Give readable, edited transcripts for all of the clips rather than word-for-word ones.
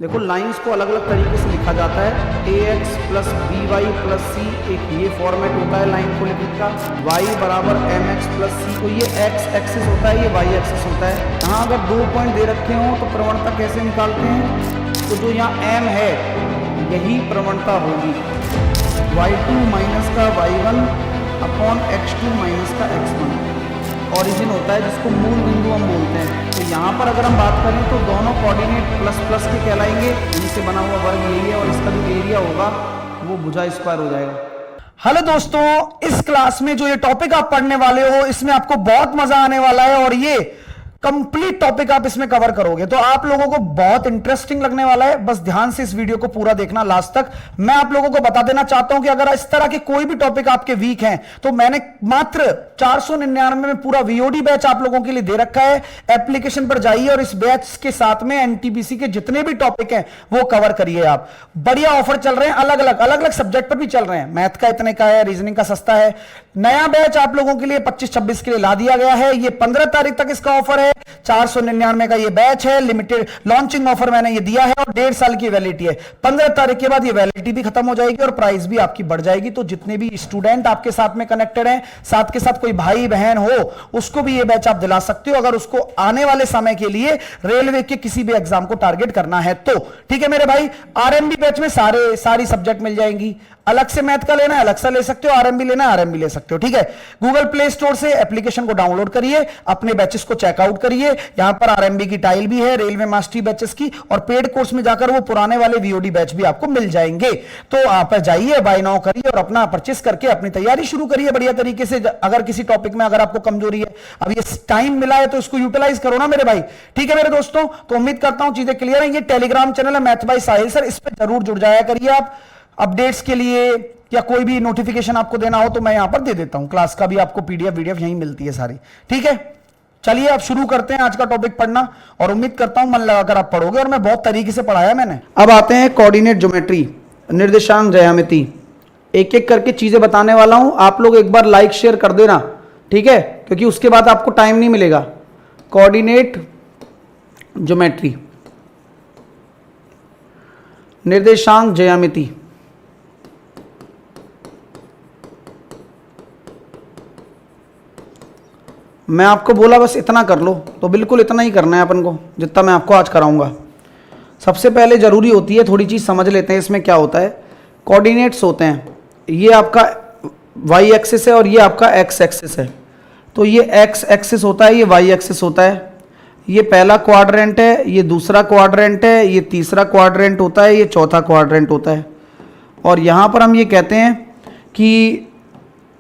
देखो लाइंस को अलग अलग तरीके से लिखा जाता है। ax plus B Y plus C, एक ये फॉर्मेट होता है लाइन को लिखने का। y बराबर mx प्लस सी, तो ये x एक्सिस होता है, ये y एक्सिस होता है। यहाँ अगर 2 पॉइंट दे रखे हों तो प्रवणता कैसे निकालते हैं? तो जो यहाँ m है यही प्रवणता होगी, y2 माइनस का y1 अपॉन x2 माइनस का x1 ओरिजिन होता है, जिसको मूल बिंदु हम बोलते हैं। तो यहाँ पर अगर हम बात करें तो दोनों कोऑर्डिनेट प्लस प्लस के कहलाएंगे। इनसे बना हुआ वर्ग यही है और इसका जो एरिया होगा वो भुजा स्क्वायर हो जाएगा। हेलो दोस्तों, इस क्लास में जो ये टॉपिक आप पढ़ने वाले हो इसमें आपको बहुत मजा आने वाला है और ये कंप्लीट टॉपिक आप इसमें कवर करोगे तो आप लोगों को बहुत इंटरेस्टिंग लगने वाला है। बस ध्यान से इस वीडियो को पूरा देखना लास्ट तक। मैं आप लोगों को बता देना चाहता हूं कि अगर इस तरह के कोई भी टॉपिक आपके वीक हैं तो मैंने मात्र 499 में पूरा वीओडी बैच आप लोगों के लिए दे रखा है। एप्लीकेशन पर जाइए और इस बैच के साथ में एनटीपीसी के जितने भी टॉपिक हैं वो कवर करिए। आप बढ़िया ऑफर चल रहे हैं, अलग अलग सब्जेक्ट पर भी चल रहे हैं। मैथ का इतने का है, रीजनिंग का सस्ता है। नया बैच आप लोगों के लिए 25-26 के लिए ला दिया गया है। ये 15 तारीख तक इसका ऑफर है। 499 का ये बैच है, लिमिटेड लॉन्चिंग ऑफर मैंने ये दिया है और 1.5 साल की वैलिडिटी है। 15 तारीख के बाद ये वैलिडिटी भी खत्म हो जाएगी और प्राइस भी आपकी बढ़ जाएगी। तो जितने भी स्टूडेंट आपके साथ में कनेक्टेड हैं, साथ के साथ कोई भाई बहन हो, उसको भी ये बैच आप दिला सकते हो अगर उसको आने वाले समय के लिए रेलवे के किसी भी एग्जाम को टारगेट करना है तो। ठीक है मेरे भाई, आरएमबी बैच में सारी सब्जेक्ट मिल जाएंगी। अलग से मैथ का लेना है अलग से ले सकते हो, आरएमबी लेना है आरएमबी ले सकते हो। ठीक है, गूगल प्ले स्टोर से एप्लीकेशन को डाउनलोड करिए, अपने बैचेस को चेकआउट करिए। यहां पर आरएमबी की टाइल भी है, रेलवे मास्टरी बैचेस की, और पेड कोर्स में जाकर वो पुराने वाले वीओडी बैच भी आपको मिल जाएंगे। तो आप जाइए, बाय नाउ करिए और अपना परचेस करके अपनी तैयारी शुरू करिए बढ़िया तरीके से। अगर किसी टॉपिक में अगर आपको कमजोरी है, अब ये टाइम मिला है तो इसको यूटिलाइज करो ना मेरे भाई। ठीक है मेरे दोस्तों, तो उम्मीद करता हूं चीजें क्लियर है। ये टेलीग्राम चैनल है मैथ बाय साहिल सर, इस पर जरूर जुड़ जाया करिए आप। अपडेट्स के लिए या कोई भी नोटिफिकेशन आपको देना हो तो मैं यहां पर दे देता हूं। क्लास का भी आपको पीडीएफ वीडीएफ यहीं मिलती है सारी। ठीक है, चलिए अब शुरू करते हैं आज का टॉपिक पढ़ना और उम्मीद करता हूं मन लगाकर आप पढ़ोगे और मैं बहुत तरीके से पढ़ाया मैंने। अब आते हैं कोऑर्डिनेट ज्योमेट्री, निर्देशांक ज्यामिति। एक एक करके चीजें बताने वाला हूं, आप लोग एक बार लाइक शेयर कर देना, ठीक है, क्योंकि उसके बाद आपको टाइम नहीं मिलेगा। कोऑर्डिनेट ज्योमेट्री, निर्देशांक ज्यामिति। मैं आपको बोला बस इतना कर लो, तो बिल्कुल इतना ही करना है अपन को जितना मैं आपको आज कराऊंगा। सबसे पहले जरूरी होती है थोड़ी चीज समझ लेते हैं इसमें क्या होता है। कोऑर्डिनेट्स होते हैं, ये आपका वाई एक्सिस है और ये आपका एक्स एक्सिस है। तो ये एक्स एक्सिस होता है, ये वाई एक्सिस होता है। ये पहला क्वाड्रेंट है, ये दूसरा क्वाड्रेंट है, ये तीसरा क्वाड्रेंट होता है, ये चौथा क्वाड्रेंट होता है। और यहाँ पर हम ये कहते हैं कि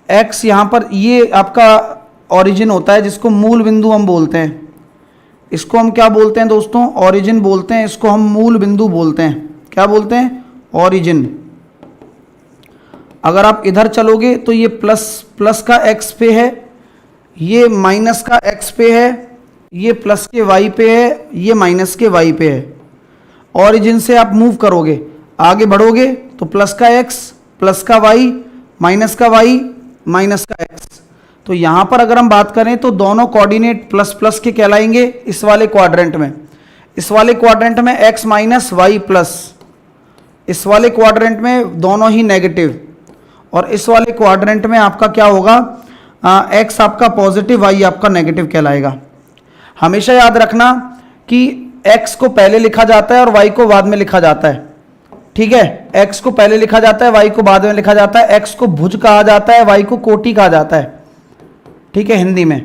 एक्स यहाँ पर ये आपका ओरिजिन होता है, जिसको मूल बिंदु हम बोलते हैं। इसको हम क्या बोलते हैं दोस्तों? ओरिजिन बोलते हैं। इसको हम मूल बिंदु बोलते हैं। क्या बोलते हैं? ओरिजिन। अगर आप इधर चलोगे तो ये प्लस का एक्स पे है, ये माइनस का एक्स पे है, ये प्लस के वाई पे है, ये माइनस के वाई पे है। ओरिजिन से आप मूव करोगे, आगे बढ़ोगे तो प्लस का एक्स, प्लस का वाई, माइनस का वाई, माइनस का एक्स। तो यहां पर अगर हम बात करें तो दोनों कोऑर्डिनेट प्लस प्लस के कहलाएंगे इस वाले क्वाड्रेंट में। इस वाले क्वाड्रेंट में एक्स माइनस वाई प्लस, इस वाले क्वाड्रेंट में दोनों ही नेगेटिव, और इस वाले क्वाड्रेंट में आपका क्या होगा? एक्स आपका पॉजिटिव, वाई आपका नेगेटिव कहलाएगा। हमेशा याद रखना कि एक्स को पहले लिखा जाता है और वाई को बाद में लिखा जाता है। ठीक है, एक्स को पहले लिखा जाता है, वाई को बाद में लिखा जाता है। एक्स को भुज कहा जाता है, वाई को कोटि कहा जाता है। ठीक है, हिंदी में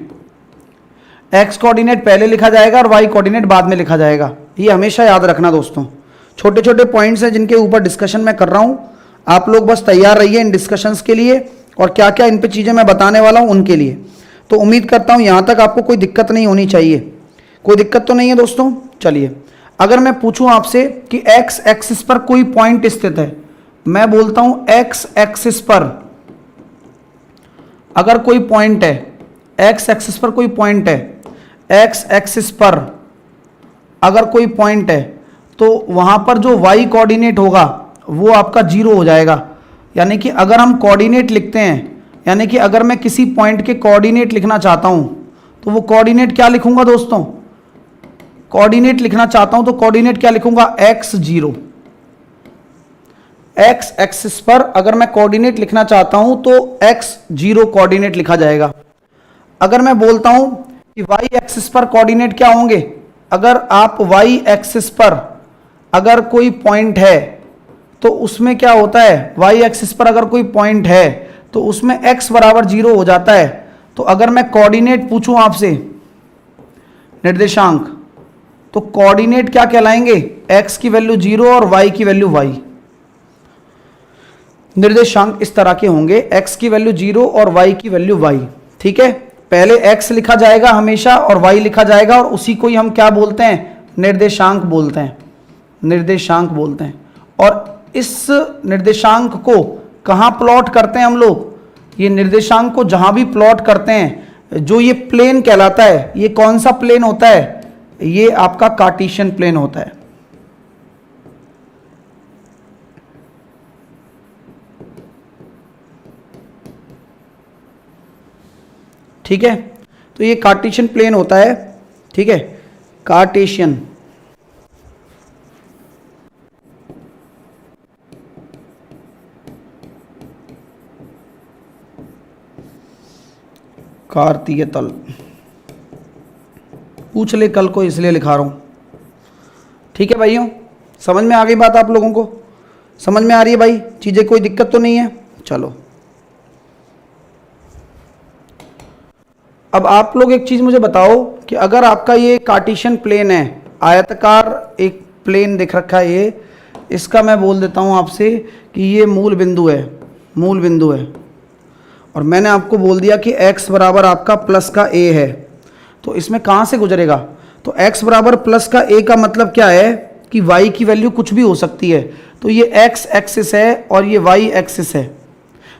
एक्स कोऑर्डिनेट पहले लिखा जाएगा और वाई कोऑर्डिनेट बाद में लिखा जाएगा। ये हमेशा याद रखना दोस्तों। छोटे छोटे पॉइंट्स हैं जिनके ऊपर डिस्कशन मैं कर रहा हूं, आप लोग बस तैयार रहिए इन डिस्कशंस के लिए और क्या क्या इन पे चीजें मैं बताने वाला हूं उनके लिए। तो उम्मीद करता हूं यहां तक आपको कोई दिक्कत नहीं होनी चाहिए। कोई दिक्कत तो नहीं है दोस्तों? चलिए, अगर मैं पूछूं आपसे कि एक्स एक्सिस पर कोई पॉइंट स्थित है, मैं बोलता हूं एक्स एक्सिस पर अगर कोई पॉइंट है, एक्स एक्सिस पर कोई पॉइंट है, एक्स एक्सिस पर अगर कोई पॉइंट है तो वहां पर जो वाई कोऑर्डिनेट होगा वो आपका 0 हो जाएगा। यानी कि अगर हम कोऑर्डिनेट लिखते हैं, यानी कि अगर मैं किसी पॉइंट के कोऑर्डिनेट लिखना चाहता हूं तो वो कोऑर्डिनेट क्या लिखूंगा दोस्तों? कोऑर्डिनेट लिखना चाहता हूं तो कोऑर्डिनेट क्या लिखूंगा, x0। x एक्सिस पर अगर मैं कोऑर्डिनेट लिखना चाहता हूं तो x0 कोऑर्डिनेट लिखा जाएगा। अगर मैं बोलता हूं कि y एक्सिस पर कोऑर्डिनेट क्या होंगे, अगर आप y एक्सिस पर अगर कोई पॉइंट है तो उसमें क्या होता है, y एक्सिस पर अगर कोई पॉइंट है तो उसमें x बराबर 0 हो जाता है। तो अगर मैं कोऑर्डिनेट पूछूं आपसे, निर्देशांक, तो कोऑर्डिनेट क्या कहलाएंगे, x की वैल्यू 0 और y की वैल्यू y। निर्देशांक इस तरह के होंगे, x की वैल्यू 0 और y की वैल्यू y। ठीक है, पहले x लिखा जाएगा हमेशा और y लिखा जाएगा और उसी को ही हम क्या बोलते हैं, निर्देशांक बोलते हैं, निर्देशांक बोलते हैं। और इस निर्देशांक को कहाँ प्लॉट करते हैं हम लोग, ये निर्देशांक को जहां भी प्लॉट करते हैं, जो ये प्लेन कहलाता है, ये कौन सा प्लेन होता है, ये आपका कार्टेशियन प्लेन होता है। ठीक है, तो ये कार्टेशियन प्लेन होता है। ठीक है, कार्टेशियन, कार्तीय तल, पूछ ले कल को इसलिए लिखा रहा हूं। ठीक है भाइयों, समझ में आ गई बात, आप लोगों को समझ में आ रही है भाई चीजें, कोई दिक्कत तो नहीं है। चलो अब आप लोग एक चीज मुझे बताओ कि अगर आपका ये कार्टेशियन प्लेन है, आयताकार एक प्लेन दिख रखा है, ये इसका मैं बोल देता हूं आपसे कि ये मूल बिंदु है, मूल बिंदु है, और मैंने आपको बोल दिया कि x बराबर आपका प्लस का a है, तो इसमें कहाँ से गुजरेगा, तो x बराबर प्लस का a का मतलब क्या है कि y की वैल्यू कुछ भी हो सकती है। तो ये x एक्सिस है और ये y एक्सिस है।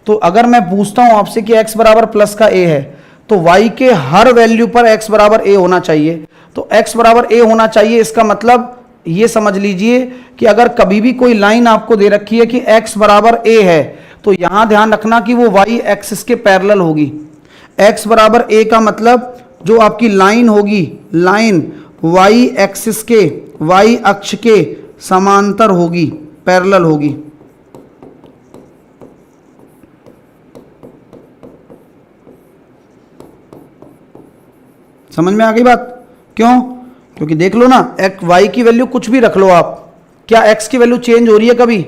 तो अगर मैं पूछता हूँ आपसे कि x बराबर प्लस का a है तो y के हर वैल्यू पर x बराबर a होना चाहिए। तो x बराबर a होना चाहिए, इसका मतलब ये समझ लीजिए कि अगर कभी भी कोई लाइन आपको दे रखी है कि x बराबर a है तो यहां ध्यान रखना कि वो y एक्सिस के पैरेलल होगी। x बराबर a का मतलब जो आपकी लाइन होगी, लाइन y एक्सिस के, y अक्ष के समांतर होगी, पैरेलल होगी। समझ में आ गई बात, क्यों, क्योंकि देख लो ना, y की वैल्यू कुछ भी रख लो आप, क्या x की वैल्यू चेंज हो रही है कभी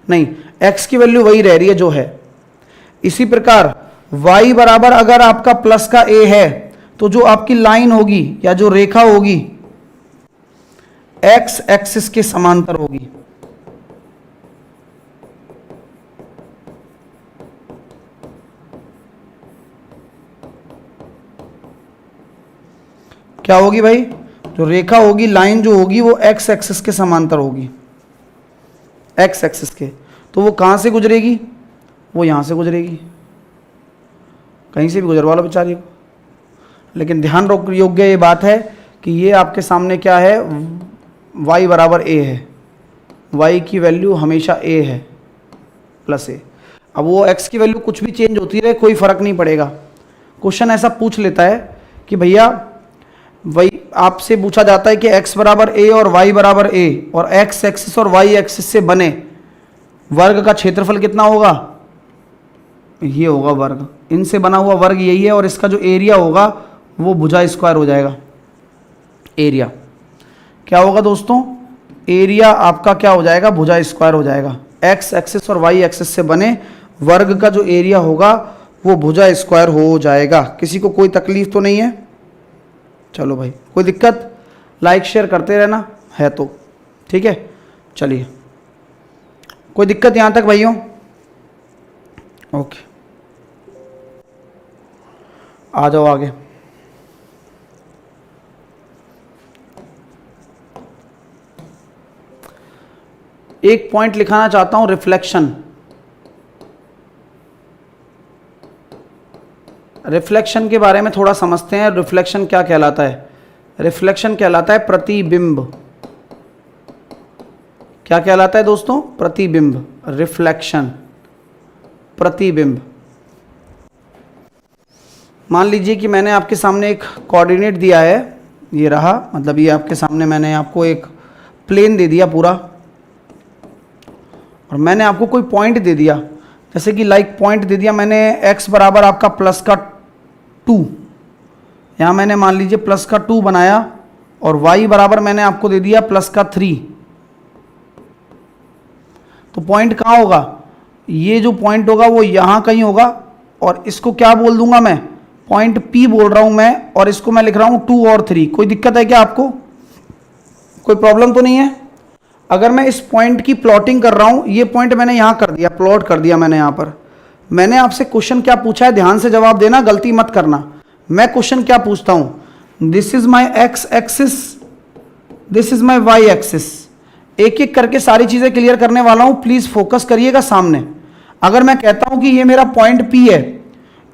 नहीं, x की वैल्यू वही रह रही है जो है। इसी प्रकार y बराबर अगर आपका प्लस का a है तो जो आपकी लाइन होगी या जो रेखा होगी x एक्सिस के समांतर होगी। क्या होगी भाई, जो रेखा होगी, लाइन जो होगी वो x एक्सिस के समांतर होगी, x एक्सिस के। तो वो कहां से गुजरेगी, वो यहां से गुजरेगी, कहीं से भी गुजरवा लो बेचारी को। लेकिन ध्यान योग्य ये बात है कि ये आपके सामने क्या है, y बराबर a है, y की वैल्यू हमेशा a है, प्लस a। अब वो x की वैल्यू कुछ भी चेंज होती रहे, कोई फर्क नहीं पड़ेगा। क्वेश्चन ऐसा पूछ लेता है कि भैया वही आपसे पूछा जाता है कि x बराबर a और y बराबर a और x एक्सिस और y एक्सिस से बने वर्ग का क्षेत्रफल कितना होगा, ये होगा वर्ग, इनसे बना हुआ वर्ग यही है, और इसका जो एरिया होगा वो भुजा स्क्वायर हो जाएगा। एरिया क्या होगा दोस्तों, एरिया आपका क्या हो जाएगा, भुजा स्क्वायर हो जाएगा। x एक्सिस और y एक्सिस से बने वर्ग का जो एरिया होगा वो भुजा स्क्वायर हो जाएगा। किसी को कोई तकलीफ तो नहीं है, चलो भाई, कोई दिक्कत, लाइक शेयर करते रहना है तो ठीक है। चलिए, कोई दिक्कत यहां तक भाइयों, ओके, आ जाओ आगे। एक पॉइंट लिखाना चाहता हूं, रिफ्लेक्शन। रिफ्लेक्शन के बारे में थोड़ा समझते हैं। रिफ्लेक्शन क्या कहलाता है, रिफ्लेक्शन कहलाता है प्रतिबिंब। क्या कहलाता है दोस्तों, प्रतिबिंब, रिफ्लेक्शन, प्रतिबिंब। मान लीजिए कि मैंने आपके सामने एक कोऑर्डिनेट दिया है, ये रहा, मतलब ये आपके सामने मैंने आपको एक प्लेन दे दिया पूरा, और मैंने आपको कोई पॉइंट दे दिया, जैसे कि लाइक पॉइंट दे दिया मैंने x बराबर आपका प्लस का 2, यहाँ मैंने मान लीजिए प्लस का 2 बनाया, और y बराबर मैंने आपको दे दिया प्लस का 3। तो पॉइंट कहाँ होगा? ये जो पॉइंट होगा वो यहाँ कहीं होगा, और इसको क्या बोल दूंगा मैं? पॉइंट P बोल रहा हूं मैं, और इसको मैं लिख रहा हूं 2 और 3। कोई दिक्कत है क्या आपको? कोई प्रॉब्लम तो नहीं है? अगर मैं इस पॉइंट की प्लॉटिंग कर रहा हूं, ये पॉइंट मैंने यहां कर दिया, प्लॉट कर दिया मैंने यहां पर। मैंने आपसे क्वेश्चन क्या पूछा है, ध्यान से जवाब देना, गलती मत करना। मैं क्वेश्चन क्या पूछता हूं? This is my X axis, this is my Y axis. एक एक करके सारी चीजें क्लियर करने वाला हूं, प्लीज फोकस करिएगा सामने। अगर मैं कहता हूं कि ये मेरा पॉइंट P है,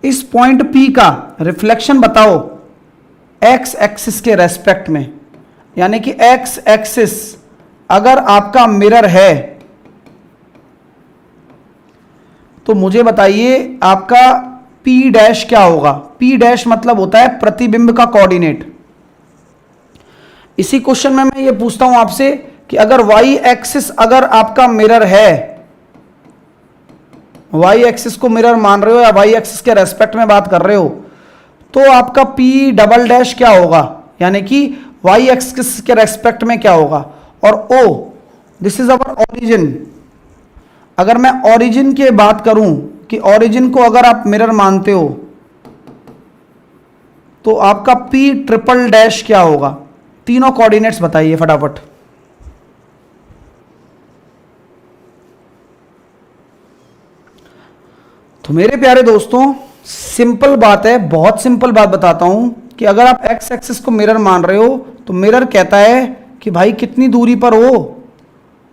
इस पॉइंट P का रिफ्लेक्शन बताओ एक्स एक्सिस के रेस्पेक्ट में, यानी कि एक्स एक्सिस अगर आपका मिरर है तो मुझे बताइए आपका P डैश क्या होगा? P डैश मतलब होता है प्रतिबिंब का कोऑर्डिनेट। इसी क्वेश्चन में मैं ये पूछता हूं आपसे कि अगर y एक्सिस अगर आपका मिरर है, y एक्सिस को मिरर मान रहे हो या y एक्सिस के रेस्पेक्ट में बात कर रहे हो, तो आपका P डबल डैश क्या होगा, यानी कि y एक्सिस के रेस्पेक्ट में क्या होगा? और O, this is our origin. अगर मैं ओरिजिन की बात करूं कि ओरिजिन को अगर आप मिरर मानते हो तो आपका P ट्रिपल डैश क्या होगा? तीनों कोऑर्डिनेट्स बताइए फटाफट। तो मेरे प्यारे दोस्तों, सिंपल बात है, बहुत सिंपल बात बताता हूं कि अगर आप एक्स एक्सिस को मिरर मान रहे हो तो मिरर कहता है कि भाई कितनी दूरी पर हो?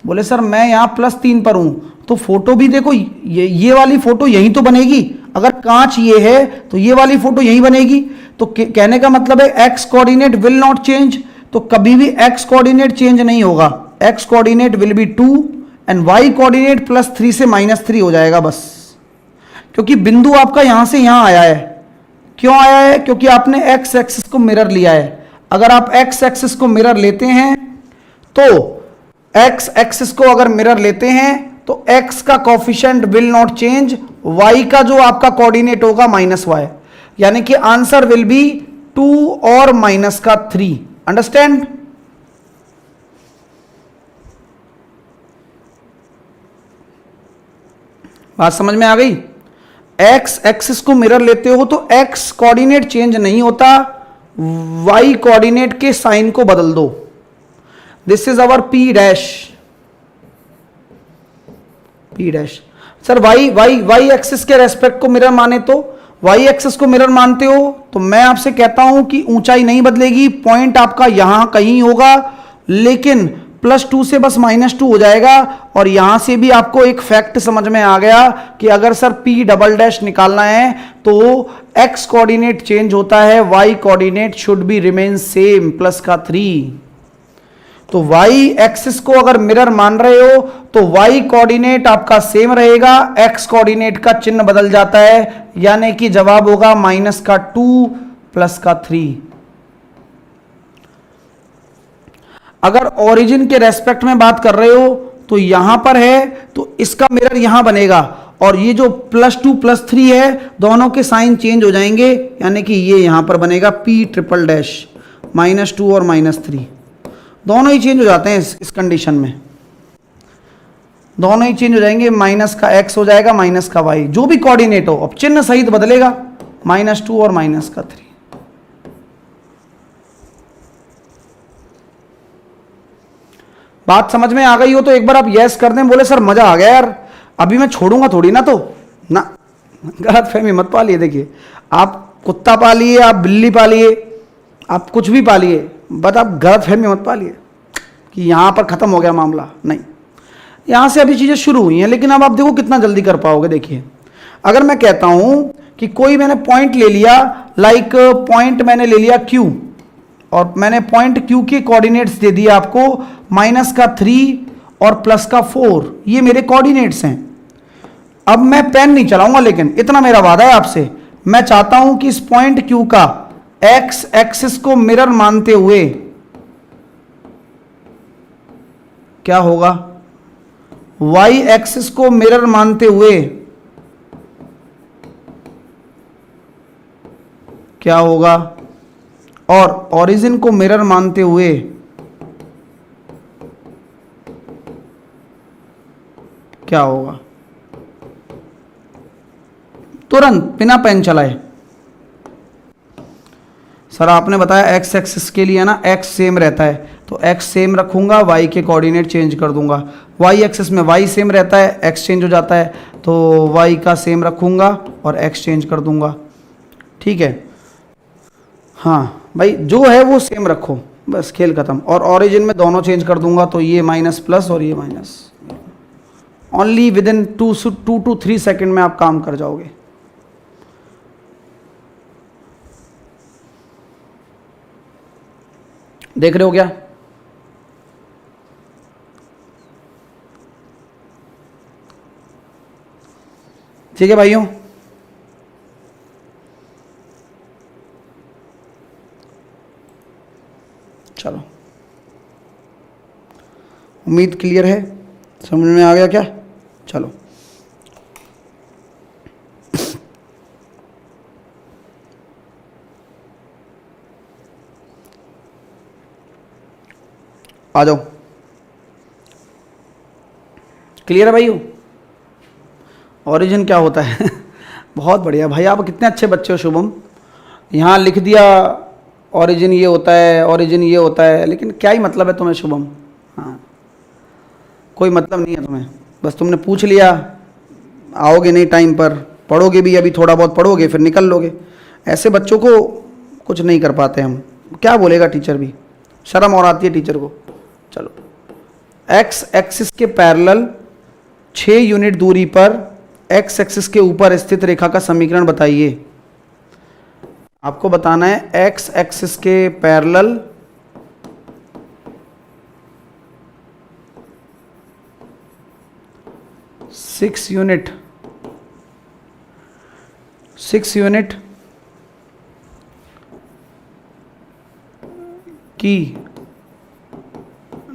बोले सर मैं यहां +3 पर हूं, तो फोटो भी देखो, ये वाली फोटो यहीं तो बनेगी। अगर कांच ये है तो ये वाली फोटो यहीं बनेगी। तो कहने का मतलब है X coordinate will not change, तो कभी भी एक्स कोऑर्डिनेट चेंज नहीं होगा। X coordinate will be 2 and Y coordinate +3 से -3 हो जाएगा बस, क्योंकि बिंदु आपका यहां से यहां आया है। क्यों आया है? क्योंकि आपने एक्स एक्सिस को मिरर लिया है। अगर आप एक्स एक्सिस को मिरर लेते हैं तो एक्स एक्सिस को अगर मिरर लेते हैं तो एक्स का coefficient will not change, Y का जो आपका कोऑर्डिनेट होगा -y, यानी कि आंसर विल बी 2 और -3। अंडरस्टैंड? बात समझ में आ गई? एक्स एक्सिस को मिरर लेते हो तो एक्स कोऑर्डिनेट चेंज नहीं होता, वाई कोऑर्डिनेट के साइन को बदल दो। This is our P dash, P dash. Sir Y axis के रेस्पेक्ट को मिरर माने तो, वाई एक्सिस को मिरर मानते हो तो मैं आपसे कहता हूं कि ऊंचाई नहीं बदलेगी, पॉइंट आपका यहां कहीं होगा, लेकिन +2 से बस -2 हो जाएगा। और यहां से भी आपको एक फैक्ट समझ में आ गया कि अगर सर P डबल डैश निकालना है तो x कोऑर्डिनेट चेंज होता है, y coordinate should be remain same +3। तो y एक्सिस को अगर मिरर मान रहे हो तो y कोऑर्डिनेट आपका सेम रहेगा, x कोऑर्डिनेट का चिन्ह बदल जाता है, यानी कि जवाब होगा -2 +3। अगर ओरिजिन के रेस्पेक्ट में बात कर रहे हो तो यहां पर है तो इसका मिरर यहां बनेगा, और ये जो +2 +3 है दोनों के साइन चेंज हो जाएंगे, यानी कि ये यहां पर बनेगा P ट्रिपल डैश, -2 और -3 दोनों ही चेंज हो जाते हैं इस कंडीशन में, दोनों ही चेंज हो जाएंगे। माइनस का x हो जाएगा, माइनस का y, जो भी कोऑर्डिनेट हो, अब चिन्ह सहित बदलेगा, -2 और -3। बात समझ में आ गई हो तो एक बार आप यस कर दें। बोले सर मजा आ गया यार, अभी मैं छोड़ूंगा थोड़ी ना, तो ना गलत फहमी मत पालिए। देखिए, आप कुत्ता पालिए, आप बिल्ली पालिए, आप कुछ भी पालिए, बट आप गलत फहमी मत पालिए कि यहां पर खत्म हो गया मामला। नहीं, यहां से अभी चीजें शुरू हुई हैं, लेकिन अब आप देखो कितना जल्दी कर पाओगे। देखिए, अगर मैं कहता हूं कि कोई मैंने पॉइंट ले लिया, लाइक पॉइंट मैंने ले लिया Q, और मैंने पॉइंट Q के कोऑर्डिनेट्स दे दिए आपको -3 और +4, ये मेरे कोऑर्डिनेट्स हैं। अब मैं पेन नहीं चलाऊंगा, लेकिन इतना मेरा वादा है आपसे, मैं चाहता हूं कि इस पॉइंट Q का एक्स एक्सिस को मिरर मानते हुए क्या होगा, वाई एक्सिस को मिरर मानते हुए क्या होगा, और ओरिजिन को मिरर मानते हुए क्या होगा। तुरंत बिना पेन चलाए। सर आपने बताया एक्स एक्सिस के लिए ना एक्स सेम रहता है, तो एक्स सेम रखूंगा, वाई के कोऑर्डिनेट चेंज कर दूंगा। वाई एक्सिस में वाई सेम रहता है, एक्स चेंज हो जाता है, तो वाई का सेम रखूंगा और एक्स चेंज कर दूंगा। ठीक है, हाँ भाई जो है वो सेम रखो, बस खेल खत्म। और ओरिजिन में दोनों चेंज कर दूंगा, तो ये माइनस प्लस और ये minus. Only with in 2 to 3 second में आप काम कर जाओगे। देख रहे हो क्या? ठीक है भाइयों, चलो उम्मीद क्लियर है, समझ में आ गया क्या? चलो आ जाओ। क्लियर है भाइयों? ओरिजिन क्या होता है? बहुत बढ़िया भाई, आप कितने अच्छे बच्चे हो शुभम। यहाँ लिख दिया ओरिजिन ये होता है, ओरिजिन ये होता है, लेकिन क्या ही मतलब है तुम्हें शुभम? हाँ कोई मतलब नहीं है तुम्हें, बस तुमने पूछ लिया, आओगे नहीं टाइम पर, पढ़ोगे भी अभी थोड़ा बहुत पढ़ोगे फिर निकल लोगे। ऐसे बच्चों को कुछ नहीं कर पाते हम, क्या बोलेगा टीचर भी, शर्म और आती है टीचर को। चलो एक्स एक्सिस के पैरेलल 6 यूनिट दूरी पर एक्स एक्सिस के ऊपर स्थित रेखा का समीकरण बताइए। आपको बताना है एक्स एक्सिस के पैरेलल 6 यूनिट की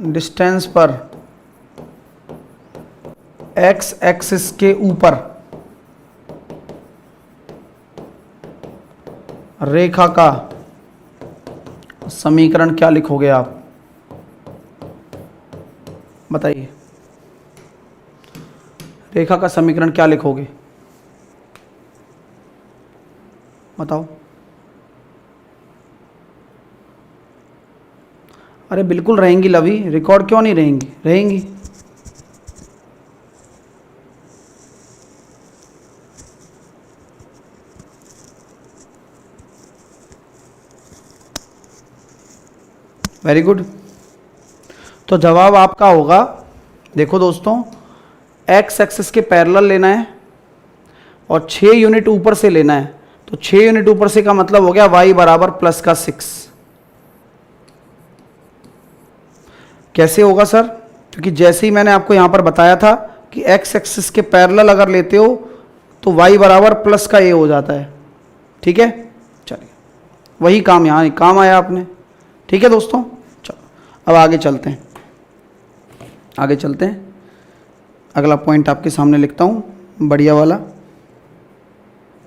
डिस्टेंस पर एक्स एक्सिस के ऊपर रेखा का समीकरण क्या लिखोगे आप? बताइए, रेखा का समीकरण क्या लिखोगे? बताओ। अरे बिल्कुल रहेंगी लवी, रिकॉर्ड क्यों नहीं रहेंगी? रहेंगी। Very good. तो जवाब आपका होगा, देखो दोस्तों, एक्स एक्सिस के पैरेलल लेना है और 6 यूनिट ऊपर से लेना है, तो 6 यूनिट ऊपर से का मतलब हो गया y बराबर प्लस का 6। कैसे होगा सर? क्योंकि जैसे ही मैंने आपको यहां पर बताया था कि एक्स एक्सिस के पैरेलल अगर लेते हो तो y बराबर प्लस का a हो जाता है। ठीक है, चलिए वही काम यहाँ काम आया आपने। ठीक है दोस्तों, चलो अब आगे चलते हैं, आगे चलते हैं। अगला पॉइंट आपके सामने लिखता हूँ, बढ़िया वाला।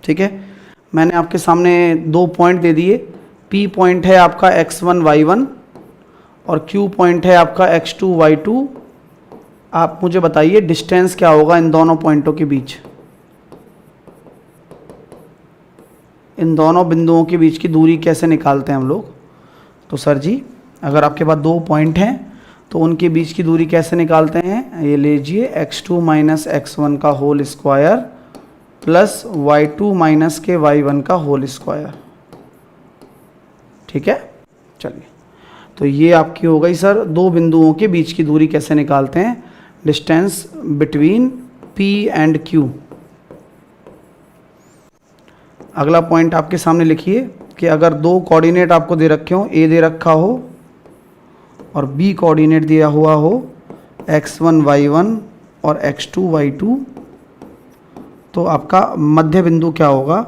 ठीक है, मैंने आपके सामने 2 पॉइंट दे दिए। P पॉइंट है आपका x1 y1 और Q पॉइंट है आपका x2 y2। आप मुझे बताइए डिस्टेंस क्या होगा इन दोनों पॉइंटों के बीच, इन दोनों बिंदुओं के बीच की दूरी कैसे निकालते हैं हम लोग? तो सर जी अगर आपके पास 2 पॉइंट हैं तो उनके बीच की दूरी कैसे निकालते हैं? ये लीजिए x2 माइनस x1 का whole square plus y2 minus के y1 का होल स्क्वायर। ठीक है, चलिए तो ये आपकी हो गई सर 2 बिंदुओं के बीच की दूरी कैसे निकालते हैं, distance between P and Q। अगला पॉइंट आपके सामने लिखिए कि अगर 2 कोऑर्डिनेट आपको दे रखे हो, A दे रखा हो और B कोऑर्डिनेट दिया हुआ हो x1 y1 और x2 y2, तो आपका मध्य बिंदु क्या होगा?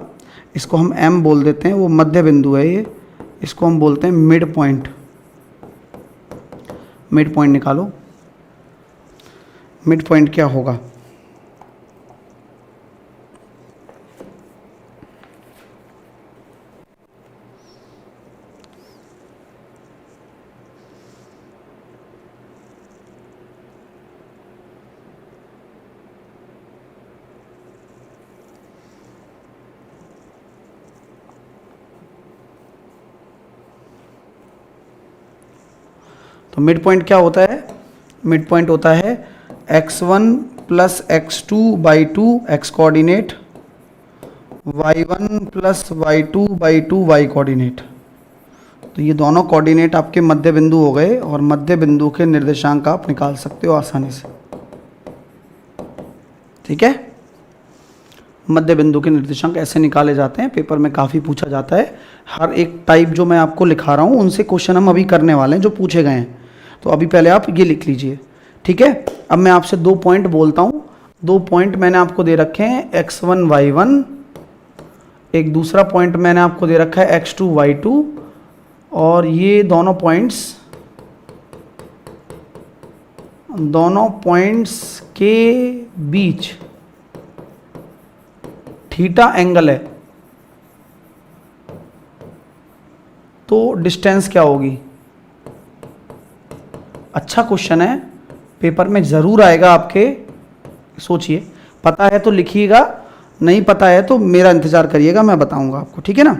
इसको हम M बोल देते हैं, वो मध्य बिंदु है ये इसको हम बोलते हैं मिड पॉइंट। मिड पॉइंट निकालो, मिड पॉइंट क्या होगा? तो मिड पॉइंट क्या होता है? मिड पॉइंट होता है x1 plus x2 by 2 x coordinate, y1 plus y2 by 2 y coordinate. तो ये दोनों कोऑर्डिनेट आपके मध्य बिंदु हो गए और मध्य बिंदु के निर्देशांक आप निकाल सकते हो आसानी से। ठीक है, मध्य बिंदु के निर्देशांक ऐसे निकाले जाते हैं, पेपर में काफ़ी पूछा जाता है। हर एक टाइप जो मैं आपको लिखा रहा हूँ उनसे क्वेश्चन हम अभी करने वाले हैं जो पूछे गए हैं। तो अभी पहले आप ये लिख लीजिए। ठीक है, अब मैं आपसे 2 पॉइंट बोलता हूँ। 2 पॉइंट मैंने आपको दे रखे हैं x1 y1, एक दूसरा पॉइंट मैंने आपको दे रखा है x2 y2, और ये दोनों पॉइंट्स के बीच थीटा एंगल है, तो डिस्टेंस क्या होगी? अच्छा क्वेश्चन है, पेपर में ज़रूर आएगा आपके। सोचिए, पता है तो लिखिएगा, नहीं पता है तो मेरा इंतज़ार करिएगा, मैं बताऊंगा आपको। ठीक है ना?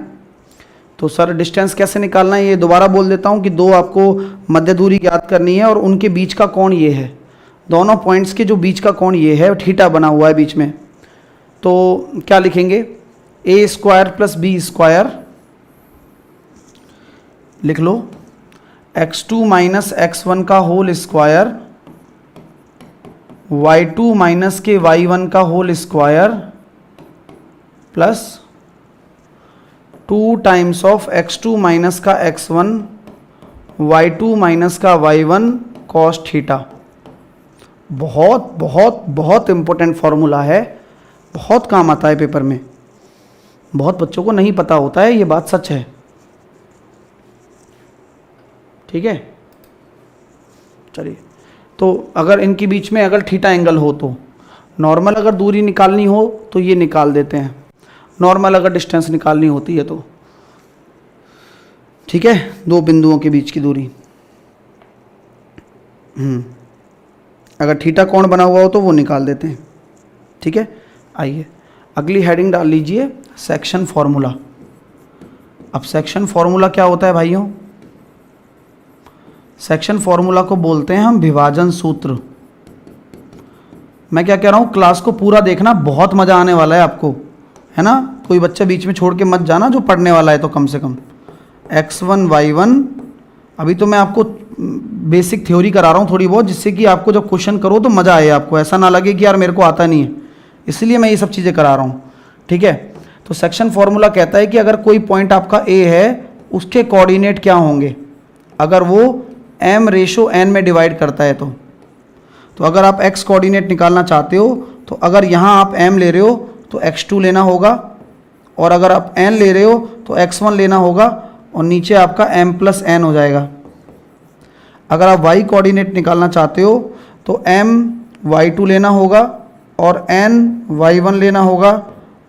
तो सर डिस्टेंस कैसे निकालना है ये दोबारा बोल देता हूँ कि 2 आपको मध्य दूरी ज्ञात करनी है और उनके बीच का कोण ये है। दोनों पॉइंट्स के जो बीच का कोण ये है, थीटा बना हुआ है बीच में। तो क्या लिखेंगे? a square plus B square, लिख लो, x2 माइनस x1 का होल स्क्वायर, y2 माइनस के y1 का whole square, plus 2 times of x2 minus का x1, y2 माइनस का y1 कॉस थीटा। बहुत बहुत बहुत इंपॉर्टेंट फॉर्मूला है, बहुत काम आता है पेपर में। बहुत बच्चों को नहीं पता होता है, ये बात सच है। ठीक है, चलिए। तो अगर इनके बीच में अगर थीटा एंगल हो तो नॉर्मल, अगर दूरी निकालनी हो तो ये निकाल देते हैं, नॉर्मल अगर डिस्टेंस निकालनी होती है तो। ठीक है, 2 बिंदुओं के बीच की दूरी। अगर थीटा कोण बना हुआ हो तो वो निकाल देते हैं। ठीक है, आइए अगली हेडिंग डाल लीजिए, सेक्शन फॉर्मूला। अब सेक्शन फॉर्मूला क्या होता है भाइयों? सेक्शन फॉर्मूला को बोलते हैं हम विभाजन सूत्र। मैं क्या कह रहा हूँ, क्लास को पूरा देखना, बहुत मज़ा आने वाला है आपको, है ना? कोई बच्चा बीच में छोड़ के मत जाना जो पढ़ने वाला है तो कम से कम। x1 y1, अभी तो मैं आपको बेसिक थ्योरी करा रहा हूँ थोड़ी बहुत, जिससे कि आपको जब क्वेश्चन करो तो मज़ा आए, आपको ऐसा ना लगे कि यार मेरे को आता नहीं है, इसलिए मैं ये सब चीज़ें करा रहा हूँ। ठीक है, तो सेक्शन फॉर्मूला कहता है कि अगर कोई पॉइंट आपका A है, उसके कोऑर्डिनेट क्या होंगे अगर वो m/n में डिवाइड करता है तो अगर आप x कोऑर्डिनेट निकालना चाहते हो तो अगर यहाँ आप m ले रहे हो तो x2 लेना होगा, और अगर आप n ले रहे हो तो x1 लेना होगा, और नीचे आपका m+n हो जाएगा। अगर आप y कोऑर्डिनेट निकालना चाहते हो तो m y2 लेना होगा और n y1 लेना होगा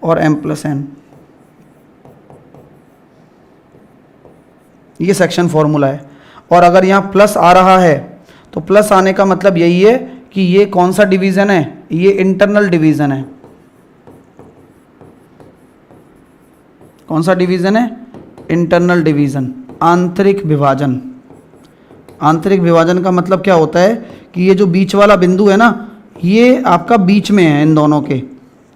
और m+n। ये सेक्शन फॉर्मूला है। और अगर यहाँ प्लस आ रहा है तो प्लस आने का मतलब यही है कि ये कौन सा डिवीज़न है? ये इंटरनल डिवीज़न है। कौन सा डिवीज़न है? इंटरनल डिवीज़न, आंतरिक विभाजन। आंतरिक विभाजन का मतलब क्या होता है कि ये जो बीच वाला बिंदु है ना, ये आपका बीच में है इन दोनों के,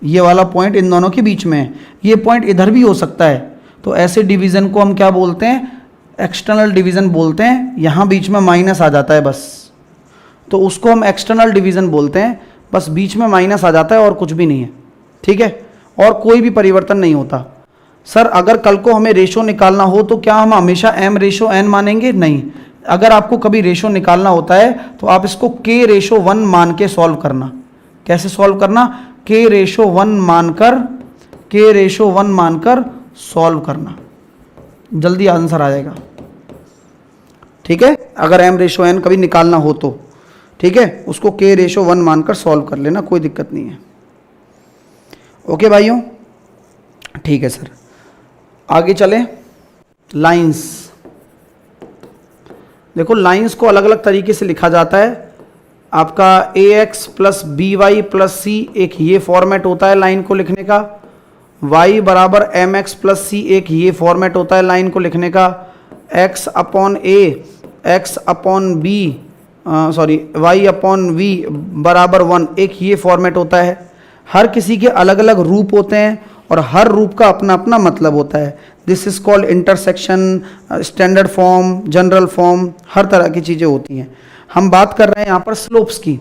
ये वाला पॉइंट इन दोनों के बीच में है। ये पॉइंट इधर भी हो सकता है, तो ऐसे डिवीज़न को हम क्या बोलते हैं? एक्सटर्नल डिवीज़न बोलते हैं। यहाँ बीच में माइनस आ जाता है बस, तो उसको हम एक्सटर्नल डिवीज़न बोलते हैं। बस बीच में माइनस आ जाता है और कुछ भी नहीं है। ठीक है, और कोई भी परिवर्तन नहीं होता। सर अगर कल को हमें रेशो निकालना हो तो क्या हम हमेशा m/n मानेंगे? नहीं। अगर आपको कभी रेशो निकालना होता है तो आप इसको k/1 मान के सॉल्व करना। कैसे सॉल्व करना? k/1 मानकर सॉल्व करना। जल्दी आंसर आ जाएगा। ठीक है, अगर m रेशो n कभी निकालना हो तो, ठीक है, उसको k रेशो 1 मानकर सॉल्व कर लेना, कोई दिक्कत नहीं है। ओके भाइयों, ठीक है सर, आगे चलें। लाइंस, देखो लाइंस को अलग अलग तरीके से लिखा जाता है। आपका ax plus B Y plus C, एक ये फॉर्मेट होता है लाइन को लिखने का। y बराबर एम एक्स प्लस सी, एक ये फॉर्मेट होता है लाइन को लिखने का। x upon a, x upon B, sorry y upon v बराबर 1, एक ये फॉर्मेट होता है। हर किसी के अलग अलग रूप होते हैं और हर रूप का अपना अपना मतलब होता है। This is called intersection, standard form, general form, हर तरह की चीज़ें होती हैं। हम बात कर रहे हैं यहाँ पर स्लोप्स की,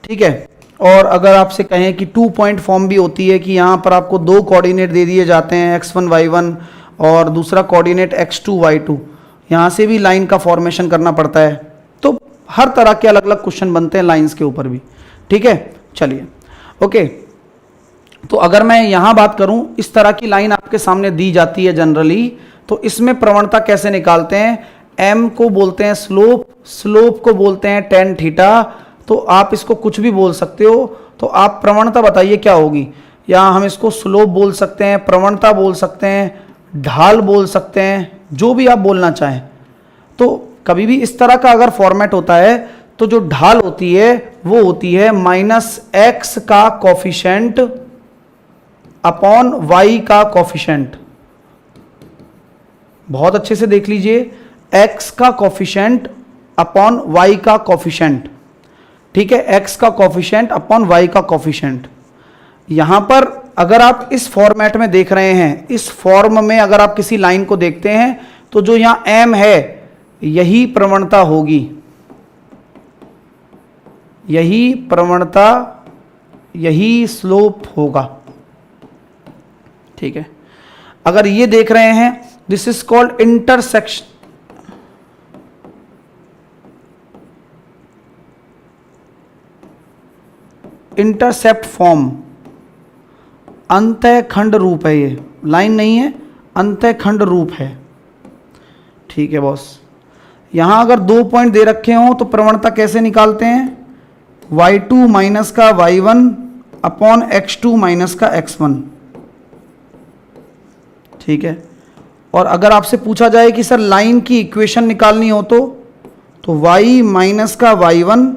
ठीक है। और अगर आपसे कहें कि 2 पॉइंट फॉर्म भी होती है, कि यहाँ पर आपको 2 कोऑर्डिनेट दे दिए जाते हैं, x1 y1 और दूसरा कोऑर्डिनेट x2 y2, यहाँ से भी लाइन का फॉर्मेशन करना पड़ता है। तो हर तरह के अलग अलग क्वेश्चन बनते हैं लाइंस के ऊपर भी, ठीक है। चलिए ओके, तो अगर मैं यहाँ बात करूँ, इस तरह की लाइन आपके सामने दी जाती है जनरली, तो इसमें प्रवणता कैसे निकालते हैं? m को बोलते हैं स्लोप, स्लोप को बोलते हैं tan थीटा। तो आप इसको कुछ भी बोल सकते हो, तो आप प्रवणता बताइए क्या होगी। या हम इसको स्लोप बोल सकते हैं, प्रवणता बोल सकते हैं, ढाल बोल सकते हैं, जो भी आप बोलना चाहें। तो कभी भी इस तरह का अगर फॉर्मेट होता है, तो जो ढाल होती है वो होती है -x का कोफिशिएंट अपॉन y का कोफिशिएंट। बहुत अच्छे से देख लीजिए, x का कोफिशिएंट अपॉन y का कोफिशिएंट, ठीक है, x का कोफिशिएंट अपॉन y का कोफिशिएंट। यहां पर अगर आप इस फॉर्मेट में देख रहे हैं, इस फॉर्म में अगर आप किसी लाइन को देखते हैं, तो जो यहां m है यही प्रवणता होगी, यही प्रवणता, यही स्लोप होगा, ठीक है। अगर ये देख रहे हैं, this is called intersection, intercept form, अंतःखंड रूप है, ये लाइन नहीं है, अंतःखंड रूप है, ठीक है बॉस। यहां अगर 2 पॉइंट दे रखे हों तो प्रवणता कैसे निकालते हैं? y2 माइनस का y1 अपॉन x2 माइनस का x1, ठीक है। और अगर आपसे पूछा जाए कि सर लाइन की इक्वेशन निकालनी हो तो y माइनस का y1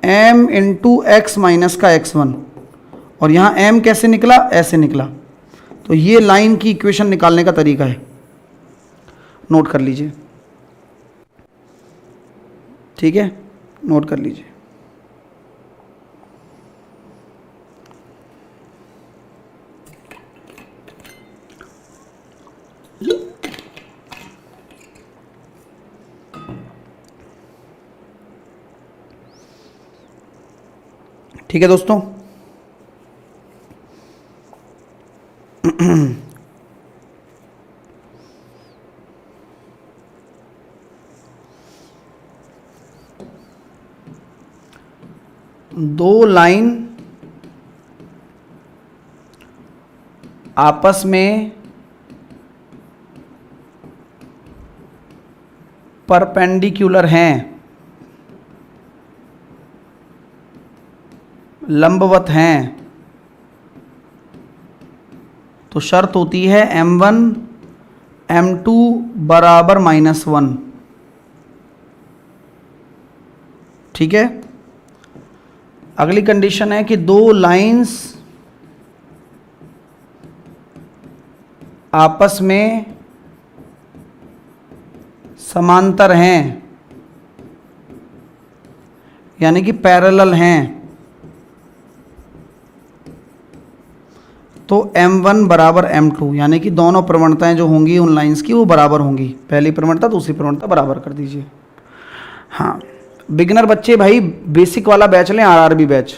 m into x minus का x1, और यहाँ m कैसे निकला? ऐसे निकला। तो ये लाइन की इक्वेशन निकालने का तरीका है, नोट कर लीजिए, ठीक है, नोट कर लीजिए। ठीक है दोस्तों, दो लाइन आपस में परपेंडिकुलर हैं, लंबवत हैं, तो शर्त होती है m1 m2 बराबर -1, ठीक है। अगली कंडीशन है कि दो लाइंस आपस में समांतर हैं, यानी कि पैरेलल हैं, तो m1 बराबर m2, यानी कि दोनों प्रवणताएं जो होंगी उन लाइंस की वो बराबर होंगी। पहली प्रवणता दूसरी प्रवणता बराबर कर दीजिए। हाँ, बिगिनर बच्चे भाई बेसिक वाला बैच लें, आरआरबी बैच।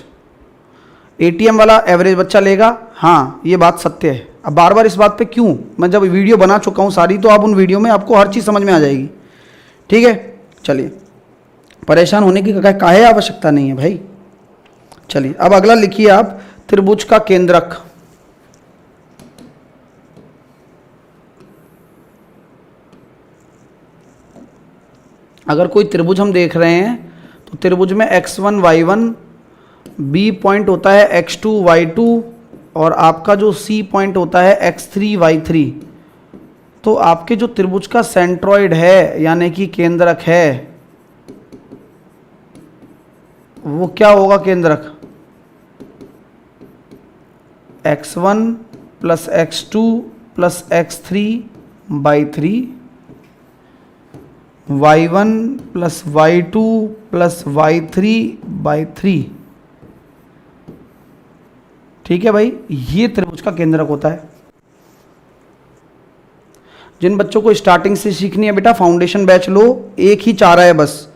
एटीएम वाला एवरेज बच्चा लेगा, हाँ ये बात सत्य है। अब बार बार इस बात पे क्यों, मैं जब वीडियो बना चुका हूँ सारी, तो आप उन वीडियो में आपको हर चीज़ समझ में आ जाएगी, ठीक है। चलिए, परेशान होने की काहे आवश्यकता नहीं है भाई। चलिए अब अगला लिखिए आप, त्रिभुज का केंद्रक। अगर कोई त्रिभुज हम देख रहे हैं तो त्रिभुज में x1 y1, b पॉइंट होता है x2 y2 और आपका जो c पॉइंट होता है x3 y3। तो आपके जो त्रिभुज का सेंट्रॉइड है यानी कि केंद्रक है वो क्या होगा? केंद्रक x1 plus x2 plus x3 by 3, y1 plus y2 plus y3 by 3। ठीक है भाई, ये त्रिभुज का केंद्रक होता है। जिन बच्चों को स्टार्टिंग से सीखनी है बेटा, फाउंडेशन बैच लो, एक ही चारा है बस।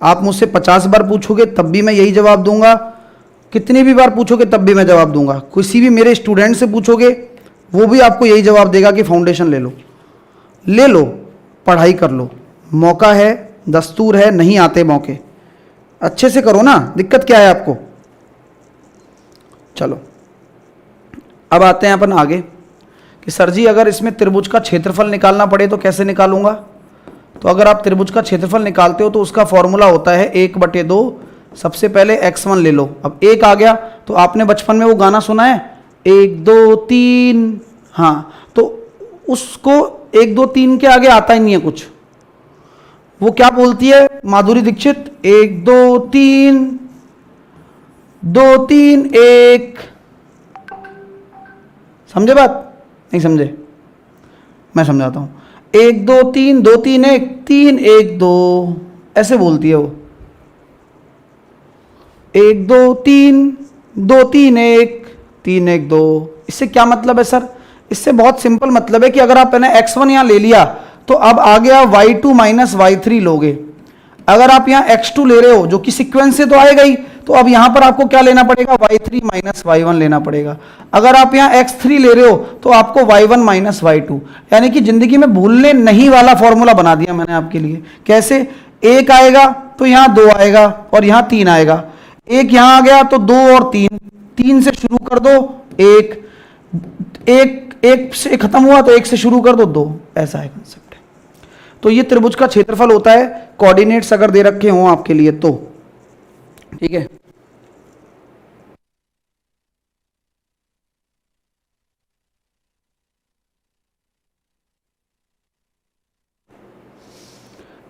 आप मुझसे 50 बार पूछोगे तब भी मैं यही जवाब दूंगा, कितनी भी बार पूछोगे तब भी मैं जवाब दूंगा। किसी भी मेरे स्टूडेंट से पूछोगे वो भी आपको यही जवाब देगा कि फाउंडेशन ले लो, पढ़ाई कर लो, मौका है, दस्तूर है, नहीं आते मौके, अच्छे से करो ना, दिक्कत क्या है आपको। चलो अब आते हैं अपन आगे कि सर जी अगर इसमें त्रिभुज का क्षेत्रफल निकालना पड़े तो कैसे निकालूंगा? तो अगर आप त्रिभुज का क्षेत्रफल निकालते हो तो उसका फॉर्मूला होता है 1/2। सबसे पहले x1 ले लो। अब 1 आ गया तो आपने बचपन में वो गाना सुना है 1 2 3, हाँ, तो उसको 1 2 3 के आगे आता ही नहीं है कुछ। वो क्या बोलती है माधुरी दीक्षित? 1 2 3 2 3 1। समझे बात? नहीं समझे? मैं समझाता हूं। 1 2 3 2 3 1 3 1 2, ऐसे बोलती है वो। 1 2 3 2 3 1 3 1 2। इससे क्या मतलब है सर? इससे बहुत सिंपल मतलब है कि अगर आप x1 यहां ले लिया तो अब आ गया y2 माइनस y3 लोगे। अगर आप यहां x2 ले रहे हो जो कि सीक्वेंस से तो आएगा ही, तो अब यहां पर आपको क्या लेना पड़ेगा? y3 माइनस y1 लेना पड़ेगा। अगर आप यहां x3 ले रहे हो तो आपको y1 माइनस y2, यानी कि जिंदगी में भूलने नहीं वाला फॉर्मूला बना दिया मैंने आपके लिए। कैसे? 1 आएगा तो यहां 2 आएगा और यहां 3 आएगा। 1 यहां आ गया तो 2 और 3 से शुरू कर दो, 1 से खत्म हुआ तो 1 से शुरू कर दो, 2। ऐसा है कंसेप्ट। तो ये त्रिभुज का क्षेत्रफल होता है, कोऑर्डिनेट्स अगर दे रखे हों आपके लिए तो। ठीक है,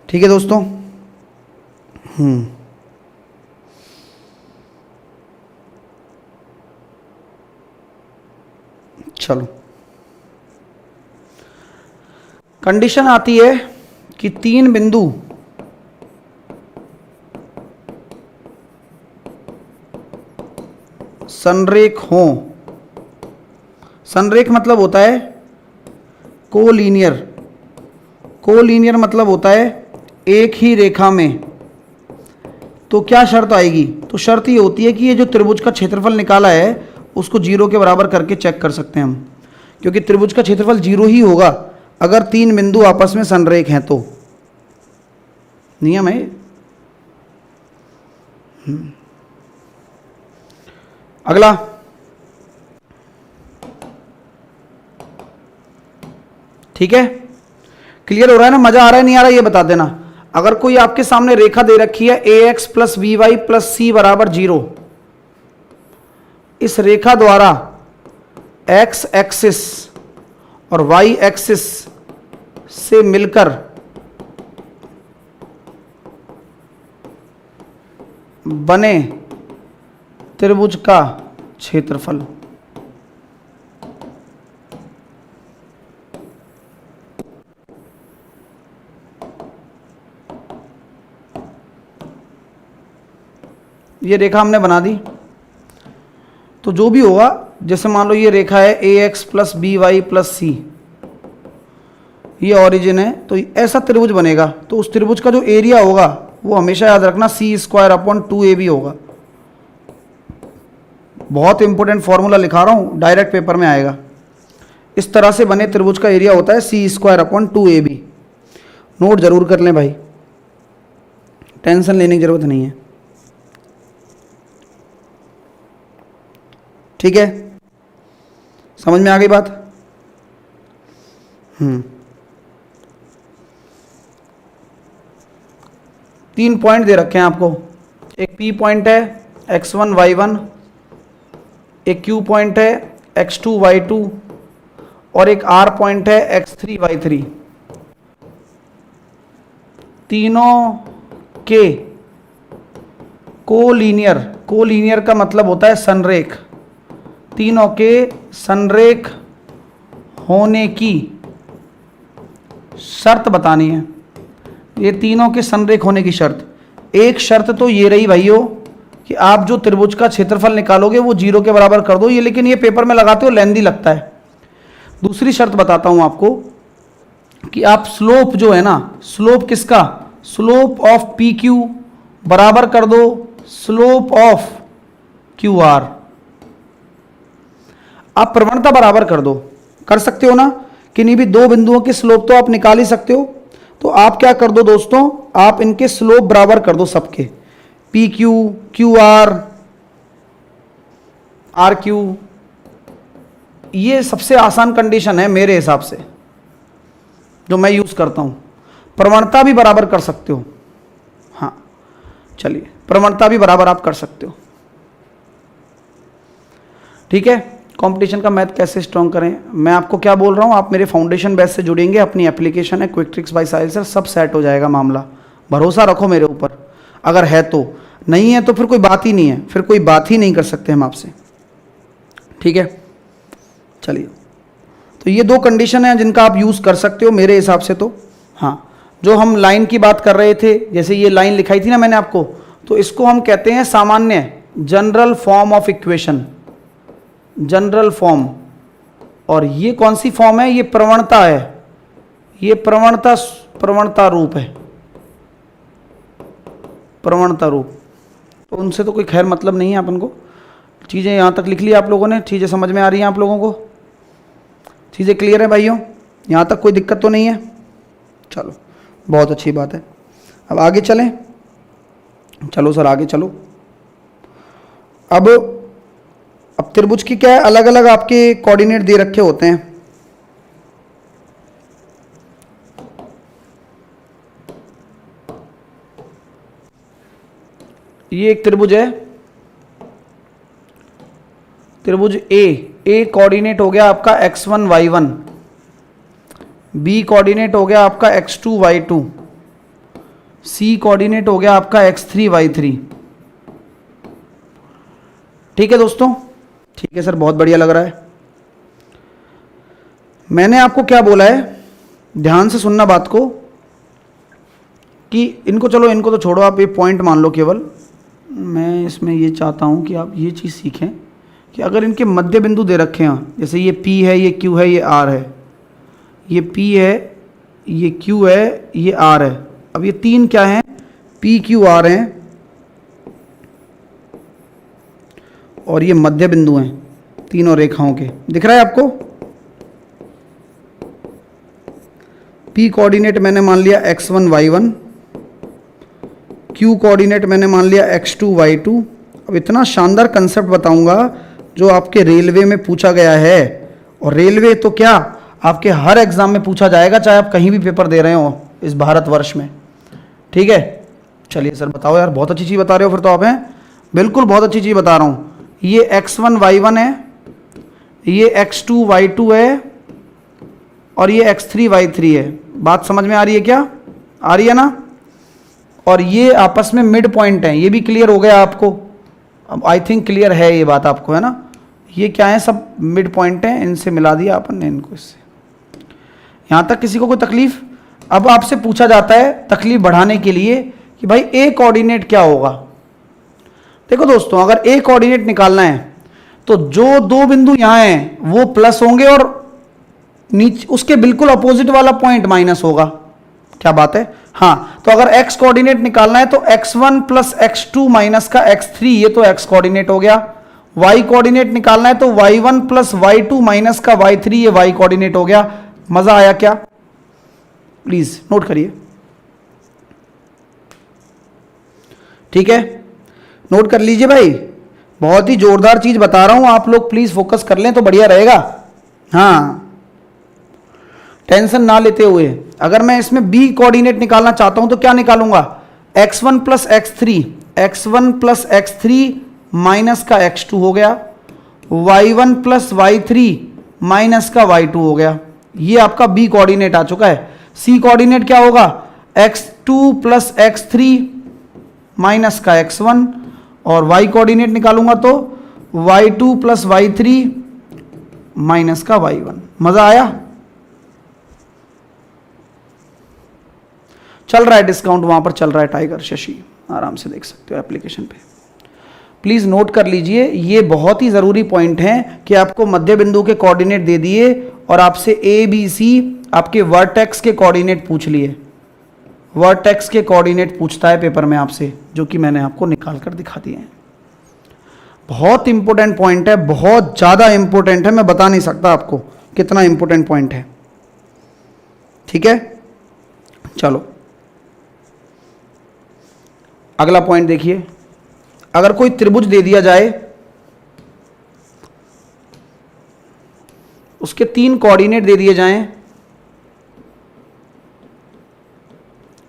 ठीक है दोस्तों। चलो, कंडीशन आती है कि 3 बिंदु संरेख हों। संरेख मतलब होता है कोलीनियर। कोलीनियर मतलब होता है एक ही रेखा में। तो क्या शर्त आएगी? तो शर्त ये होती है कि ये जो त्रिभुज का क्षेत्रफल निकाला है उसको 0 के बराबर करके चेक कर सकते हैं हम, क्योंकि त्रिभुज का क्षेत्रफल 0 ही होगा अगर 3 बिंदु आपस में संरेख हैं तो। नियम है। अगला, ठीक है, क्लियर हो रहा है ना? मजा आ रहा है नहीं आ रहा है ये बता देना। अगर कोई आपके सामने रेखा दे रखी है ax plus B Y plus C बराबर 0, इस रेखा द्वारा x एक्सिस और y एक्सिस से मिलकर बने त्रिभुज का क्षेत्रफल। ये रेखा हमने बना दी, तो जो भी होगा, जैसे मान लो ये रेखा है ax plus B Y plus C, ये ऑरिजिन है, तो ऐसा त्रिभुज बनेगा। तो उस त्रिभुज का जो एरिया होगा वो हमेशा याद रखना c²/2ab होगा। बहुत इंपॉर्टेंट फॉर्मूला लिखा रहा हूं, डायरेक्ट पेपर में आएगा। इस तरह से बने त्रिभुज का एरिया होता है c²/2ab। नोट जरूर कर लें भाई, टेंशन लेने की जरूरत नहीं है। ठीक है, समझ में आ गई बात? 3 पॉइंट दे रखे हैं आपको, एक P पॉइंट है x1 y1, एक Q पॉइंट है x2 y2 और एक R पॉइंट है x3 y3। तीनों के कोलीनियर का मतलब होता है संरेख, तीनों के संरेख होने की शर्त बतानी है। ये तीनों के संरेख होने की शर्त, एक शर्त तो ये रही भाइयों कि आप जो त्रिभुज का क्षेत्रफल निकालोगे वो 0 के बराबर कर दो, ये लेकिन ये पेपर में लगाते हो लेंदी लगता है। दूसरी शर्त बताता हूं आपको कि आप स्लोप जो है ना, स्लोप किसका, स्लोप ऑफ पी क्यू बराबर कर दो स्लोप ऑफ क्यू आर। आप प्रवणता बराबर कर दो, कर सकते हो ना, किन्हीं भी दो बिंदुओं की स्लोप तो आप निकाल ही सकते हो। तो आप क्या कर दो दोस्तों, आप इनके स्लोप बराबर कर दो सबके, P Q, Q R, R Q. ये सबसे आसान कंडीशन है मेरे हिसाब से जो मैं यूज करता हूं। प्रवणता भी बराबर कर सकते हो, हाँ चलिए प्रवणता भी बराबर आप कर सकते हो, ठीक है। कंपटीशन का मैथ कैसे स्ट्रॉन्ग करें, मैं आपको क्या बोल रहा हूं, आप मेरे फाउंडेशन बैच से जुड़ेंगे, अपनी एप्लीकेशन है क्विक ट्रिक्स बाय साहिल सर, सब सेट हो जाएगा मामला, भरोसा रखो मेरे ऊपर। अगर है तो, नहीं है तो फिर कोई बात ही नहीं है, फिर कोई बात ही नहीं कर सकते हम आपसे, ठीक है। चलिए, तो ये दो कंडीशन है जिनका आप यूज़ कर सकते हो मेरे हिसाब से तो। हाँ, जो हम लाइन की बात कर रहे थे, जैसे ये लाइन लिखाई थी ना मैंने आपको, तो इसको हम कहते हैं सामान्य, general form of equation, general form. और ये कौन सी फॉर्म है, ये प्रवणता है, ये प्रवणता रूप है, प्रवणता रूप। तो उनसे तो कोई खैर मतलब नहीं है अपन को। चीज़ें यहाँ तक लिख ली आप लोगों ने, चीज़ें समझ में आ रही हैं आप लोगों को, चीज़ें क्लियर है भाइयों, यहाँ तक कोई दिक्कत तो नहीं है। चलो बहुत अच्छी बात है, अब आगे चलें। चलो सर आगे चलो। अब त्रिभुज की क्या है, अलग अलग आपके कोऑर्डिनेट दे रखे होते हैं। ये एक त्रिभुज है, त्रिभुज ए कोऑर्डिनेट हो गया आपका x1 y1, बी कोऑर्डिनेट हो गया आपका x2 y2, सी कोऑर्डिनेट हो गया आपका x3 y3। ठीक है दोस्तों, ठीक है सर, बहुत बढ़िया लग रहा है। मैंने आपको क्या बोला है, ध्यान से सुनना बात को, कि इनको चलो इनको तो छोड़ो, आप ये पॉइंट मान लो केवल। मैं इसमें ये चाहता हूं कि आप ये चीज़ सीखें कि अगर इनके मध्य बिंदु दे रखे हैं, जैसे ये P है, ये Q है, ये R है, ये P है, ये Q है, ये R है। अब ये तीन क्या हैं, P Q R हैं, और ये मध्य बिंदु हैं तीनों रेखाओं के। दिख रहा है आपको, P कोऑर्डिनेट मैंने मान लिया x1 y1, Q कोऑर्डिनेट मैंने मान लिया x2 y2। अब इतना शानदार कंसेप्ट बताऊंगा जो आपके रेलवे में पूछा गया है, और रेलवे तो क्या आपके हर एग्जाम में पूछा जाएगा, चाहे आप कहीं भी पेपर दे रहे हो इस भारतवर्ष में, ठीक है। चलिए सर बताओ यार, बहुत अच्छी चीज़ बता रहे हो फिर तो आप, हैं बिल्कुल बहुत अच्छी चीज़ बता रहा हूँ। ये x1 y1 है, ये x2 y2 है, और ये x3 y3 है। बात समझ में आ रही है क्या, आ रही है ना। और ये आपस में मिड पॉइंट है, ये भी क्लियर हो गया आपको, अब आई थिंक क्लियर है ये बात आपको, है ना। ये क्या है, सब मिड पॉइंट हैं, इनसे मिला दिया अपन ने इनको इससे। यहाँ तक किसी को कोई तकलीफ। अब आपसे पूछा जाता है तकलीफ बढ़ाने के लिए कि भाई ए कोऑर्डिनेट क्या होगा। देखो दोस्तों, अगर ए कोऑर्डिनेट निकालना है तो जो दो बिंदु यहाँ हैं वो प्लस होंगे और नीचे उसके बिल्कुल अपोजिट वाला पॉइंट माइनस होगा। क्या बात है, हाँ। तो अगर x कोऑर्डिनेट निकालना है तो x1 प्लस x2 माइनस का x3, ये तो x कोऑर्डिनेट हो गया। y कोऑर्डिनेट निकालना है तो y1 प्लस y2 माइनस का y3, ये y कोऑर्डिनेट हो गया। मजा आया क्या, प्लीज नोट करिए, ठीक है, नोट कर लीजिए भाई। बहुत ही जोरदार चीज बता रहा हूं, आप लोग प्लीज फोकस कर लें तो बढ़िया रहेगा। हाँ, टेंशन ना लेते हुए, अगर मैं इसमें बी कोऑर्डिनेट निकालना चाहता हूं तो क्या निकालूंगा, x1 प्लस x3 माइनस का x2 हो गया, y1 प्लस y3 माइनस का y2 हो गया। ये आपका b कोऑर्डिनेट आ चुका है। c कोऑर्डिनेट क्या होगा, x2 प्लस x3 माइनस का x1, और y कोऑर्डिनेट निकालूंगा तो y2 प्लस y3 माइनस का y1। मजा आया? चल रहा है डिस्काउंट, वहां पर चल रहा है टाइगर शशि, आराम से देख सकते हो एप्लीकेशन पे। प्लीज नोट कर लीजिए, ये बहुत ही जरूरी पॉइंट है कि आपको मध्य बिंदु के कोऑर्डिनेट दे दिए और आपसे ए बी सी आपके वर्टेक्स के कोऑर्डिनेट पूछ लिए। वर्टेक्स के कोऑर्डिनेट पूछता है पेपर में आपसे, जो कि मैंने आपको निकाल कर दिखा दिए हैं। बहुत इंपॉर्टेंट पॉइंट है, बहुत ज्यादा इंपॉर्टेंट है, मैं बता नहीं सकता आपको कितना इंपॉर्टेंट पॉइंट है। ठीक है, चलो अगला पॉइंट देखिए। अगर कोई त्रिभुज दे दिया जाए, उसके 3 कोऑर्डिनेट दे दिए जाएं,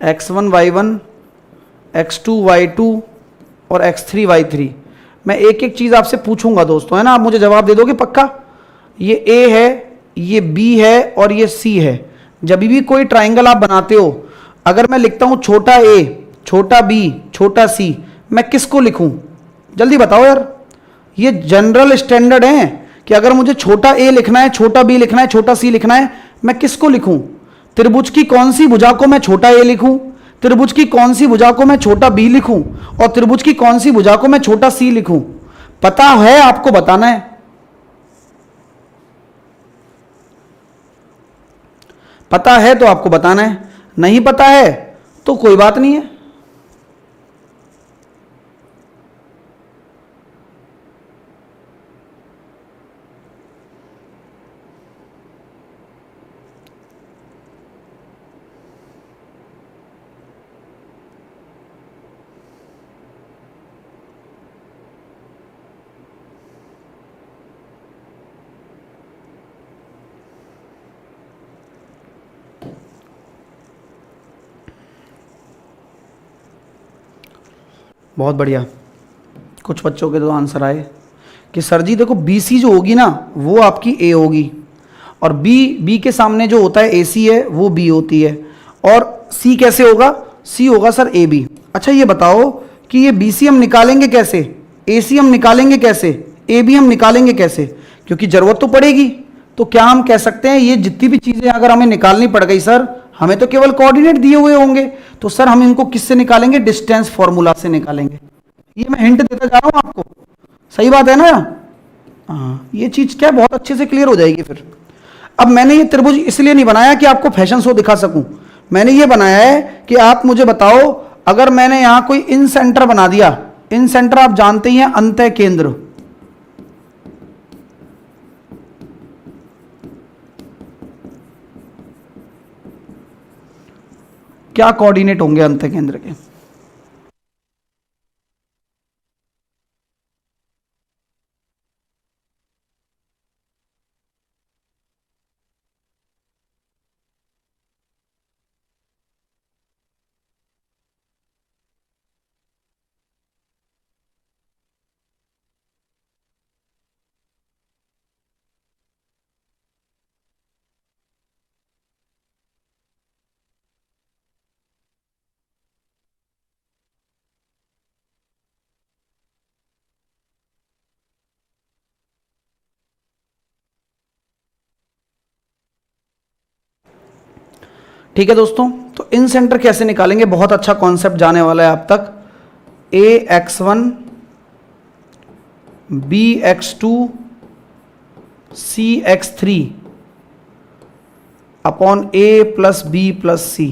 x1 y1, x2 y2 और x3 y3। मैं एक एक चीज आपसे पूछूंगा दोस्तों, है ना, आप मुझे जवाब दे दोगे पक्का। ये a है, ये b है और ये c है। जब भी कोई ट्राइंगल आप बनाते हो, अगर मैं लिखता हूं छोटा a, छोटा b, छोटा c, मैं किसको लिखूं? जल्दी बताओ यार। ये जनरल स्टैंडर्ड है कि अगर मुझे छोटा a लिखना है, छोटा b लिखना है, छोटा c लिखना है, मैं किसको लिखूं? त्रिभुज की कौन सी भुजा को मैं छोटा a लिखूं, त्रिभुज की कौन सी भुजा को मैं छोटा b लिखूं, और त्रिभुज की कौन सी भुजा को मैं छोटा c लिखूं? पता है आपको बताना है। पता है तो आपको बताना है, नहीं पता है तो कोई बात नहीं है। बहुत बढ़िया। कुछ बच्चों के तो आंसर आए कि सर जी देखो BC जो होगी ना वो आपकी A होगी, और B के सामने जो होता है AC है वो B होती है, और C कैसे होगा? C होगा सर AB। अच्छा ये बताओ कि ये BC हम निकालेंगे कैसे, AC हम निकालेंगे कैसे, AB हम निकालेंगे कैसे? क्योंकि जरूरत तो पड़ेगी। तो क्या हम कह सकते हैं ये जितनी भी चीजें अगर हमें निकालनी पड़ गई सर, हमें तो केवल कोऑर्डिनेट दिए हुए होंगे, तो सर हम इनको किससे निकालेंगे? डिस्टेंस फॉर्मूला से निकालेंगे। ये मैं हिंट देता जा रहा हूं आपको, सही बात है ना? हाँ, ये चीज क्या बहुत अच्छे से क्लियर हो जाएगी फिर। अब मैंने ये त्रिभुज इसलिए नहीं बनाया कि आपको फैशन शो दिखा सकूं, मैंने ये बनाया है कि आप मुझे बताओ, अगर मैंने यहां कोई इन सेंटर बना दिया, इन सेंटर आप जानते ही हैं अंतः केंद्र, क्या कोऑर्डिनेट होंगे अंतः केंद्र के? ठीक है दोस्तों, तो इन सेंटर कैसे निकालेंगे? बहुत अच्छा कॉन्सेप्ट जाने वाला है आप तक। AX1 BX2 CX3 upon A plus B plus C,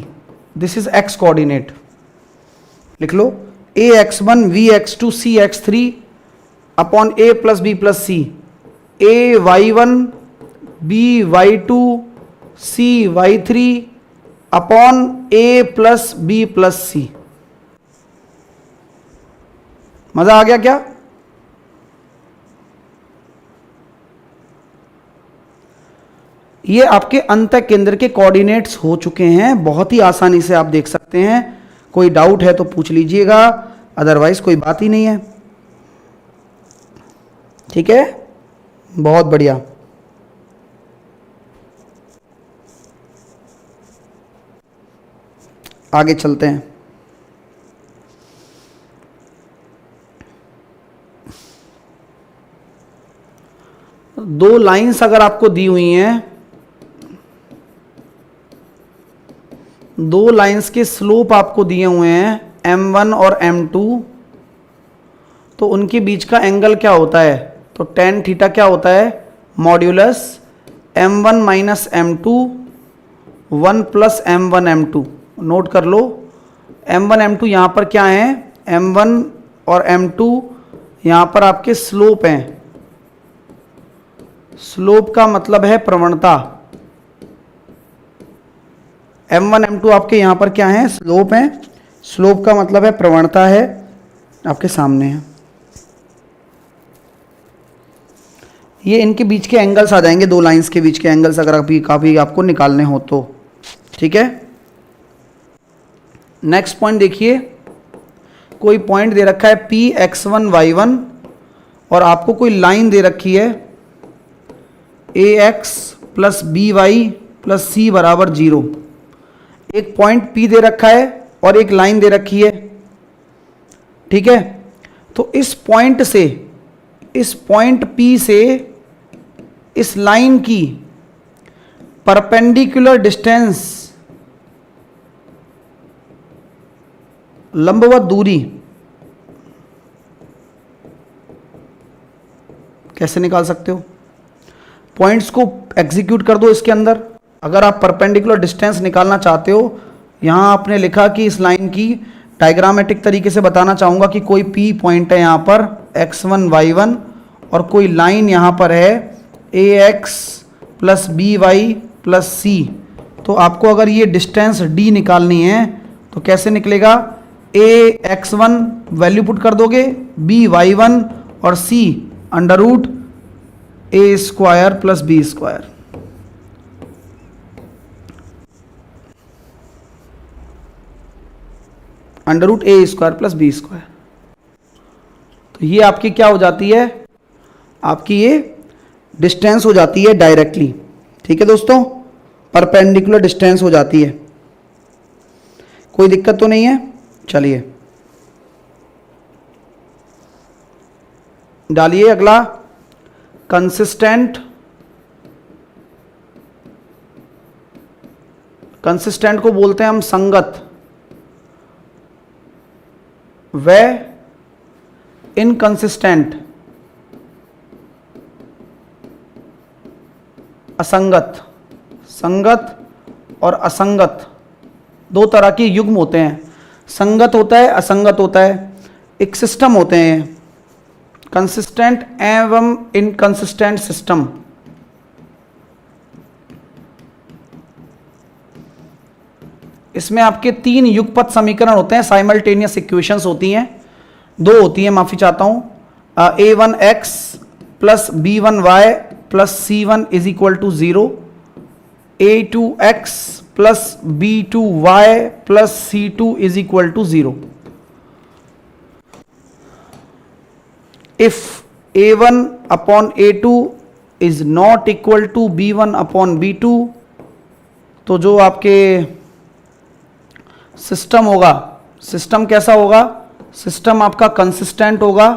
this is X coordinate. लिख लो AX1 VX2 CX3 upon A plus B plus C, AY1 BY2 CY3 upon A plus B plus C। मजा आ गया क्या? ये आपके अंतः केंद्र के coordinates हो चुके हैं, बहुत ही आसानी से आप देख सकते हैं। कोई डाउट है तो पूछ लीजिएगा, अदरवाइज कोई बात ही नहीं है। ठीक है, बहुत बढ़िया। आगे चलते हैं। दो लाइंस अगर आपको दी हुई हैं, दो लाइंस के स्लोप आपको दिए हुए हैं m1 और m2, तो उनके बीच का एंगल क्या होता है? तो tan थीटा क्या होता है? Modulus m1 minus m2 1 plus m1 m2। Note कर लो, m1 m2 यहाँ पर क्या है? m1 और m2 यहाँ पर आपके स्लोप हैं। स्लोप का मतलब है प्रवणता। m1 m2 आपके यहाँ पर क्या है? स्लोप है। स्लोप का मतलब है प्रवणता है, आपके सामने है। ये इनके बीच के एंगल्स आ जाएंगे, दो लाइंस के बीच के एंगल्स अगर काफ़ी आपको निकालने हो तो। ठीक है, नेक्स्ट पॉइंट देखिए, कोई पॉइंट दे रखा है p x1 y1 और आपको कोई लाइन दे रखी है ax plus B Y plus C बराबर 0। एक पॉइंट P दे रखा है और एक लाइन दे रखी है। ठीक है, तो इस पॉइंट से, इस पॉइंट P से इस लाइन की परपेंडिकुलर डिस्टेंस, लंबवत दूरी कैसे निकाल सकते हो? पॉइंट्स को एग्जीक्यूट कर दो इसके अंदर। अगर आप परपेंडिकुलर डिस्टेंस निकालना चाहते हो, यहाँ आपने लिखा कि इस लाइन की डायग्रामेटिक तरीके से बताना चाहूँगा कि कोई P पॉइंट है यहाँ पर x1 y1 और कोई लाइन यहाँ पर है ax plus B Y plus C. तो आपको अगर ये डिस्टेंस d निकालनी है तो कैसे निकलेगा? ax1 वैल्यू पुट कर दोगे, by1 और c under root A square plus B square. Under root A square plus B square. तो ये आपकी क्या हो जाती है? आपकी ये डिस्टेंस हो जाती है डायरेक्टली। ठीक है दोस्तों, परपेंडिकुलर डिस्टेंस हो जाती है। कोई दिक्कत तो नहीं है? चलिए डालिए अगला, कंसिस्टेंट। कंसिस्टेंट को बोलते हैं हम संगत, व इनकंसिस्टेंट असंगत। संगत और असंगत दो तरह के युग्म होते हैं। संगत होता है, असंगत होता है। एक सिस्टम होते हैं कंसिस्टेंट एवं इनकंसिस्टेंट सिस्टम। इसमें आपके तीन युगपत समीकरण होते हैं, साइमल्टेनियस इक्वेशंस होती हैं, दो होती हैं, माफी चाहता हूं। a1x plus b1y plus c1 is equal to 0, a2x plus b2y plus c2 is equal to 0। If a1 upon a2 is not equal to b1 upon b2, तो जो आपके सिस्टम होगा, सिस्टम कैसा होगा? सिस्टम आपका कंसिस्टेंट होगा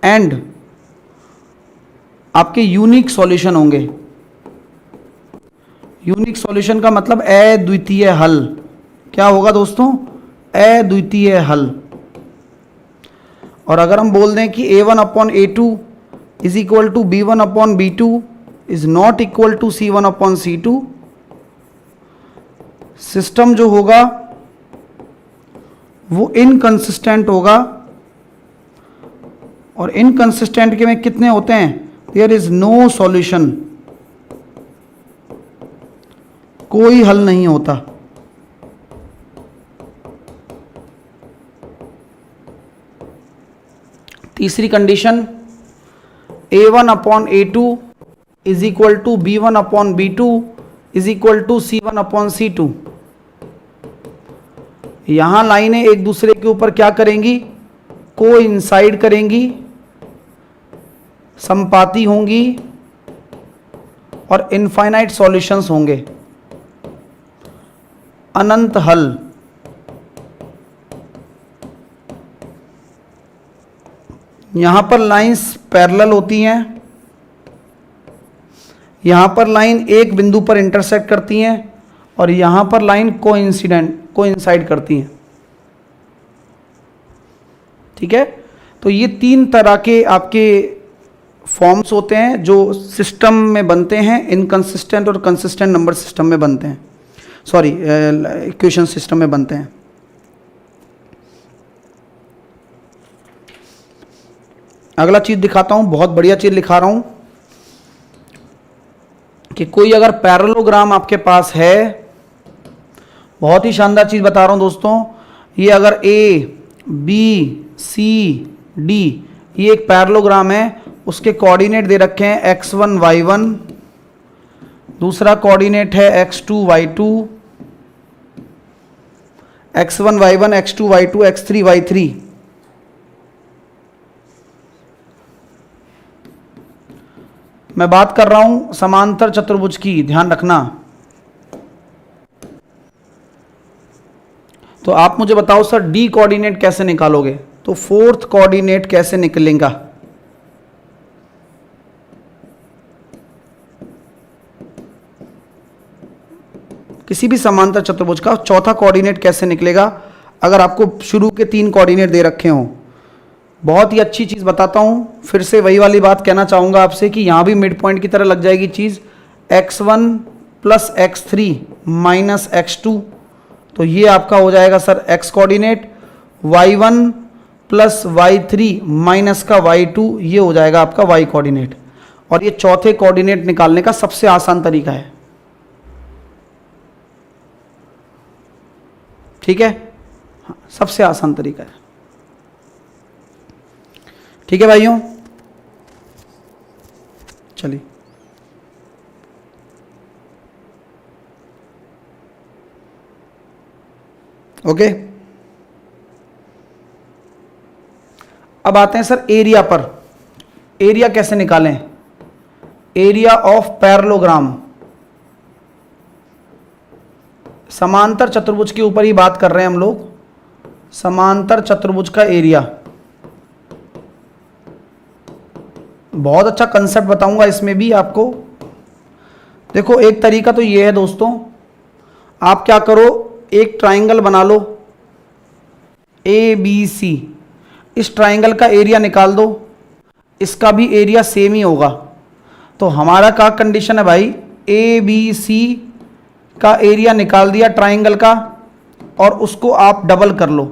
and आपके unique solution होंगे। यूनिक सॉल्यूशन का मतलब अद्वितीय हल। क्या होगा दोस्तों? अद्वितीय हल। और अगर हम बोल दें कि a1 upon a2 is equal to b1 upon b2 is not equal to c1 upon c2, system जो होगा वो इनकंसिस्टेंट होगा। और इनकंसिस्टेंट के में कितने होते हैं? देयर इज नो सॉल्यूशन, कोई हल नहीं होता। तीसरी condition, a1 upon a2 is equal to b1 upon b2 is equal to C1/C2। यहां लाइनें एक दूसरे के ऊपर क्या करेंगी, कोइंसाइड करेंगी, संपाती होंगी और इनफाइनाइट सॉल्यूशंस होंगे, अनंत हल। यहां पर लाइंस पैरेलल होती हैं, यहां पर लाइन एक बिंदु पर इंटरसेक्ट करती हैं और यहां पर लाइन कोइंसाइड करती हैं। ठीक है, तो ये तीन तरह के आपके फॉर्म्स होते हैं जो सिस्टम में बनते हैं, इनकंसिस्टेंट और कंसिस्टेंट नंबर सिस्टम में बनते हैं, सॉरी इक्वेशन सिस्टम में बनते हैं। अगला चीज दिखाता हूं, बहुत बढ़िया चीज लिखा रहा हूं कि कोई अगर पैरेललोग्राम आपके पास है, बहुत ही शानदार चीज बता रहा हूं दोस्तों, ये अगर ए बी सी डी ये एक पैरेललोग्राम है, उसके कोऑर्डिनेट दे रखे हैं x1 y1, दूसरा कोऑर्डिनेट है x2 y2, x1 y1 x2 y2 x3 y3। मैं बात कर रहा हूं समांतर चतुर्भुज की, ध्यान रखना। तो आप मुझे बताओ सर डी कोऑर्डिनेट कैसे निकालोगे, तो फोर्थ कोऑर्डिनेट कैसे निकलेगा? किसी भी समांतर चतुर्भुज का चौथा कोऑर्डिनेट कैसे निकलेगा अगर आपको शुरू के तीन कोऑर्डिनेट दे रखे हों? बहुत ही अच्छी चीज बताता हूं, फिर से वही वाली बात कहना चाहूंगा आपसे कि यहां भी मिड पॉइंट की तरह लग जाएगी चीज, x1 plus x3 minus x2, तो ये आपका हो जाएगा sir x coordinate, y1 plus y3 minus का y2, ये हो जाएगा आपका y कोऑर्डिनेट। और ये चौथे कोऑर्डिनेट निकालने का सबसे आसान तरीका है। ठीक है, हाँ, सबसे आसान तरीका है। ठीक है भाइयों, चलिए ओके। अब आते हैं सर एरिया पर। एरिया कैसे निकालें? एरिया ऑफ पैरेललोग्राम, समांतर चतुर्भुज के ऊपर ही बात कर रहे हैं हम लोग। समांतर चतुर्भुज का एरिया, बहुत अच्छा कंसेप्ट बताऊंगा इसमें भी आपको। देखो एक तरीका तो ये है दोस्तों, आप क्या करो, एक ट्राइंगल बना लो ABC, इस ट्राइंगल का एरिया निकाल दो, इसका भी एरिया सेम ही होगा। तो हमारा क्या कंडीशन है भाई, ABC का एरिया निकाल दिया ट्राइंगल का और उसको आप डबल कर लो,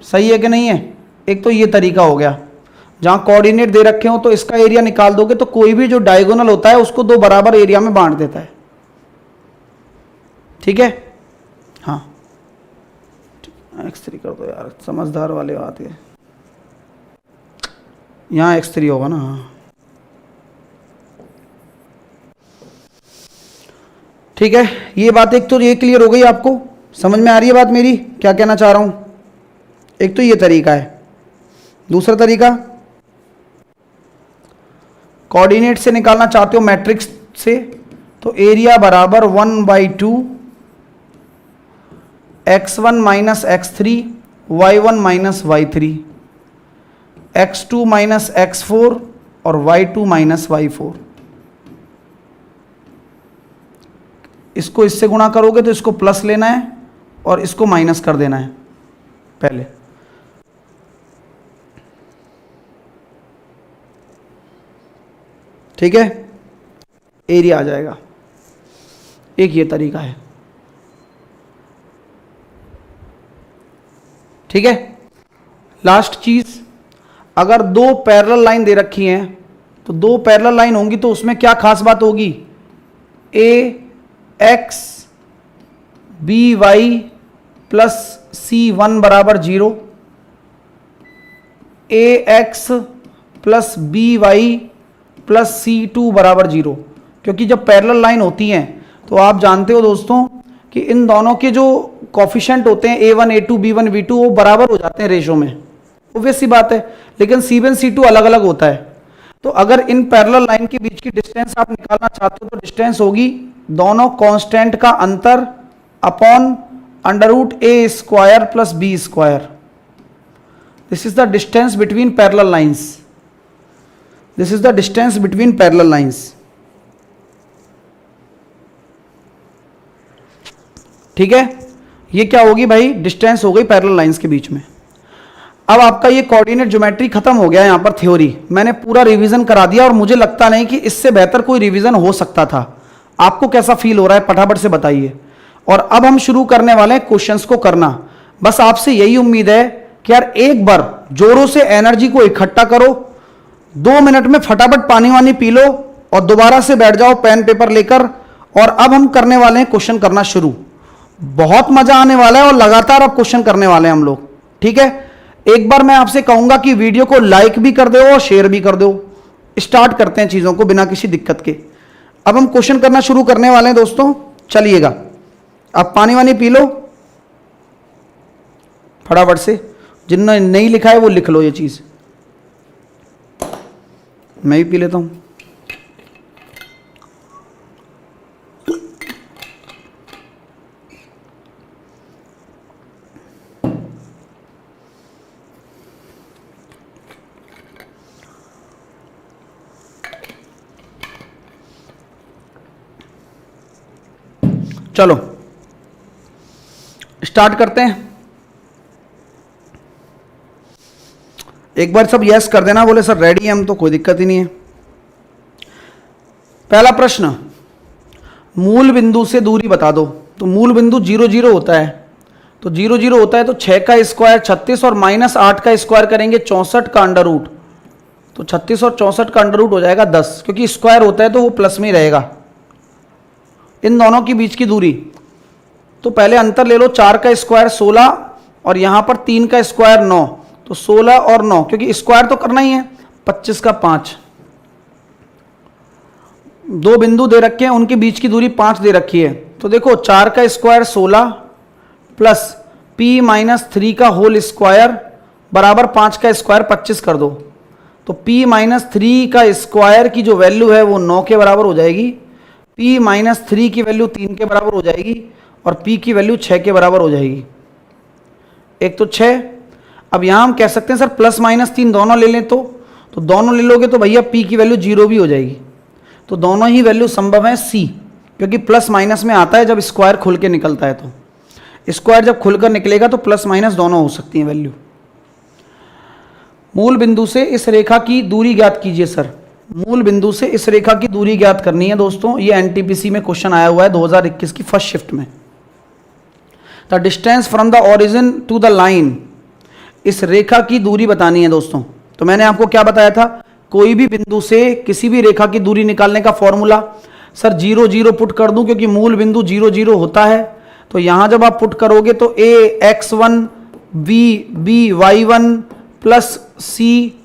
सही है कि नहीं है? एक तो ये तरीका हो गया, जहां कोऑर्डिनेट दे रखे हो तो इसका एरिया निकाल दोगे तो कोई भी जो डायगोनल होता है उसको दो बराबर एरिया में बांट देता है। ठीक है, हाँ x3 कर दो यार, समझदार वाले बात है, यहाँ x3 होगा ना। हाँ ठीक है, ये बात एक तो ये क्लियर हो गई, आपको समझ में आ रही है बात मेरी, क्या कहना चाह रहा हूं? एक तो ये तरीका है। दूसरा तरीका, कोऑर्डिनेट से निकालना चाहते हो मैट्रिक्स से, तो एरिया बराबर 1/2 x1 minus x3 y1 minus y3 x2 minus x4 और y2 माइनस y4। इसको इससे गुणा करोगे तो इसको प्लस लेना है और इसको माइनस कर देना है पहले। ठीक है, एरिया आ जाएगा। एक ये तरीका है। ठीक है, लास्ट चीज, अगर दो पैरेलल लाइन दे रखी हैं तो दो पैरेलल लाइन होंगी तो उसमें क्या खास बात होगी, ax by प्लस c1 बराबर 0, ax plus by plus c2 बराबर 0। क्योंकि जब पैरेलल लाइन होती हैं तो आप जानते हो दोस्तों कि इन दोनों के जो कॉफिशेंट होते हैं A1 A2 B1 B2 वो बराबर हो जाते हैं रेशो में, ऑब्वियस सी बात है। लेकिन C1 C2 अलग अलग होता है। तो अगर इन पैरेलल लाइन के बीच की डिस्टेंस आप निकालना चाहते हो तो डिस्टेंस होगी दोनों कांस्टेंट का अंतर upon √a² plus b²। This is the distance between parallel lines. This is the distance between parallel lines. ठीक है, ये क्या होगी भाई, डिस्टेंस हो गई पैरेलल लाइंस के बीच में। अब आपका ये कोऑर्डिनेट ज्योमेट्री खत्म हो गया। यहां पर थ्योरी मैंने पूरा रिवीजन करा दिया और मुझे लगता नहीं कि इससे बेहतर कोई रिवीजन हो सकता था। आपको कैसा फील हो रहा है फटाफट से बताइए। और अब हम शुरू करने वाले हैं क्वेश्चंस को करना। बस आपसे यही उम्मीद है कि यार एक बार जोरों से एनर्जी को इकट्ठा करो, 2 मिनट में फटाफट पानी वानी पी लो और दोबारा से बैठ जाओ पेन पेपर लेकर। और अब हम करने वाले हैं क्वेश्चन करना शुरू। बहुत मजा आने वाला है और लगातार अब क्वेश्चन करने वाले हैं हम लोग। ठीक है, एक बार मैं आपसे कहूंगा कि वीडियो को लाइक भी कर दो और शेयर भी कर दो। स्टार्ट करते हैं चीजों को बिना किसी दिक्कत के। अब हम क्वेश्चन करना शुरू करने वाले हैं दोस्तों, चलिएगा। अब पानी वानी पी लो फटाफट से। जिन्होंने नहीं लिखा है वो लिख लो ये चीज। मैं भी पी लेता हूं। चलो स्टार्ट करते हैं। एक बार सब यस कर देना, बोले सर रेडी हैं हम, तो कोई दिक्कत ही नहीं है। पहला प्रश्न, मूल बिंदु से दूरी बता दो। तो मूल बिंदु 0 0 होता है, तो 0 0 होता है तो 6 का स्क्वायर 36 और -8 का स्क्वायर करेंगे 64 का अंडर रूट। तो 36 और 64 का अंडर रूट हो जाएगा 10, क्योंकि स्क्वायर होता है तो वो प्लस में ही रहेगा। इन दोनों के बीच की दूरी, तो पहले अंतर ले लो। 4 का स्क्वायर 16 और यहां पर 3 का स्क्वायर 9, तो 16 और 9, क्योंकि स्क्वायर तो करना ही है। 25 का 5, 2 बिंदु दे रखे हैं, उनके बीच की दूरी 5 दे रखी है। तो देखो 4 का स्क्वायर 16 प्लस p-3 का होल स्क्वायर बराबर 5 का स्क्वायर 25 कर दो। तो p-3 का स्क्वायर की जो वैल्यू है वो 9 के बराबर हो जाएगी, p-3 की वैल्यू 3 के बराबर हो जाएगी और p की वैल्यू 6 के बराबर हो जाएगी। एक तो 6। अब यहां हम कह सकते हैं सर +-3 दोनों ले लें, तो दोनों ले लोगे तो भैया p की वैल्यू 0 भी हो जाएगी। तो दोनों ही वैल्यू संभव है c, क्योंकि प्लस माइनस में आता है जब स्क्वायर खुल के निकलता है। तो स्क्वायर जब खुलकर निकलेगा तो प्लस माइनस दोनों हो सकती हैं वैल्यू। मूल बिंदु से इस रेखा की दूरी ज्ञात कीजिए। सर मूल बिंदु से इस रेखा की दूरी ज्ञात करनी है दोस्तों। ये एनटीपीसी में क्वेश्चन आया हुआ है 2021 की फर्स्ट शिफ्ट में। The distance from the origin to the line, इस रेखा की दूरी बतानी है दोस्तों। तो मैंने आपको क्या बताया था, कोई भी बिंदु से किसी भी रेखा की दूरी निकालने का फॉर्मूला, सर 0 0 पुट कर दूं क्योंकि मूल बिंदु 0 0 होता है। तो यहां जब आप पुट करोगे तो ax1 by1 प्लस c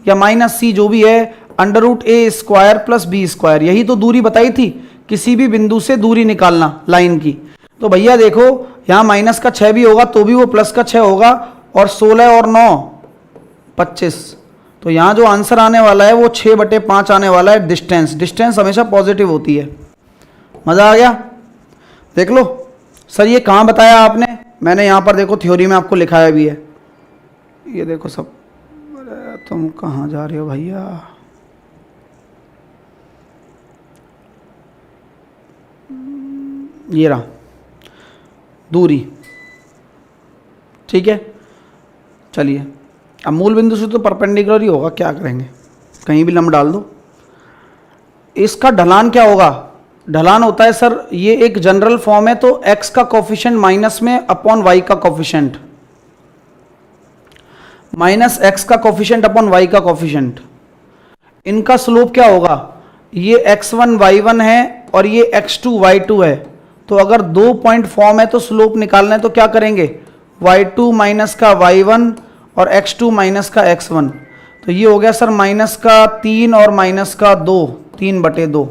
या -c जो भी है √a² प्लस b²। यही तो दूरी बताई थी, किसी भी बिंदु से दूरी निकालना लाइन की। तो भैया देखो यहां माइनस का 6 भी होगा तो भी वो प्लस का 6 होगा, और 16 और 9 25। तो यहां जो आंसर आने वाला है वो 6/5 आने वाला है। डिस्टेंस हमेशा पॉजिटिव होती है। मजा आ गया? देख लो सर ये कहां बताया आपने, मैंने यहां पर देखो थ्योरी में आपको लिखाया भी है। ये देखो सब, तुम कहां जा रहे हो भैया? ये रहा दूरी, ठीक है। चलिए अब मूल बिंदु से तो परपेंडिकुलर ही होगा, क्या करेंगे, कहीं भी लंब डाल दो। इसका ढलान क्या होगा? ढलान होता है सर, ये एक जनरल फॉर्म है, तो x का कोफिशिएंट माइनस में अपॉन y का कोफिशिएंट, -x का कोफिशिएंट अपॉन y का कोफिशिएंट। इनका स्लोप क्या होगा? ये x1 y1 है और ये x2 y2 है। तो अगर 2 पॉइंट फॉर्म है तो स्लोप निकालना है तो क्या करेंगे, y2 माइनस का y1 और x2 माइनस का x1। तो ये हो गया सर -3 और -2, 3/2।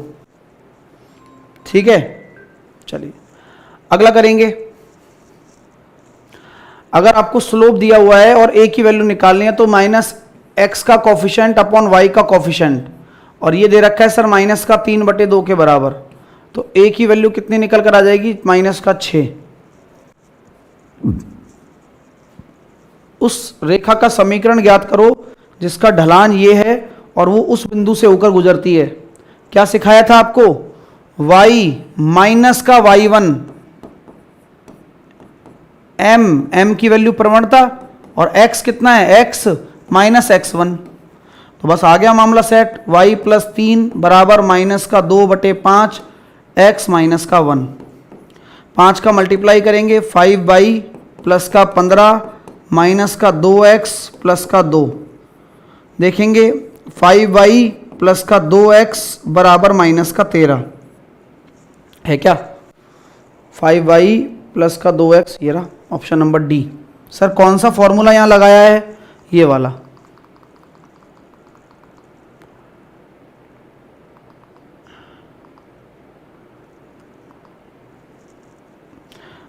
ठीक है चलिए अगला करेंगे। अगर आपको स्लोप दिया हुआ है और a की वैल्यू निकालनी है तो माइनस एक्स का कॉफिशेंट अपॉन y का कॉफिशेंट, और ये दे रखा है सर माइनस का 3/2 के बराबर, तो a की वैल्यू कितनी निकल कर आ जाएगी, माइनस का 6। उस रेखा का समीकरण ज्ञात करो जिसका ढलान ये है और वो उस बिंदु से होकर गुजरती है। क्या सिखाया था आपको, y माइनस का y1, m की वैल्यू प्रवणता, और x कितना है, x माइनस x1। तो बस आ गया मामला सेट, y प्लस 3 बराबर माइनस का 2/5 x माइनस का 1। 5 का मल्टीप्लाई करेंगे, 5y प्लस का 15 माइनस का 2x प्लस का 2। देखेंगे 5y प्लस का 2x बराबर माइनस का 13 है क्या, 5y प्लस का 2x, ये रहा ऑप्शन नंबर डी। सर कौन सा फॉर्मूला यहां लगाया है, ये वाला।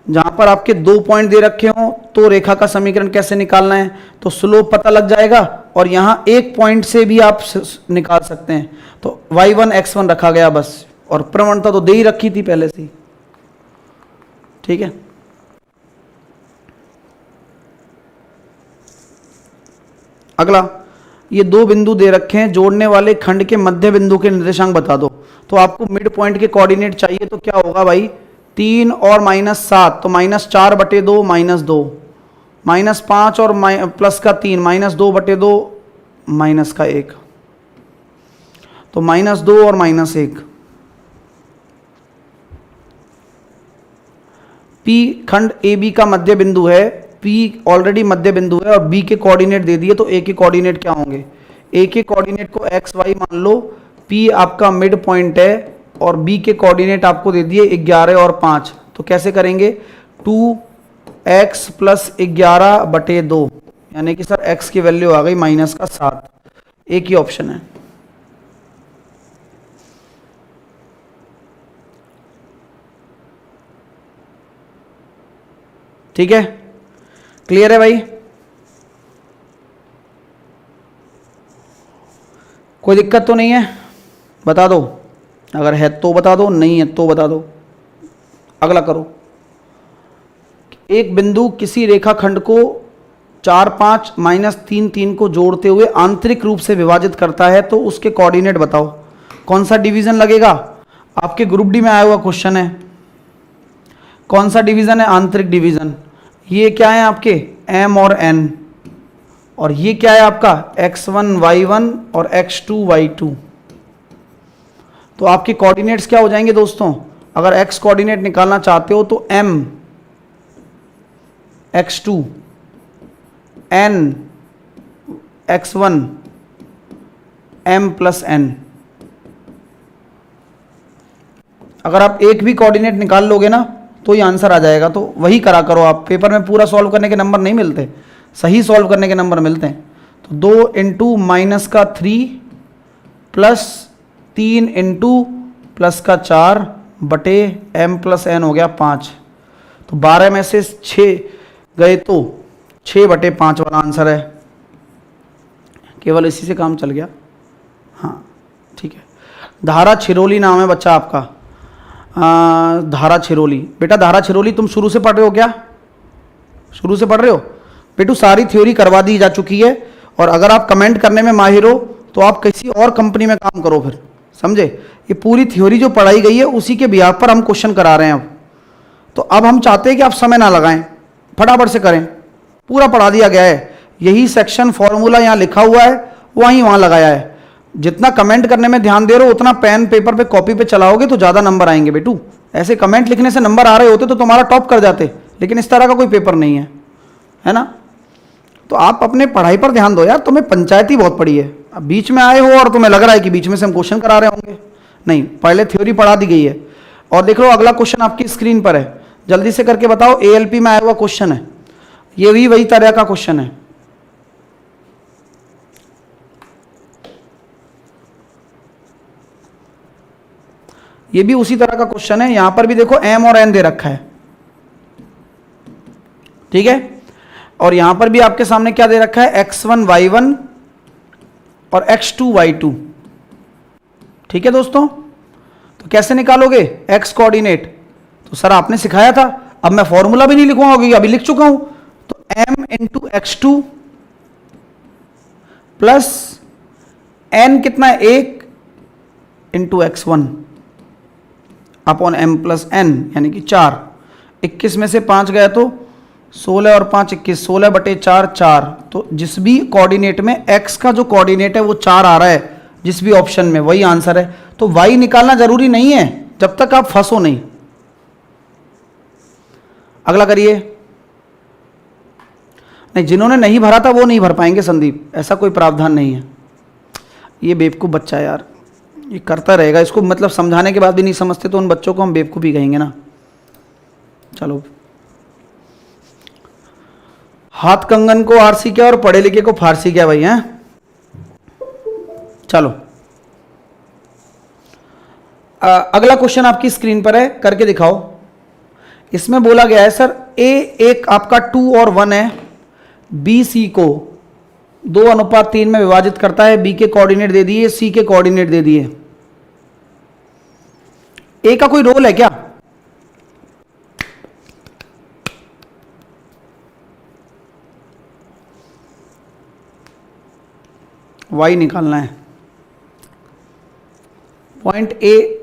जहां पर आपके 2 पॉइंट दे रखे हो तो रेखा का समीकरण कैसे निकालना है, तो स्लोप पता लग जाएगा, और यहां एक पॉइंट से भी आप निकाल सकते हैं। तो y1 x1 रखा गया बस, और प्रवणता तो दे ही रखी थी पहले से ही, ठीक है। अगला, ये 2 बिंदु दे रखे हैं, जोड़ने वाले खंड के मध्य बिंदु के निर्देशांक बता दो। तो आपको मिड पॉइंट के कोऑर्डिनेट चाहिए, तो क्या होगा भाई, 3 और -7, तो -4/2 -2, -5 और प्लस का 3 -2/2 माइनस का 1, तो -2 और -1। P खंड AB का मध्य बिंदु है, P ऑलरेडी मध्य बिंदु है और B के कोऑर्डिनेट दे दिए, तो A के कोऑर्डिनेट क्या होंगे, A के कोऑर्डिनेट को x y मान लो, P आपका मिड पॉइंट है और B के कोऑर्डिनेट आपको दे दिए 11 और 5, तो कैसे करेंगे, 2x प्लस 11/2, यानी कि सर x की वैल्यू आ गई माइनस का 7। एक ही ऑप्शन है। ठीक है, क्लियर है भाई, कोई दिक्कत तो नहीं है, बता दो, अगर है तो बता दो, नहीं है तो बता दो। अगला करो, एक बिंदु किसी रेखाखंड को 4 5 -3 3 को जोड़ते हुए आंतरिक रूप से विभाजित करता है, तो उसके कोऑर्डिनेट बताओ। कौन सा डिवीजन लगेगा, आपके ग्रुप डी में आया हुआ क्वेश्चन है, कौन सा डिवीजन है, आंतरिक डिवीजन। ये क्या है आपके m और n, और ये क्या है आपका x1 y1 और x2 y2। तो आपके कोऑर्डिनेट्स क्या हो जाएंगे दोस्तों, अगर x कोऑर्डिनेट निकालना चाहते हो तो m x2 n x1 m plus n। अगर आप एक भी कोऑर्डिनेट निकाल लोगे ना तो ये आंसर आ जाएगा। तो वही करा करो आप, पेपर में पूरा सॉल्व करने के नंबर नहीं मिलते, सही सॉल्व करने के नंबर मिलते हैं। तो 2 इंटू माइनस का 3 प्लस 3 इंटू प्लस का 4 बटे m प्लस n हो गया 5। तो 12 में से 6 गए तो 6/5 वाला आंसर है, केवल इसी से काम चल गया। हाँ ठीक है, धारा छिरोली नाम है बच्चा आपका, धारा छिरोली। बेटा धारा छिरोली तुम शुरू से पढ़ रहे हो क्या, शुरू से पढ़ रहे हो बेटू, सारी थ्योरी करवा दी जा चुकी है। और अगर आप कमेंट करने में माहिर हो तो आप किसी और कंपनी में काम करो फिर, समझे। ये पूरी थ्योरी जो पढ़ाई गई है उसी के बिहाफ पर हम क्वेश्चन करा रहे हैं अब। तो अब हम चाहते हैं कि आप समय ना लगाएं, फटाफट से करें, पूरा पढ़ा दिया गया है। यही सेक्शन फॉर्मूला यहाँ लिखा हुआ है, वहाँ लगाया है। जितना कमेंट करने में ध्यान दे रहे हो उतना पेन पेपर पे कॉपी पे चलाओगे तो ज़्यादा नंबर आएंगे बेटू। ऐसे कमेंट लिखने से नंबर आ रहे होते तो तुम्हारा टॉप कर जाते, लेकिन इस तरह का कोई पेपर नहीं है ना। तो आप अपने पढ़ाई पर ध्यान दो यार, तुम्हें पंचायती बहुत पड़ी है। अब बीच में आए हो और तुम्हें लग रहा है कि बीच में से हम क्वेश्चन करा रहे होंगे, नहीं, पहले थ्योरी पढ़ा दी गई है। और देख लो अगला क्वेश्चन आपकी स्क्रीन पर है, जल्दी से करके बताओ। ALP में आया हुआ क्वेश्चन है, ये भी वही तरह का क्वेश्चन है। ये भी उसी तरह का क्वेश्चन है, यहां पर भी देखो m और n दे रखा है, ठीक है। और यहां पर भी आपके सामने क्या दे रखा है, x1 y1 और x2 y2, ठीक है दोस्तों। तो कैसे निकालोगे x कोऑर्डिनेट, तो सर आपने सिखाया था, अब मैं फॉर्मूला भी नहीं लिखूंगा क्योंकि अभी लिख चुका हूं। तो m into x2 plus n कितना है 1 into x1 upon m plus n यानी कि 4। 21 में से 5 गया तो 16 और 5 21, 16/4 4। तो जिस भी कोऑर्डिनेट में x का जो कोऑर्डिनेट है वो 4 आ रहा है, जिस भी ऑप्शन में, वही आंसर है। तो y निकालना जरूरी नहीं है जब तक आप फंसो नहीं। अगला करिए। नहीं, जिन्होंने नहीं भरा था वो नहीं भर पाएंगे संदीप, ऐसा कोई प्रावधान नहीं है। ये बेवकूफ़ बच्चा है यार, ये करता रहेगा, इसको मतलब समझाने के बाद भी नहीं समझते तो उन बच्चों को हम बेवकूफ़ ही कहेंगे ना। चलो, हाथ कंगन को आरसी क्या और पढ़े लिखे को फारसी क्या भाई हैं। चलो, अगला क्वेश्चन आपकी स्क्रीन पर है, करके दिखाओ। इसमें बोला गया है सर ए एक आपका 2 और 1 है, बी सी को 2:3 में विभाजित करता है। बी के कोऑर्डिनेट दे दिए, सी के कोऑर्डिनेट दे दिए। ए का कोई रोल है क्या? वाई निकालना है। पॉइंट ए,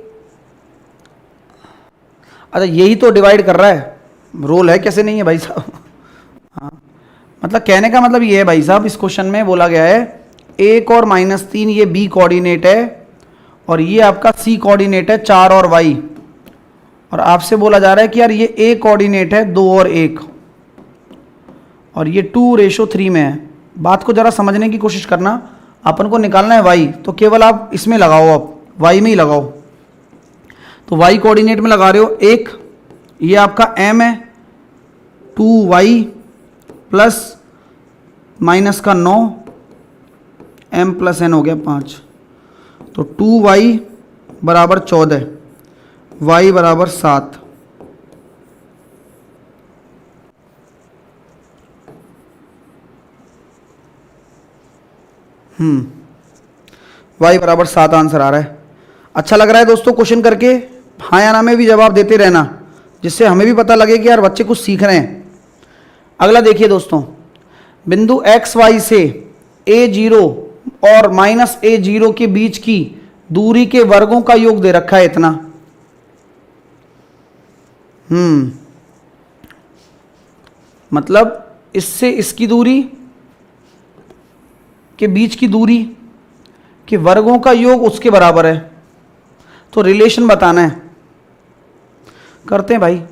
अच्छा यही तो डिवाइड कर रहा है, रोल है कैसे नहीं है भाई साहब। हाँ, मतलब कहने का मतलब ये है भाई साहब, इस क्वेश्चन में बोला गया है 1 और -3 ये बी कोऑर्डिनेट है और ये आपका सी कोऑर्डिनेट है 4 और वाई, और आपसे बोला जा रहा है कि यार ये ए कोऑर्डिनेट है 2 और 1 और ये 2:3 में है। बात को जरा समझने की कोशिश करना। अपन को निकालना है वाई, तो केवल आप इसमें लगाओ, आप वाई में ही लगाओ। तो वाई कोऑर्डिनेट में लगा रहे हो 1, ये आपका m है, 2y प्लस माइनस का 9, m प्लस n हो गया 5। तो 2y बराबर 14, y बराबर 7। y बराबर 7 आंसर आ रहा है। अच्छा लग रहा है दोस्तों क्वेश्चन करके? हाँ या ना में भी जवाब देते रहना, जिससे हमें भी पता लगे कि यार बच्चे कुछ सीख रहे हैं। अगला देखिए दोस्तों, बिंदु x y से a0 और -a0 के बीच की दूरी के वर्गों का योग दे रखा है इतना। मतलब इससे इसकी दूरी के बीच की दूरी के वर्गों का योग उसके बराबर है। तो रिलेशन बताना है, करते हैं भाई।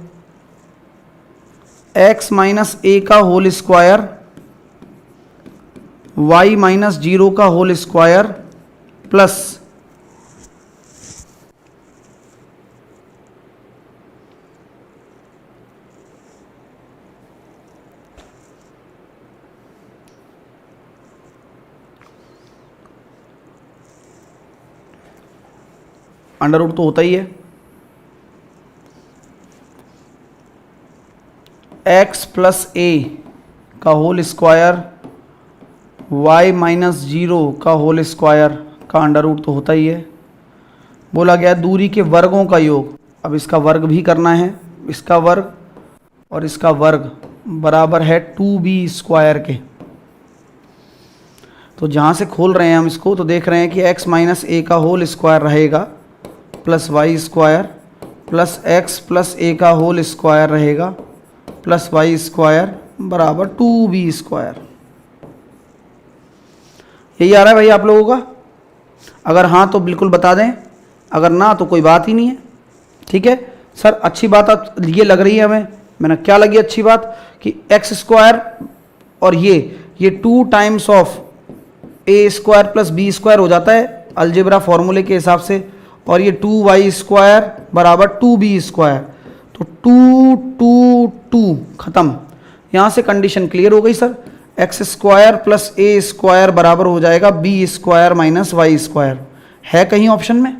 x - a का होल स्क्वायर y - 0 का whole square plus under root तो होता ही है, x प्लस a का होल स्क्वायर y - 0 का होल स्क्वायर का अंडर रूट तो होता ही है। बोला गया दूरी के वर्गों का योग, अब इसका वर्ग भी करना है, इसका वर्ग और इसका वर्ग बराबर है 2b² के। तो जहाँ से खोल रहे हैं हम इसको तो देख रहे हैं कि x - a का होल स्क्वायर रहेगा प्लस y² प्लस x प्लस a का होल स्क्वायर रहेगा प्लस y² बराबर 2b²। यही आ रहा है भाई आप लोगों का? अगर हाँ तो बिल्कुल बता दें, अगर ना तो कोई बात ही नहीं है। ठीक है सर, अच्छी बात आप ये लग रही है हमें। मैंने क्या लगी अच्छी बात कि x² और ये 2 times of a² plus b² हो जाता है अलजेब्रा फॉर्मूले के हिसाब से, और ये 2y² बराबर 2b²। तो 2 2 2 खत्म। यहाँ से कंडीशन क्लियर हो गई सर। x² प्लस a² बराबर हो जाएगा b² माइनस y²। है कहीं ऑप्शन में?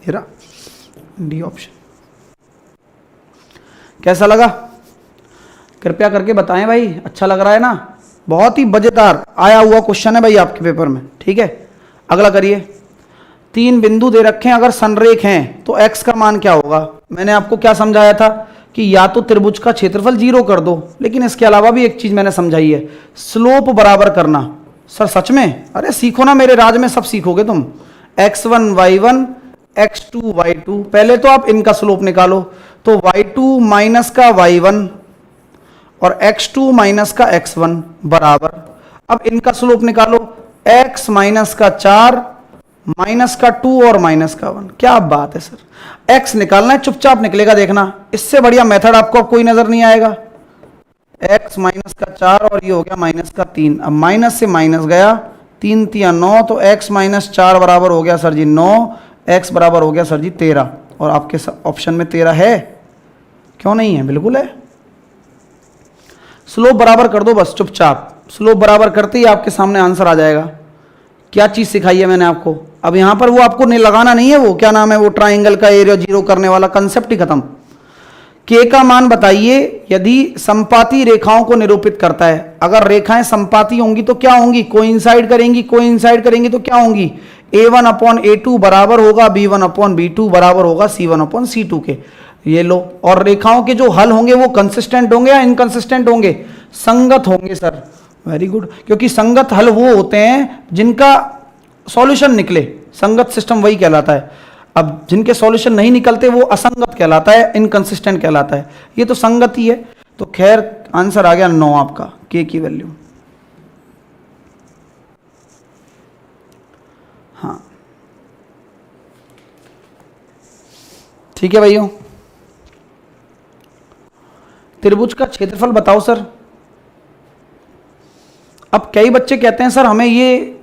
ये रहा डी ऑप्शन। कैसा लगा कृपया करके बताएं भाई, अच्छा लग रहा है ना? बहुत ही मजेदार आया हुआ क्वेश्चन है भाई आपके पेपर में। ठीक है, अगला करिए। 3 बिंदु दे रखे हैं, अगर संरेख हैं तो x का मान क्या होगा? मैंने आपको क्या समझाया था कि या तो त्रिभुज का क्षेत्रफल 0 कर दो, लेकिन इसके अलावा भी एक चीज मैंने समझाई है, स्लोप बराबर करना। सर सच में? अरे सीखो ना, मेरे राज में सब सीखोगे तुम। x1 y1 x2 y2, पहले तो आप इनका स्लोप निकालो, तो y2 माइनस का y1 और x2 माइनस का x1 बराबर, अब इनका स्लोप निकालो, x माइनस का 4 माइनस का 2 और माइनस का 1। क्या बात है सर, x निकालना है, चुपचाप निकलेगा, देखना। इससे बढ़िया मेथड आपको कोई नजर नहीं आएगा। x माइनस का 4 और ये हो गया माइनस का 3, अब माइनस से माइनस गया, 3 3 9, तो x माइनस 4 बराबर हो गया सर जी 9, x बराबर हो गया सर जी 13। और आपके ऑप्शन में 13 है, क्यों नहीं है? बिल्कुल है। स्लोप बराबर कर दो बस चुपचाप, स्लोप बराबर करते ही आपके सामने आंसर आ जाएगा। क्या चीज सिखाई है मैंने आपको? अब यहां पर वो आपको नहीं लगाना नहीं है, वो क्या नाम है, वो ट्राइंगल का एरिया 0 करने वाला कंसेप्ट ही खत्म। के का मान बताइए यदि संपाती रेखाओं को निरूपित करता है। अगर रेखाएं संपाती होंगी तो क्या होंगी? कोइंसाइड करेंगी, कोइंसाइड करेंगी तो क्या होंगी? a1 अपॉन a2 बराबर होगा b1 अपॉन b2 बराबर होगा c1 अपॉन c2 के। ये लो, और रेखाओं के जो हल होंगे वो कंसिस्टेंट होंगे या इनकंसिस्टेंट होंगे? संगत होंगे सर। वेरी गुड, क्योंकि संगत हल वो होते हैं जिनका सॉल्यूशन निकले, संगत सिस्टम वही कहलाता है। अब जिनके सॉल्यूशन नहीं निकलते वो असंगत कहलाता है, इनकंसिस्टेंट कहलाता है। ये तो संगत ही है। तो खैर आंसर आ गया 9 आपका, के की वैल्यू। हाँ ठीक है भाइयों, त्रिभुज का क्षेत्रफल बताओ सर। अब कई बच्चे कहते हैं सर हमें ये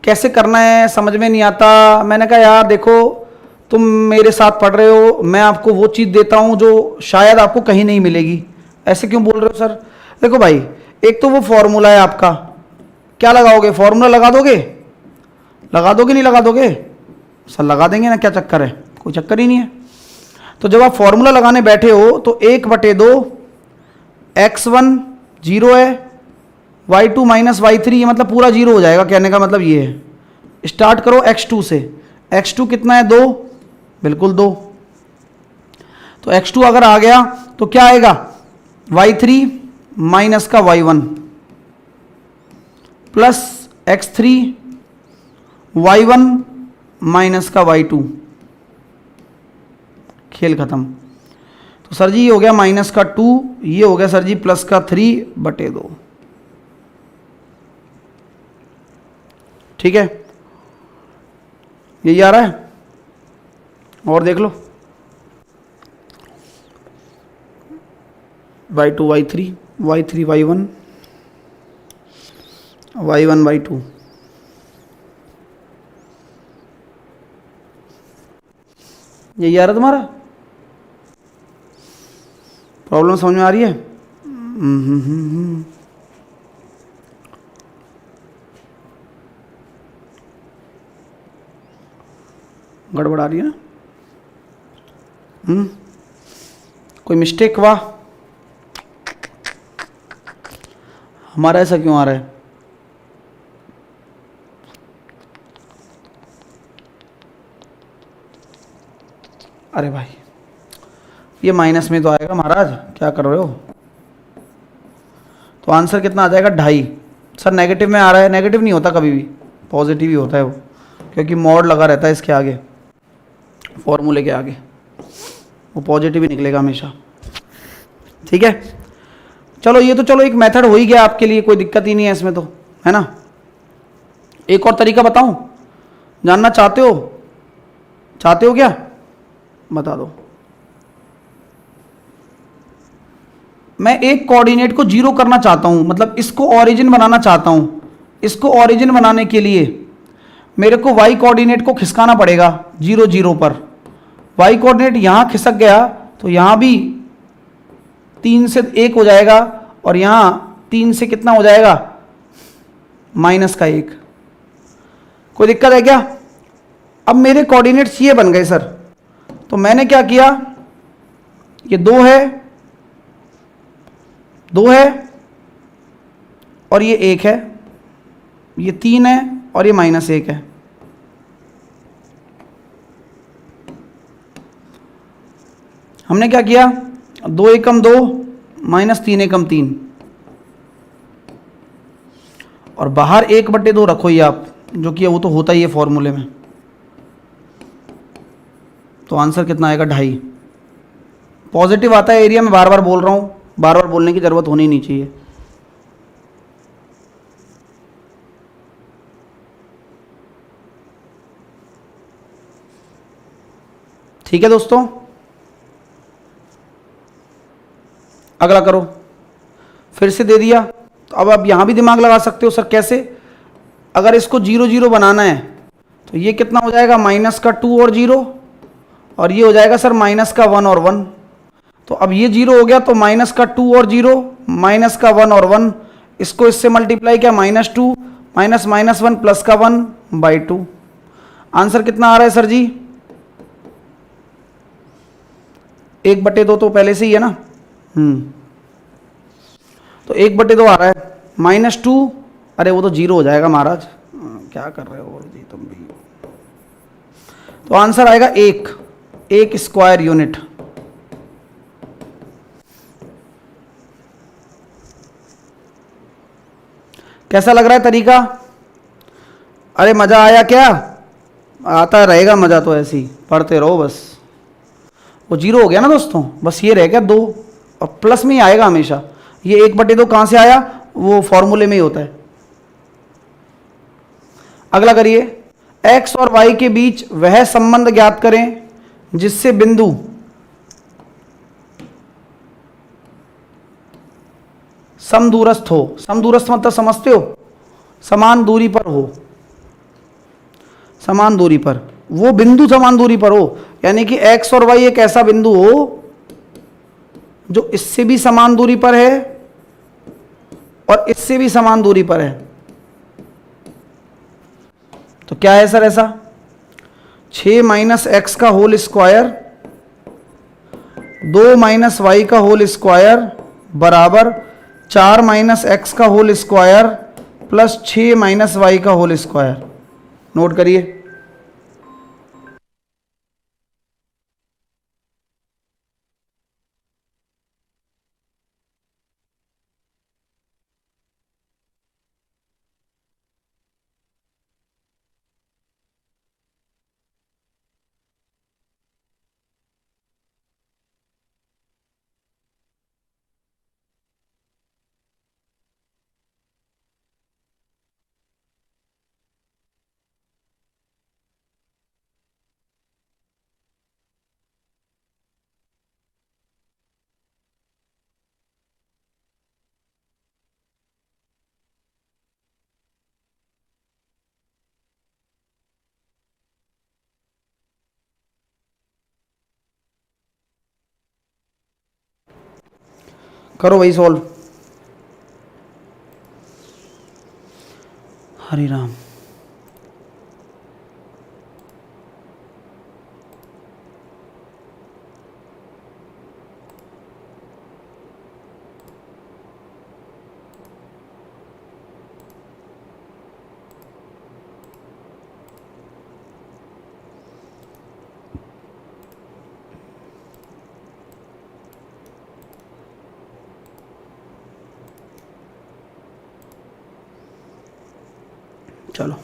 कैसे करना है, समझ में नहीं आता। मैंने कहा यार देखो, तुम मेरे साथ पढ़ रहे हो, मैं आपको वो चीज़ देता हूं जो शायद आपको कहीं नहीं मिलेगी। ऐसे क्यों बोल रहे हो सर? देखो भाई, एक तो वो फॉर्मूला है आपका, क्या लगाओगे? फॉर्मूला लगा दोगे? लगा दोगे नहीं लगा दोगे? सर लगा देंगे ना, क्या चक्कर है? कोई चक्कर ही नहीं है। तो जब आप फॉर्मूला लगाने बैठे हो तो 1/2 x1 0 है, y2 माइनस y3, ये मतलब पूरा 0 हो जाएगा, कहने का मतलब ये है। स्टार्ट करो x2 से, x2 कितना है? 2, बिल्कुल 2। तो x2 अगर आ गया तो क्या आएगा? y3 माइनस का y1 plus x3 y1 minus का y2, खेल खत्म। तो सर जी ये हो गया माइनस का 2, ये हो गया सर जी प्लस का 3/2। ठीक है, यही आ रहा है। और देख लो, y2 y3 y3 y1 y1 y2, यही आ रहा तुम्हारा। प्रॉब्लम समझ में आ रही है? गड़बड़ा रही है ना? कोई मिस्टेक हुआ? हमारा ऐसा क्यों आ रहा है? अरे भाई, ये माइनस में तो आएगा महाराज, क्या कर रहे हो? तो आंसर कितना आ जाएगा? 2.5। सर नेगेटिव में आ रहा है। नेगेटिव नहीं होता कभी भी, पॉजिटिव ही होता है वो, क्योंकि मॉड लगा रहता है इसके आगे, फॉर्मूले के आगे, वो पॉजिटिव ही निकलेगा हमेशा। ठीक है, चलो ये तो चलो एक मेथड हो ही गया आपके लिए, कोई दिक्कत ही नहीं है इसमें तो, है ना? एक और तरीका बताऊं? जानना चाहते हो? चाहते हो क्या? बता दो। मैं एक कोऑर्डिनेट को 0 करना चाहता हूं, मतलब इसको ओरिजिन बनाना चाहता हूं। इसको ओरिजिन बनाने के लिए मेरे को y कोऑर्डिनेट को खिसकाना पड़ेगा 0 0 पर। y कोऑर्डिनेट यहां खिसक गया तो यहां भी 3 से 1 हो जाएगा, और यहां 3 से कितना हो जाएगा? -1। कोई दिक्कत है क्या? अब मेरे कोऑर्डिनेट्स ये बन गए सर, तो मैंने क्या किया, ये 2 है, 2 है और ये 1 है, ये 3 है और ये -1 है। हमने क्या किया, 2 एकम 2 -3 एकम 3 और बाहर 1/2 रखो ये आप, जो कि वो तो होता ही है फॉर्मूले में। तो आंसर कितना आएगा, 2.5। पॉजिटिव आता है एरिया में, बार बार बोल रहा हूं, बार बार बोलने की जरूरत होनी नहीं चाहिए। ठीक है दोस्तों, अगला करो। फिर से दे दिया, तो अब आप यहां भी दिमाग लगा सकते हो, सर कैसे, अगर इसको 0 0 बनाना है तो ये कितना हो जाएगा, -2 और 0, और ये हो जाएगा सर -1 और 1। तो अब ये 0 हो गया, तो -2 और 0, -1 और 1, इसको इससे मल्टीप्लाई किया, -2 -1 प्लस का 1/2। आंसर कितना आ रहा है सर जी, 1/2 तो पहले से ही है ना, तो 1/2 आ रहा है, -2, अरे वो तो 0 हो जाएगा महाराज, क्या कर रहे हो जी तुम भी। तो आंसर आएगा 1 स्क्वायर यूनिट। कैसा लग रहा है तरीका, अरे मजा आया क्या, आता रहेगा मजा, तो ऐसे ही पढ़ते रहो बस। वो 0 हो गया ना दोस्तों, बस ये रह गया 2 और प्लस में ही आएगा हमेशा। ये 1/2 कहां से आया, वो फॉर्मूले में ही होता है। अगला करिए, x और y के बीच वह संबंध ज्ञात करें जिससे बिंदु समदूरस्थ हो। समदूरस्थ मतलब समझते हो, समान दूरी पर हो, समान दूरी पर, वो बिंदु समान दूरी पर हो, यानी कि x और y एक ऐसा बिंदु हो जो इससे भी समान दूरी पर है और इससे भी समान दूरी पर है। तो क्या है सर ऐसा, 6 - x का होल स्क्वायर 2 - y का होल स्क्वायर बराबर 4 - x का होल स्क्वायर प्लस 6 - y का होल स्क्वायर। नोट करिए, करो भाई सॉल्व। हरे राम, चलो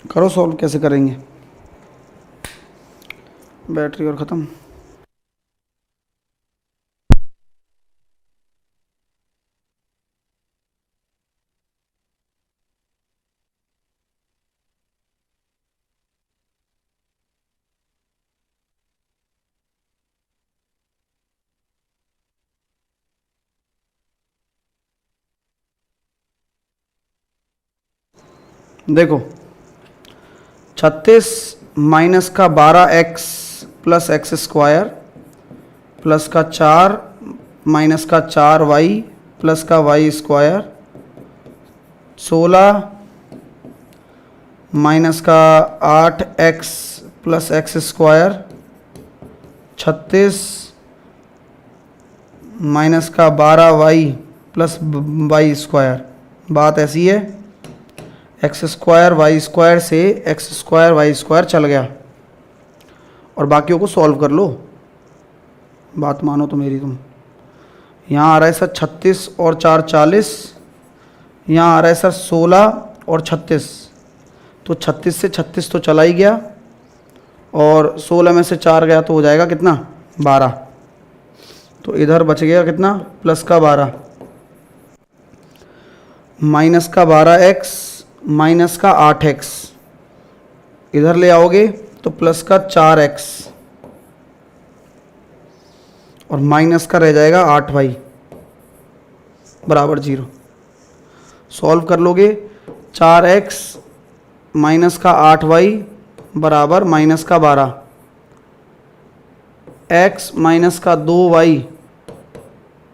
करो सॉल्व, कैसे करेंगे, बैटरी और ख़त्म। देखो 36 माइनस का 12x plus x square plus का 4 माइनस का 4y प्लस का वाई स्क्वायर, 16 माइनस का 8x plus x square, 36 minus का 12y प्लस वाई स्क्वायर। बात ऐसी है, एक्स स्क्वायर वाई स्क्वायर से एक्स स्क्वायर वाई स्क्वायर चल गया और बाकियों को सॉल्व कर लो। बात मानो तो मेरी तुम। यहाँ आ रहा है सर 36 और 4 40, यहाँ आ रहा है सर 16 और 36, तो 36 से 36 तो चला ही गया और 16 में से 4 गया तो हो जाएगा कितना 12। तो इधर बच गया कितना प्लस का 12 माइनस का 12x माइनस का 8x, इधर ले आओगे तो प्लस का 4x और माइनस का रह जाएगा 8y बराबर 0। सॉल्व कर लोगे 4x माइनस का 8y बराबर माइनस का 12, x माइनस का 2y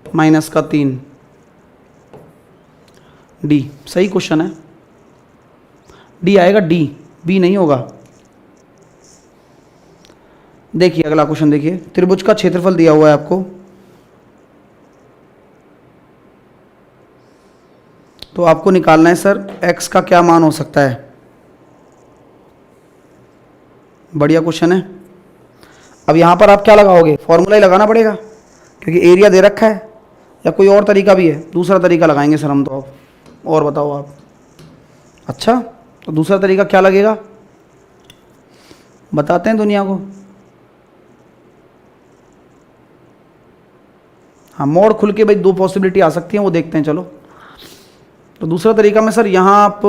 माइनस का 3। डी सही क्वेश्चन है, डी आएगा, डी बी नहीं होगा। देखिए अगला क्वेश्चन देखिए, त्रिभुज का क्षेत्रफल दिया हुआ है आपको, तो आपको निकालना है सर x का क्या मान हो सकता है। बढ़िया क्वेश्चन है। अब यहां पर आप क्या लगाओगे, फॉर्मूला ही लगाना पड़ेगा क्योंकि एरिया दे रखा है, या कोई और तरीका भी है? दूसरा तरीका लगाएंगे सर हम तो। अब और बताओ आप। अच्छा तो दूसरा तरीका क्या लगेगा, बताते हैं दुनिया को। हाँ मोड़ खुल के भाई 2 पॉसिबिलिटी आ सकती हैं, वो देखते हैं। चलो तो दूसरा तरीका में सर यहाँ आप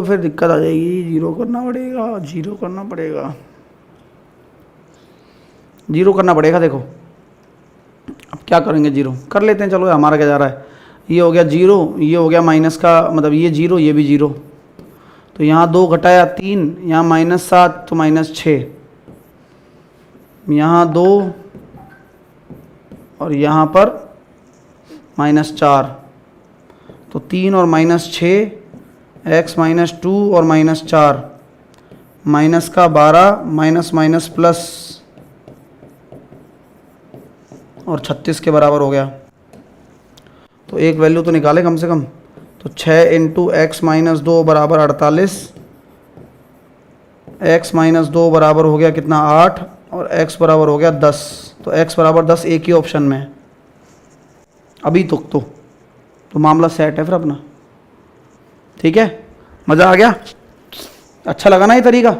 फिर दिक्कत आ जाएगी, जीरो करना पड़ेगा, जीरो करना पड़ेगा, जीरो करना पड़ेगा। देखो अब क्या करेंगे, जीरो कर लेते हैं। चलो हमारा क्या जा रहा है, ये हो गया जीरो, ये हो गया माइनस का मतलब ये जीरो, ये भी जीरो, तो यहाँ 2 घटाया 3, यहाँ -7 तो -6, यहाँ 2 और यहाँ पर -4, तो 3 और -6, x -2 और -4, माइनस का 12 माइनस माइनस प्लस और 36 के बराबर हो गया। तो एक वैल्यू तो निकाले कम से कम। तो 6 × x - 2 बराबर 48, x - 2 बराबर हो गया कितना 8 और x बराबर हो गया 10। तो x बराबर 10 एक ही ऑप्शन में है अभी तक तो मामला सेट है फिर अपना। ठीक है, मज़ा आ गया, अच्छा लगा ना ये तरीका?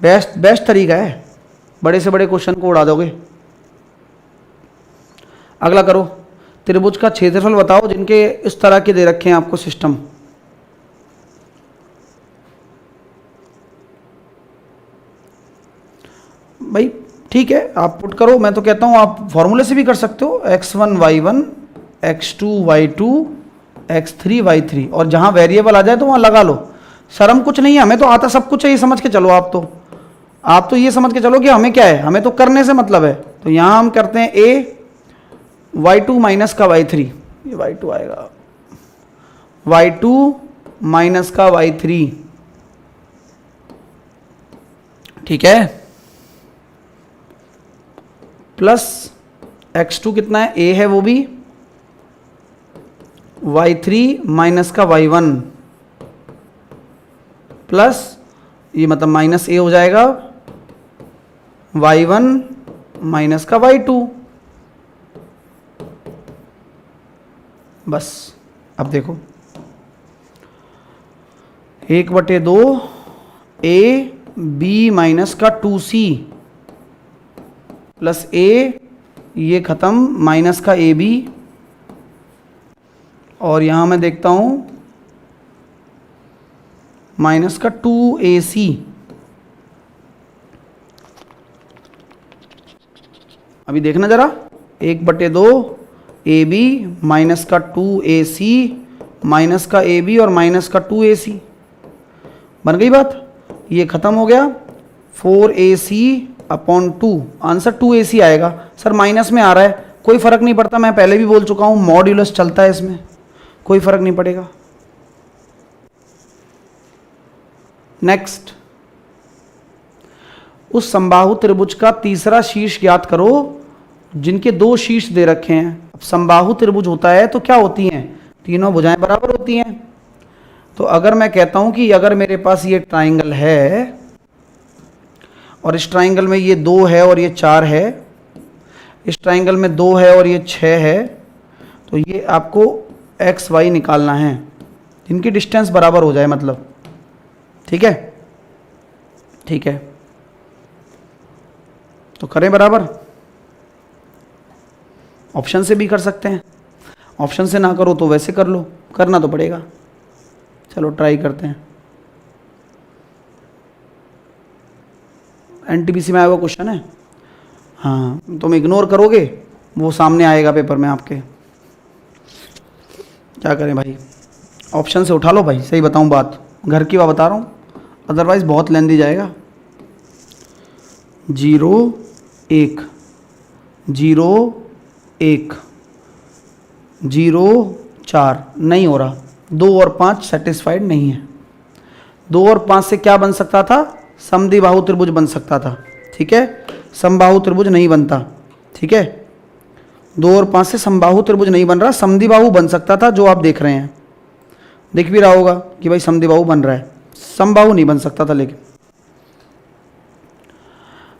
बेस्ट तरीका है, बड़े से बड़े क्वेश्चन को उड़ा दोगे। अगला करो, त्रिभुज का क्षेत्रफल बताओ जिनके इस तरह के दे रखे हैं आपको सिस्टम। भाई ठीक है आप पुट करो, मैं तो कहता हूँ आप फॉर्मूले से भी कर सकते हो, x1 y1 x2 y2 x3 y3, और जहाँ वेरिएबल आ जाए तो वहाँ लगा लो। शर्म कुछ नहीं है, हमें तो आता सब कुछ है, ये समझ के चलो। आप तो ये समझ के चलो कि हमें क्या है, हमें तो करने से मतलब है। तो यहाँ हम करते हैं a y2 माइनस का y3, ये y2 आएगा, y2 माइनस का y3, ठीक है, प्लस x2 कितना है, a है वो भी, y3 माइनस का y1 प्लस ये मतलब माइनस a हो जाएगा y1 माइनस का y2। बस अब देखो 1/2 a b माइनस का 2c प्लस a, ये खत्म, माइनस का ab, और यहां मैं देखता हूं माइनस का 2ac। अभी देखना जरा, 1/2 ab माइनस का 2ac माइनस का ab और माइनस का 2ac, बन गई बात, ये खत्म हो गया। 4ac/2, आंसर 2ac आएगा। सर माइनस में आ रहा है, कोई फर्क नहीं पड़ता, मैं पहले भी बोल चुका हूं, मॉड्यूलस चलता है इसमें, कोई फर्क नहीं पड़ेगा। नेक्स्ट, उस समबाहु त्रिभुज का तीसरा शीर्ष ज्ञात करो जिनके दो शीर्ष दे रखे हैं। अब समबाहु त्रिभुज होता है तो क्या होती हैं, तीनों भुजाएं बराबर होती हैं। तो अगर मैं कहता हूं कि अगर मेरे पास ये ट्राइंगल है और इस ट्राइंगल में ये 2 है और ये 4 है, इस ट्राइंगल में 2 है और ये 6 है, तो ये आपको एक्स वाई निकालना है जिनकी डिस्टेंस बराबर हो जाए, मतलब ठीक है, ठीक है। तो करें बराबर, ऑप्शन से भी कर सकते हैं, ऑप्शन से ना करो तो वैसे कर लो, करना तो पड़ेगा। चलो ट्राई करते हैं। एनटीपीसी में आया हुआ क्वेश्चन है, हाँ, तुम इग्नोर करोगे वो सामने आएगा पेपर में आपके। क्या करें भाई, ऑप्शन से उठा लो भाई, सही बताऊं बात, घर की बात बता रहा हूँ, अदरवाइज बहुत लेंदी जाएगा। 0 1 0 1 0 4 नहीं हो रहा, 2 और 5 सेटिस्फाइड नहीं है। 2 और 5 से क्या बन सकता था, समद्विबाहु त्रिभुज बन सकता था, ठीक है, समबाहु त्रिभुज नहीं बनता, ठीक है। 2 और 5 से समबाहु त्रिभुज नहीं बन रहा, समद्विबाहु बन सकता था, जो आप देख रहे हैं, दिख भी रहा होगा कि भाई समद्विबाहु बन रहा है, समबाहु नहीं बन सकता था लेकिन,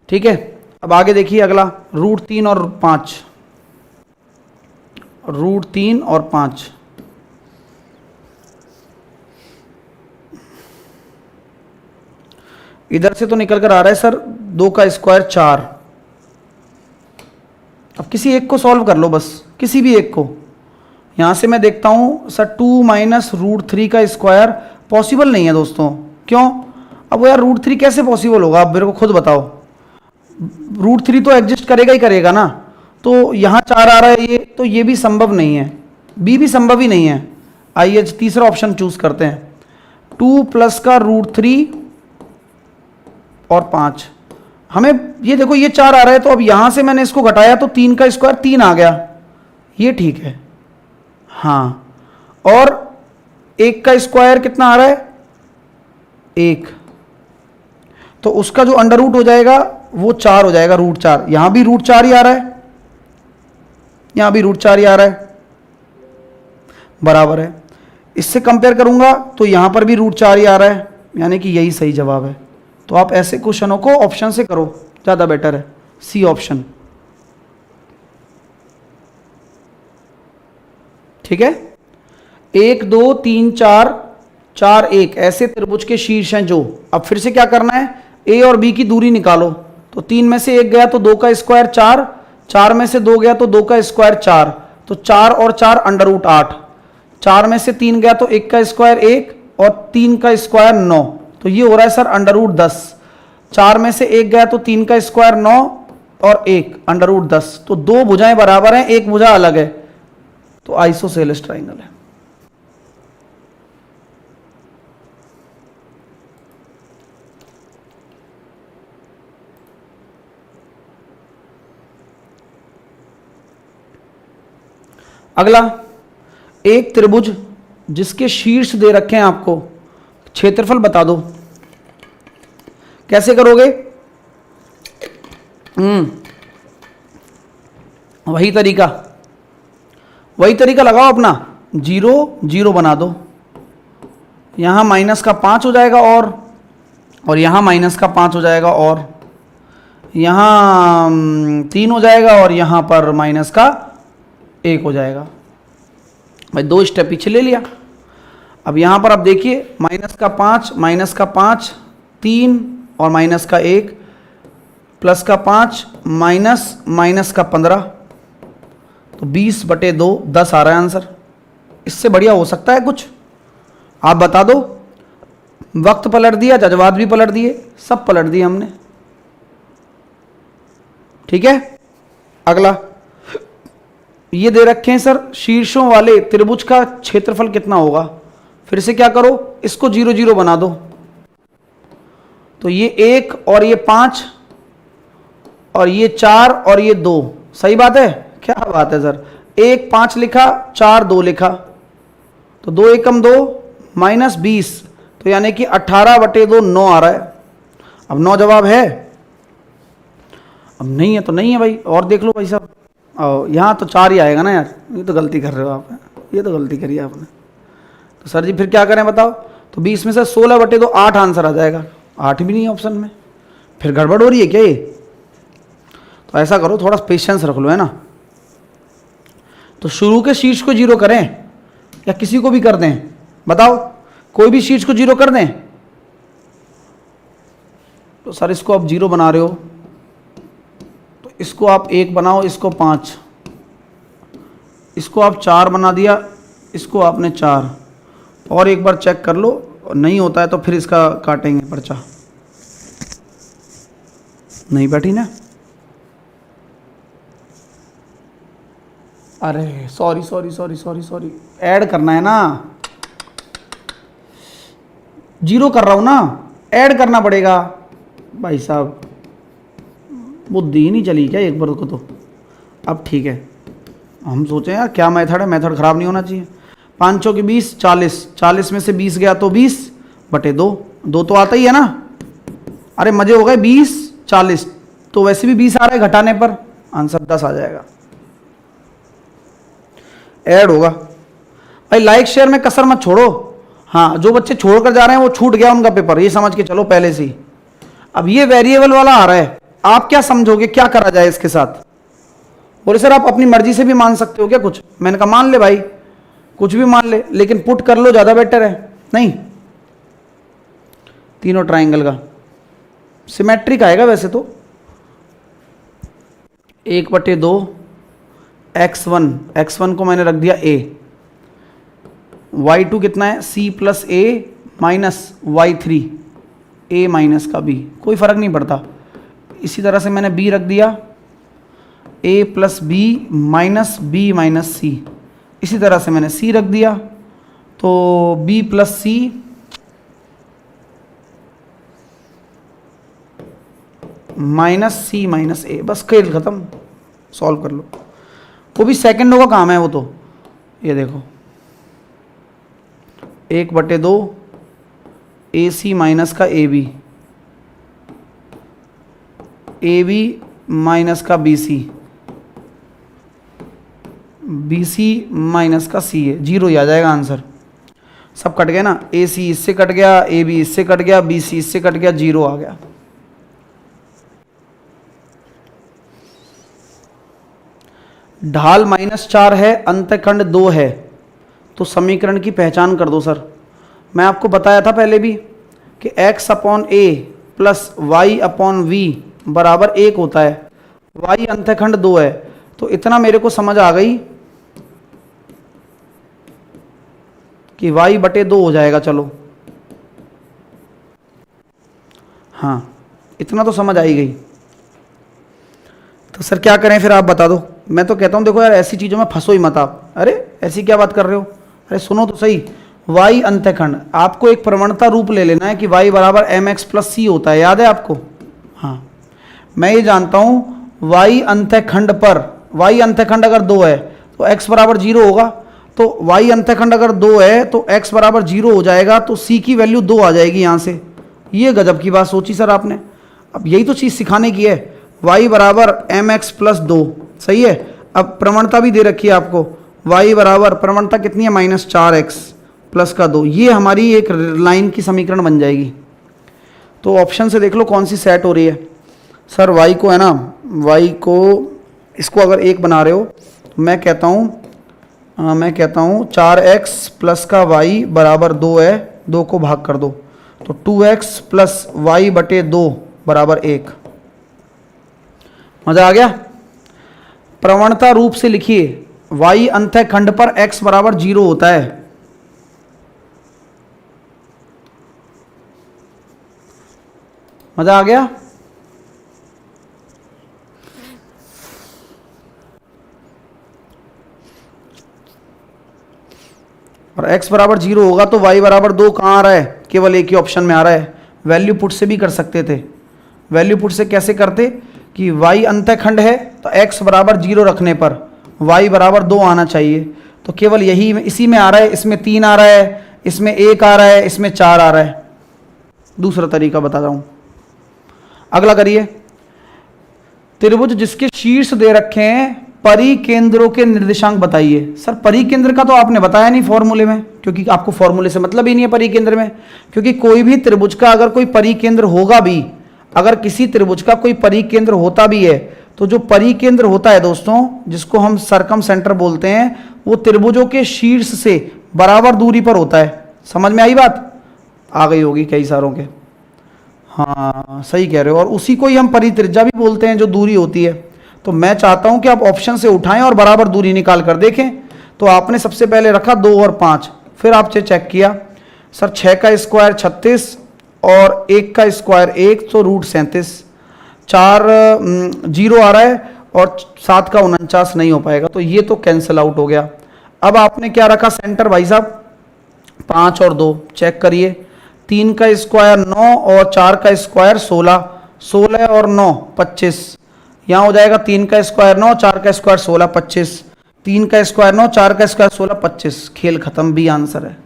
ठीक है। अब आगे देखिए अगला, √3 और 5, √3 और 5, इधर से तो निकल कर आ रहा है सर 2 का स्क्वायर 4। अब किसी एक को सॉल्व कर लो बस, किसी भी एक को। यहां से मैं देखता हूं सर 2 माइनस √3 का स्क्वायर पॉसिबल नहीं है दोस्तों, क्यों? अब वो यार √3 कैसे पॉसिबल होगा, आप मेरे को खुद बताओ। √3 तो एग्जिस्ट करेगा ही करेगा ना, तो यहाँ 4 आ रहा है ये, तो ये भी संभव नहीं है, बी भी संभव ही नहीं है। आइए तीसरा ऑप्शन चूज करते हैं, 2 प्लस का √3 और 5। हमें ये देखो ये 4 आ रहा है, तो अब यहां से मैंने इसको घटाया तो 3 का स्क्वायर 3 आ गया, ये ठीक है, हाँ। और 1 का स्क्वायर कितना आ रहा है, 1, तो उसका जो अंडर रूट हो जाएगा वो 4 हो जाएगा, √4। यहां भी √4 ही आ रहा है, यहां भी √4 ही आ रहा है, बराबर है। इससे कंपेयर करूंगा तो यहां पर भी √4 ही आ रहा है, यानी कि यही सही जवाब है। तो आप ऐसे क्वेश्चनों को ऑप्शन से करो, ज्यादा बेटर है, सी ऑप्शन, ठीक है। 1 2 3 4 4 1 ऐसे त्रिभुज के शीर्ष हैं जो, अब फिर से क्या करना है, ए और बी की दूरी निकालो। तो 3 में से 1 गया तो 2 का स्क्वायर 4, 4 में से 2 गया तो 2 का स्क्वायर 4, तो 4 और 4 √8, 4 में से 3 गया तो 1 का स्क्वायर 1 और 3 का स्क्वायर 9, तो ये हो रहा है सर √10। 4 में से 1 गया तो 3 का स्क्वायर 9 और 1 √10, तो 2 भुजाएं बराबर हैं, एक भुजा अलग है, तो आइसोसेलेस ट्राइंगल है। अगला, एक त्रिभुज जिसके शीर्ष दे रखे हैं आपको, क्षेत्रफल बता दो। कैसे करोगे? वही तरीका लगाओ अपना, 0 0 बना दो, यहां माइनस का 5 हो जाएगा और यहां माइनस का 5 हो जाएगा, और यहां 3 हो जाएगा और यहां पर माइनस का 1 हो जाएगा। भाई 2 स्टेप पीछे ले लिया। अब यहां पर आप देखिए, माइनस का 5 3 और माइनस का 1, प्लस का 5 माइनस का 15, तो 20/2 10 आ रहा है आंसर। इससे बढ़िया हो सकता है कुछ? आप बता दो। वक्त पलट दिया, जज्बात भी पलट दिए, सब पलट दिए हमने, ठीक है। अगला, ये दे रखे हैं सर, शीर्षों वाले त्रिभुज का क्षेत्रफल कितना होगा। फिर से क्या करो, इसको 0 0 बना दो, तो ये 1 और ये 5 और ये 4 और ये 2, सही बात है, क्या बात है सर, 1 5 लिखा, 4 2 लिखा, तो 2 एकम 2 माइनस 20, तो यानी कि 18/2 9 आ रहा है। अब 9 जवाब है, अब नहीं है तो नहीं है भाई, और देख लो भाई साहब, यहाँ तो 4 ही आएगा ना यार, ये तो गलती कर रहे हो आप, ये तो गलती करी आपने। तो सर जी फिर क्या करें बताओ, तो 20 में से 16/2 8 आंसर आ जाएगा, 8 भी नहीं है ऑप्शन में, फिर गड़बड़ हो रही है क्या ये? तो ऐसा करो, थोड़ा पेशेंस रख लो, है ना। तो शुरू के शीर्ष को 0 करें या किसी को भी कर दें, बताओ, कोई भी शीर्ष को 0 कर दें। तो सर इसको आप 0 बना रहे हो, तो इसको आप 1 बनाओ, इसको 5, इसको आप 4 बना दिया, इसको आपने 4, और एक बार चेक कर लो, नहीं होता है तो फिर इसका काटेंगे पर्चा। नहीं बैठी ना, अरे sorry sorry sorry sorry sorry, add करना है ना, 0 कर रहा हूं ना, ऐड करना पड़ेगा भाई साहब, बुद्धि ही नहीं चली क्या एक बार को? तो अब ठीक है, हम सोचे यार क्या मेथड है, मेथड खराब नहीं होना चाहिए। 5 चौके 20, 40, 40 में से 20 गया तो 20/2, 2 तो आता ही है ना। अरे मजे हो गए, 20 40, तो वैसे भी 20 आ रहा है, घटाने पर आंसर 10 आ जाएगा, ऐड होगा। भाई लाइक शेयर में कसर मत छोड़ो, हाँ जो बच्चे छोड़कर जा रहे हैं वो छूट गया उनका पेपर, ये समझ के चलो पहले से ही। अब ये वेरिएबल वाला आ रहा है, आप क्या समझोगे, क्या करा जाए इसके साथ? बोले सर आप अपनी मर्जी से भी मान सकते हो क्या कुछ? मैंने कहा मान ले भाई, कुछ भी मान ले, लेकिन पुट कर लो, ज्यादा बेटर है। नहीं, तीनों ट्राइंगल का सिमेट्रिक आएगा वैसे तो, 1/2 x1 को मैंने रख दिया a, y2 कितना है, c plus a minus y3, a minus का b, कोई फर्क नहीं पड़ता। इसी तरह से मैंने b रख दिया, a plus b minus b minus c, इसी तरह से मैंने c रख दिया, तो b plus c minus c minus a, बस खेल खत्म, सॉल्व कर लो। वो भी सेकंडों का काम है वो तो, ये देखो 1/2 AC माइनस का AB माइनस का BC माइनस का CA, 0 ही आ जाएगा आंसर। सब कट गए ना, AC इससे कट गया, AB इससे कट गया, BC इससे कट गया, 0 आ गया। ढाल -4 है, अंतखंड 2 है, तो समीकरण की पहचान कर दो सर। मैं आपको बताया था पहले भी कि x/a प्लस y/v बराबर 1 होता है, y अंतखंड 2 है, तो इतना मेरे को समझ आ गई कि y/2 हो जाएगा। चलो हाँ, इतना तो समझ आई गई। तो सर क्या करें फिर, आप बता दो। मैं तो कहता हूँ देखो यार, ऐसी चीज़ों में फंसो ही मत आप। अरे ऐसी क्या बात कर रहे हो, अरे सुनो तो सही। y अंतखंड, आपको एक प्रवणता रूप ले लेना है कि y बराबर mx प्लस c होता है, याद है आपको? हाँ, मैं ये जानता हूँ y अंतखंड पर, y अंतखंड अगर 2 है तो x बराबर 0 होगा, तो y अंतखंड अगर 2 है तो x बराबर 0 हो जाएगा, तो c की वैल्यू 2 आ जाएगी यहाँ से। ये गजब की बात सोची सर आपने। अब यही तो चीज़ सिखाने की है, y बराबर mx प्लस 2, सही है। अब प्रवणता भी दे रखी है आपको, y बराबर प्रवणता कितनी है, -4x प्लस का 2, ये हमारी एक लाइन की समीकरण बन जाएगी। तो ऑप्शन से देख लो कौन सी सेट हो रही है। सर y को है ना, y को इसको अगर 1 बना रहे हो तो मैं कहता हूँ 4x प्लस का y बराबर 2 है, 2 को भाग कर दो, तो 2x प्लस y/2 बराबर 1। मजा आ गया? प्रवणता रूप से लिखिए, y अंतःखंड पर x बराबर 0 होता है। मजा आ गया? और x बराबर 0 होगा तो y बराबर 2 कहाँ आ रहा है, केवल एक ही ऑप्शन में आ रहा है। वैल्यू पुट से भी कर सकते थे। वैल्यू पुट से कैसे करते कि y अंतःखंड है तो x बराबर 0 रखने पर y बराबर 2 आना चाहिए। तो केवल यही इसी में आ रहा है, इसमें 3 आ रहा है, इसमें 1 आ रहा है, इसमें 4 आ रहा है। दूसरा तरीका बता रहा हूं, अगला करिए। त्रिभुज जिसके शीर्ष दे रखे हैं, परिकेंद्रों के निर्देशांक बताइए। सर परिकेंद्र का तो आपने बताया नहीं फॉर्मूले में, क्योंकि आपको फॉर्मूले से मतलब ही नहीं है परिकेंद्र में। क्योंकि कोई भी त्रिभुज का अगर कोई परिकेंद्र होगा भी, अगर किसी त्रिभुज का कोई परिकेंद्र होता भी है, तो जो परिकेंद्र होता है दोस्तों, जिसको हम सर्कम सेंटर बोलते हैं, वो त्रिभुजों के शीर्ष से बराबर दूरी पर होता है। समझ में आई बात? आ गई होगी कई सारों के। हाँ सही कह रहे हो। और उसी को ही हम परित्रिज्या भी बोलते हैं, जो दूरी होती है। तो मैं चाहता हूं कि आप ऑप्शन से उठाएं और बराबर दूरी निकाल कर देखें। तो आपने सबसे पहले रखा 2 और 5, फिर आपसे चेक किया सर 6 का स्क्वायर 36 और 1 का स्क्वायर 1, तो रूट 37। 4 0 आ रहा है और 7 का 49 नहीं हो पाएगा, तो ये तो कैंसिल आउट हो गया। अब आपने क्या रखा सेंटर भाई साहब? 5 और 2, चेक करिए। 3 का स्क्वायर 9 और 4 का स्क्वायर 16, 16 और 9 25। यहाँ हो जाएगा 3 का स्क्वायर 9, 4 का स्क्वायर 16 25। 3 का स्क्वायर 9, 4 का स्क्वायर 16 25। खेल खत्म, भी आंसर है।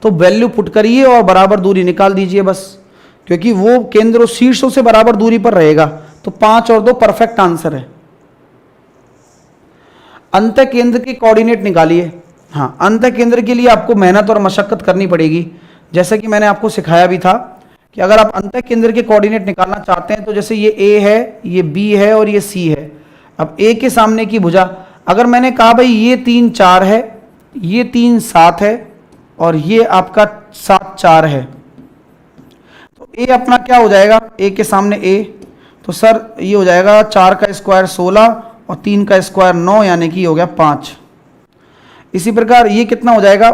तो वैल्यू पुट करिए और बराबर दूरी निकाल दीजिए बस, क्योंकि वो केंद्र शीर्षों से बराबर दूरी पर रहेगा। तो 5 और 2 परफेक्ट आंसर है। अंत केंद्र के कोऑर्डिनेट निकालिए। हाँ, अंत केंद्र के लिए आपको मेहनत और मशक्कत करनी पड़ेगी, जैसे कि मैंने आपको सिखाया भी था कि अगर आप अंत केंद्र के कोऑर्डिनेट निकालना चाहते हैं, तो जैसे ये A है, ये B है और ये C है। अब A के सामने की भुजा, अगर मैंने कहा भाई ये 3 4 है, ये 3 7 है और ये आपका 7 4 है, तो A अपना क्या हो जाएगा? A के सामने A, तो सर ये हो जाएगा 4 का स्क्वायर 16 और 3 का स्क्वायर 9, यानी कि हो गया 5। इसी प्रकार ये कितना हो जाएगा?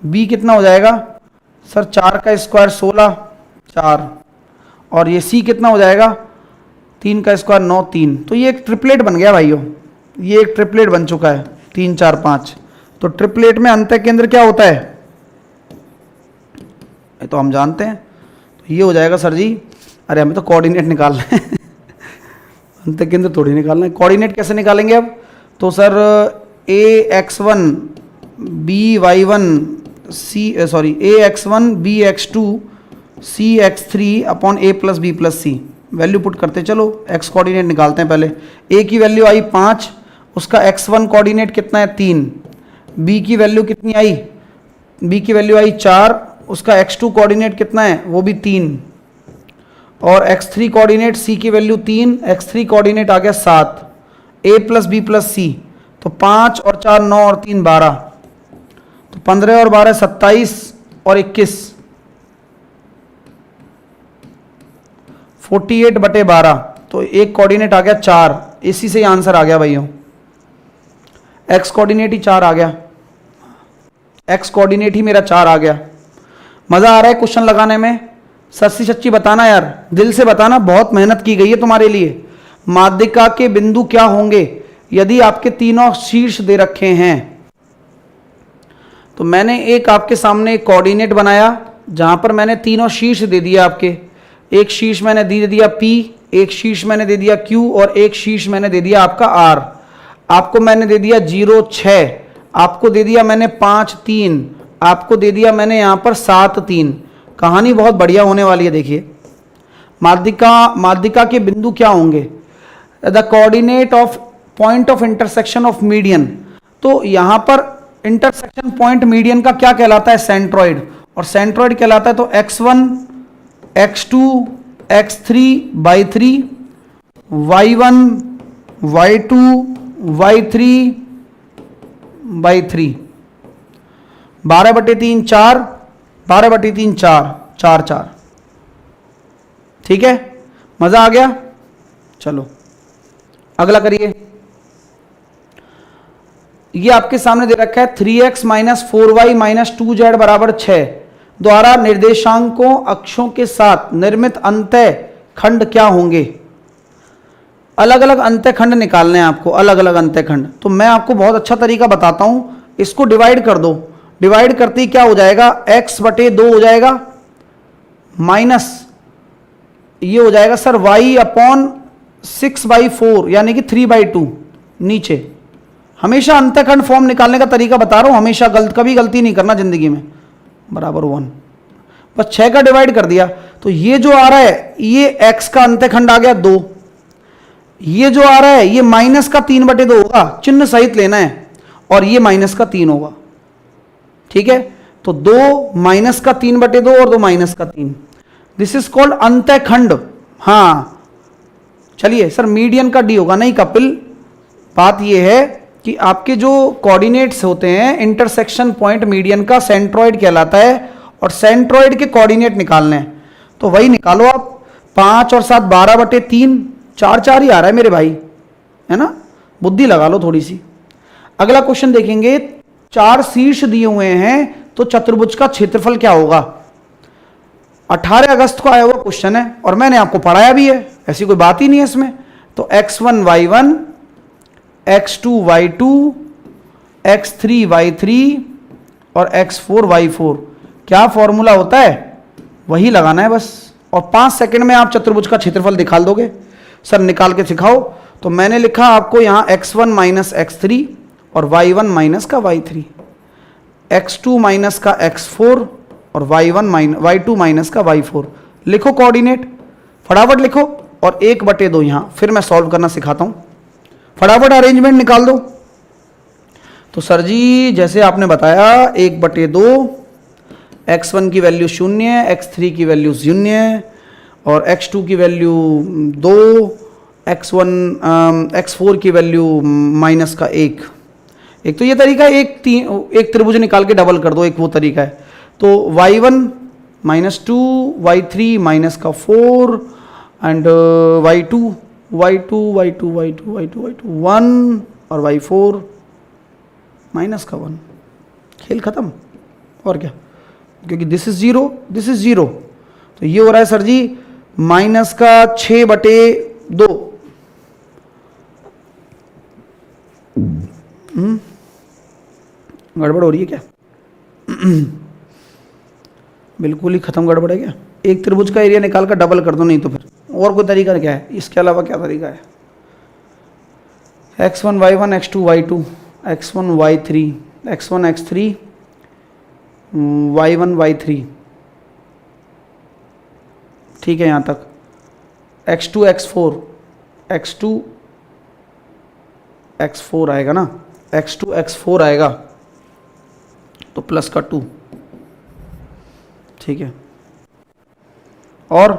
B कितना हो जाएगा सर? 4 का स्क्वायर 16 4, और ये C कितना हो जाएगा? 3 का स्क्वायर 9 3। तो ये एक ट्रिपलेट बन गया भाइयों, ये एक ट्रिपलेट बन चुका है 3 4 5। तो ट्रिपलेट में अंत केंद्र क्या होता है ये तो हम जानते हैं। तो ये हो जाएगा सर जी, अरे हमें तो कोऑर्डिनेट निकालना है अंत केंद्र थोड़ी निकालना है। कोऑर्डिनेट कैसे निकालेंगे अब? तो sir ax1 by1 ax1 bx2 cx3 upon a plus B plus C. Value put करते चलो, x कोऑर्डिनेट निकालते हैं पहले। a की वैल्यू आई 5, उसका x1 कोऑर्डिनेट कितना है? 3। b की वैल्यू कितनी आई? b की वैल्यू आई 4, उसका x2 कोऑर्डिनेट कितना है? वो भी 3। और x3 कोऑर्डिनेट, c की वैल्यू 3, x3 कोऑर्डिनेट आ गया 7, a plus B plus C. तो 5 और 4 9 और 3 12, तो 15 और 12 27 और 21 48/12। तो एक कोऑर्डिनेट आ गया 4, इसी से आंसर आ गया भाइयों। x कोऑर्डिनेट ही 4 आ गया, x कोऑर्डिनेट ही मेरा 4 आ गया। मजा आ रहा है क्वेश्चन लगाने में? सच्ची सच्ची बताना यार, दिल से बताना, बहुत मेहनत की गई है तुम्हारे लिए। माध्यिका के बिंदु क्या होंगे यदि आपके तीनों शीर्ष दे रखे हैं? तो मैंने एक आपके सामने एक कोऑर्डिनेट बनाया जहां पर मैंने तीनों शीर्ष दे दिया आपके। एक शीर्ष मैंने दे दिया P, एक शीर्ष मैंने दे दिया Q और एक शीर्ष मैंने दे दिया आपका R। आपको मैंने दे दिया 0 6, आपको दे दिया मैंने 5 3, आपको दे दिया मैंने यहां पर 7 3। कहानी बहुत बढ़िया होने वाली है। देखिए माध्यिका के बिंदु क्या होंगे? The coordinate of point of intersection of median. तो यहां पर इंटरसेक्शन पॉइंट मीडियन का क्या कहलाता है? सेंट्रॉइड। और सेंट्रॉइड कहलाता है तो x1 x2 x3/3 y1 y2 y3/3 12/3 4 12/3 4 4 4। ठीक है, मजा आ गया? चलो अगला करिए। ये आपके सामने दे रखा है 3x - 4y - 2z बराबर 6 द्वारा निर्देशांकों अक्षों के साथ निर्मित अंतः खंड क्या होंगे? अलग अलग अंतः खंड निकालने हैं आपको, अलग अलग अंतः खंड। तो मैं आपको बहुत अच्छा तरीका बताता हूं, इसको डिवाइड कर दो। डिवाइड करते ही क्या हो जाएगा? x/2 हो जाएगा माइनस ये हो जाएगा सर y/6/4 यानी कि 3/2 नीचे, हमेशा अंतःखंड फॉर्म निकालने का तरीका बता रहा हूं, हमेशा कभी गलती नहीं करना जिंदगी में। बराबर 1, बस 6 का डिवाइड कर दिया, तो ये जो आ रहा है ये x का अंतःखंड आ गया 2, ये जो आ रहा है ये माइनस का 3/2 होगा, चिन्ह सहित लेना है, और ये माइनस का 3 होगा। ठीक है, तो 2 माइनस का 3/2 और 2 माइनस का 3, दिस इज कॉल्ड अंतःखंड। हाँ चलिए सर मीडियन का डी होगा, नहीं कपिल, बात यह है कि आपके जो कोऑर्डिनेट्स होते हैं इंटरसेक्शन पॉइंट मीडियन का सेंट्रॉइड कहलाता है, और सेंट्रॉइड के कोऑर्डिनेट निकालने हैं, तो वही निकालो आप। 5 और 7 12/3, 4 ही आ रहा है मेरे भाई, है ना, बुद्धि लगा लो थोड़ी सी। अगला क्वेश्चन देखेंगे, 4 शीर्ष दिए हुए हैं, तो चतुर्भुज का क्षेत्रफल क्या होगा। 18 अगस्त को आया हुआ क्वेश्चन है, और मैंने आपको पढ़ाया भी है, ऐसी कोई बात ही नहीं है इसमें। तो x1 y1, x2 y2, x3 y3 और x4 y4, क्या फॉर्मूला होता है वही लगाना है बस, और 5 सेकंड में आप चतुर्भुज का क्षेत्रफल निकाल दोगे। सर निकाल के सिखाओ, तो मैंने लिखा आपको यहां x1 माइनस x3 और y1 माइनस का y3, x2 माइनस का x4 और y2 माइनस का y4। लिखो कोऑर्डिनेट, फटाफट लिखो, और 1/2 यहां, फिर मैं सॉल्व करना सिखाता हूं, फटाफट अरेंजमेंट निकाल दो। तो सर जी जैसे आपने बताया 1/2, x1 की वैल्यू 0, x3 की वैल्यू 0 और x2 की वैल्यू 2, x4 की वैल्यू माइनस का 1। एक तो ये तरीका है, एक त्रिभुज निकाल के डबल कर दो, एक वो तरीका है। तो y1 माइनस 2, y3 माइनस का 4 एंड y2 1 और y4 माइनस का 1, खेल खत्म। और क्या, क्योंकि दिस इज 0, दिस इज 0, तो ये हो रहा है सर जी माइनस का 6/2। गड़बड़ हो रही है क्या? बिल्कुल ही खत्म गड़बड़ है क्या? एक त्रिभुज का एरिया निकाल कर डबल कर दो, नहीं तो फिर और कोई तरीका क्या है, इसके अलावा क्या तरीका है? x1 y1 x2 y2 x1 y3 x1 x3 y1 y3, ठीक है यहाँ तक। x2 x4 आएगा ना, x2 x4 आएगा तो प्लस का 2, ठीक है, और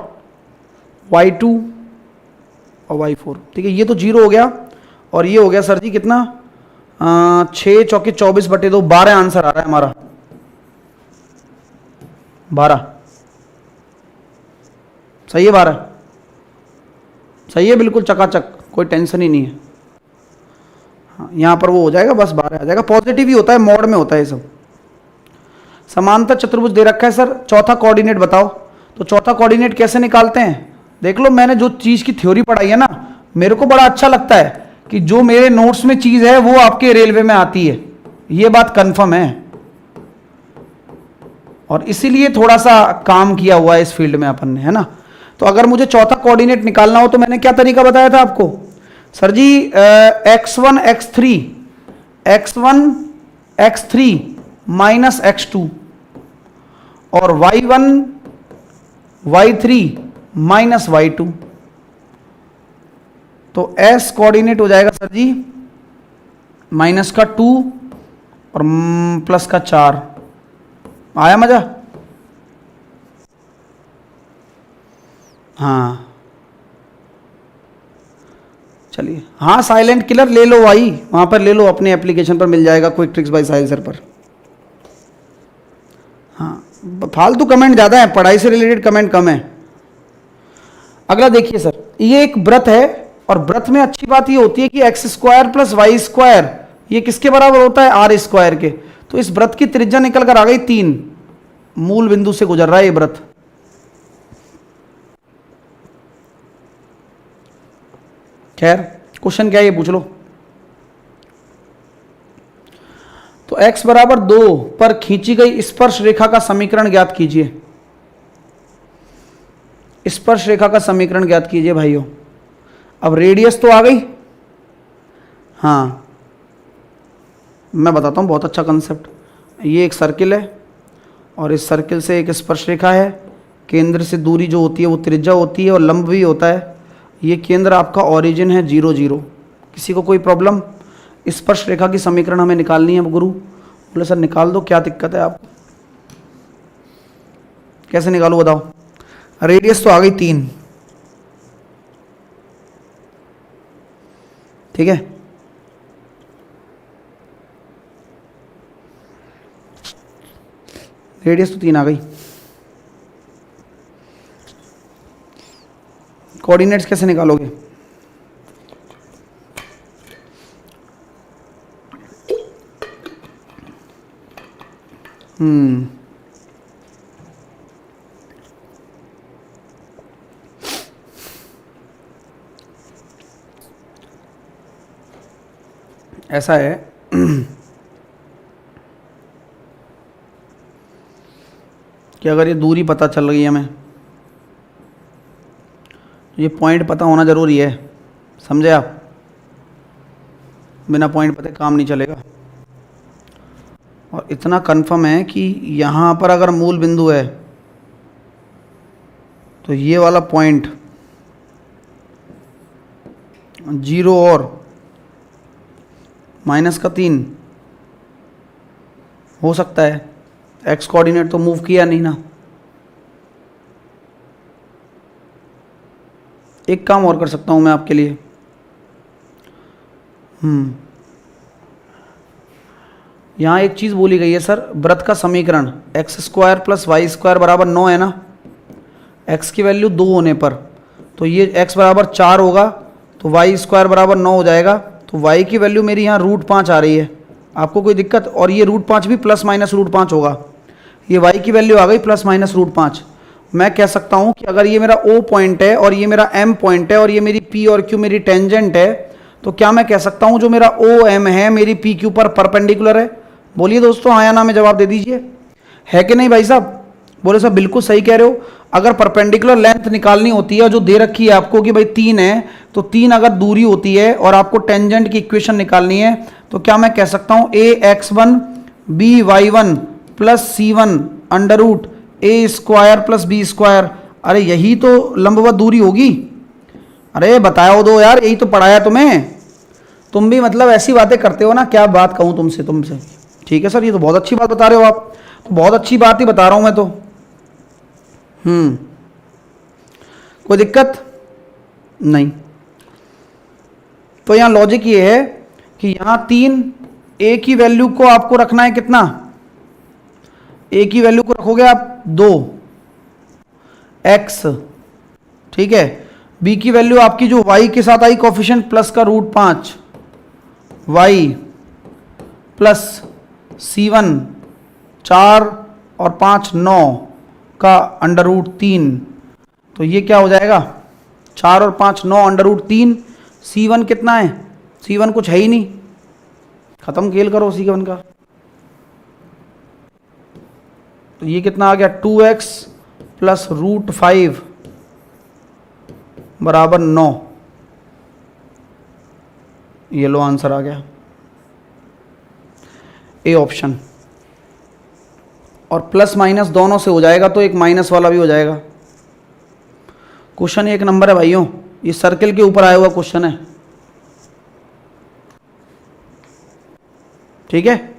y2 और y4, ठीक है। ये तो 0 हो गया, और ये हो गया सर जी कितना, 6 चौके 24/2, 12 आंसर आ रहा है हमारा, 12 सही है, 12 सही है, बिल्कुल चकाचक, कोई टेंशन ही नहीं है। हाँ यहाँ पर वो हो जाएगा, बस 12 आ जाएगा, पॉजिटिव ही होता है, मॉड में होता है ये सब। समांतर चतुर्भुज दे रखा है सर, चौथा कोऑर्डिनेट बताओ। तो चौथा कोऑर्डिनेट कैसे निकालते हैं, देख लो, मैंने जो चीज की थ्योरी पढ़ाई है ना, मेरे को बड़ा अच्छा लगता है कि जो मेरे नोट्स में चीज है वो आपके रेलवे में आती है, ये बात कंफर्म है, और इसीलिए थोड़ा सा काम किया हुआ है इस फील्ड में अपन ने, है ना। तो अगर मुझे चौथा कोऑर्डिनेट निकालना हो तो मैंने क्या तरीका बताया था आपको, सर जी x1 x3 माइनस x2 और y1 y3 माइनस y2, तो s कोऑर्डिनेट हो जाएगा सर जी माइनस का 2 और प्लस का 4। आया मजा? हाँ चलिए, हाँ साइलेंट किलर ले लो भाई, वहां पर ले लो, अपने एप्लीकेशन पर मिल जाएगा, क्विक ट्रिक्स बाय साहिल सर पर। हाँ फालतू कमेंट ज़्यादा है, पढ़ाई से रिलेटेड कमेंट कम है। अगला देखिए सर, ये एक व्रत है, और व्रत में अच्छी बात ये होती है कि x² प्लस y² ये किसके बराबर होता है, r² के। तो इस व्रत की त्रिज्या निकल कर आ गई 3, मूल बिंदु से गुजर रहा है ये व्रत। खैर क्वेश्चन क्या है ये पूछ लो। तो x बराबर 2 पर खींची गई स्पर्श रेखा का समीकरण ज्ञात कीजिए। स्पर्श रेखा का समीकरण ज्ञात कीजिए भाइयों। अब रेडियस तो आ गई, हाँ मैं बताता हूँ, बहुत अच्छा कंसेप्ट। ये एक सर्किल है और इस सर्किल से एक स्पर्श रेखा है, केंद्र से दूरी जो होती है वो त्रिज्या होती है और लंब भी होता है। ये केंद्र आपका ओरिजिन है 0 0। किसी को कोई प्रॉब्लम? स्पर्श रेखा की समीकरण हमें निकालनी है। गुरु बोले सर निकाल दो, क्या दिक्कत है आपको? कैसे निकालूं बताओ? रेडियस तो आ गई 3, ठीक है। रेडियस तो 3 आ गई। कोऑर्डिनेट्स कैसे निकालोगे? ऐसा है कि अगर ये दूरी पता चल रही है हमें, तो ये पॉइंट पता होना ज़रूरी है, समझे आप? बिना पॉइंट पते काम नहीं चलेगा। और इतना कंफर्म है कि यहाँ पर अगर मूल बिंदु है तो ये वाला पॉइंट 0 और -3 हो सकता है। एक्स कोऑर्डिनेट तो मूव किया नहीं ना। एक काम और कर सकता हूं मैं आपके लिए। यहाँ एक चीज़ बोली गई है सर, वृत्त का समीकरण x² + y² बराबर 9 है ना। x की वैल्यू 2 होने पर तो ये x बराबर 4 होगा, तो y² बराबर 9 हो जाएगा। तो y की वैल्यू मेरी यहाँ √5 आ रही है। आपको कोई दिक्कत? और ये √5 भी ±√5 होगा। ये y की वैल्यू आ गई ±√5। मैं कह सकता हूँ कि अगर ये मेरा O पॉइंट है और ये मेरा M पॉइंट है और ये मेरी P और Q मेरी टेंजेंट है, तो क्या मैं कह सकता हूँ जो मेरा OM है मेरी PQ पर परपेंडिकुलर है? बोलिए दोस्तों, हाँ या ना में जवाब दे दीजिए। है कि नहीं भाई साहब? बोले साहब बिल्कुल सही कह रहे हो। अगर परपेंडिकुलर लेंथ निकालनी होती है जो दे रखी है आपको कि भाई 3 है, तो 3 अगर दूरी होती है और आपको टेंजेंट की इक्वेशन निकालनी है, तो क्या मैं कह सकता हूँ ax1 by1 + c1 √a² + b²। अरे यही तो लंबवत दूरी होगी। अरे बताओ दो यार, यही तो पढ़ाया तुम्हें। तुम भी मतलब ऐसी बातें करते हो ना, क्या बात कहूँ तुमसे। ठीक है सर, ये तो बहुत अच्छी बात बता रहे हो आप, तो बहुत अच्छी बात ही बता रहा हूँ मैं तो। कोई दिक्कत नहीं। तो यहाँ लॉजिक ये है कि यहाँ 3, a की वैल्यू को आपको रखना है कितना? a की वैल्यू को रखोगे आप 2 x, ठीक है। b की वैल्यू आपकी जो y के साथ आई कोफिशिएंट प्लस का √5 y प्लस c1 4 और 5 9 का √3। तो ये क्या हो जाएगा? 4 और 5 9 √3। c1 कितना है? c1 कुछ है ही नहीं, खत्म खेल करो c1 का। तो ये कितना आ गया? 2x + √5 बराबर 9। ये लो आंसर आ गया, ए ऑप्शन। और प्लस माइनस दोनों से हो जाएगा तो एक माइनस वाला भी हो जाएगा। क्वेश्चन 1 नंबर है भाइयों, ये सर्किल के ऊपर आया हुआ क्वेश्चन है, ठीक है।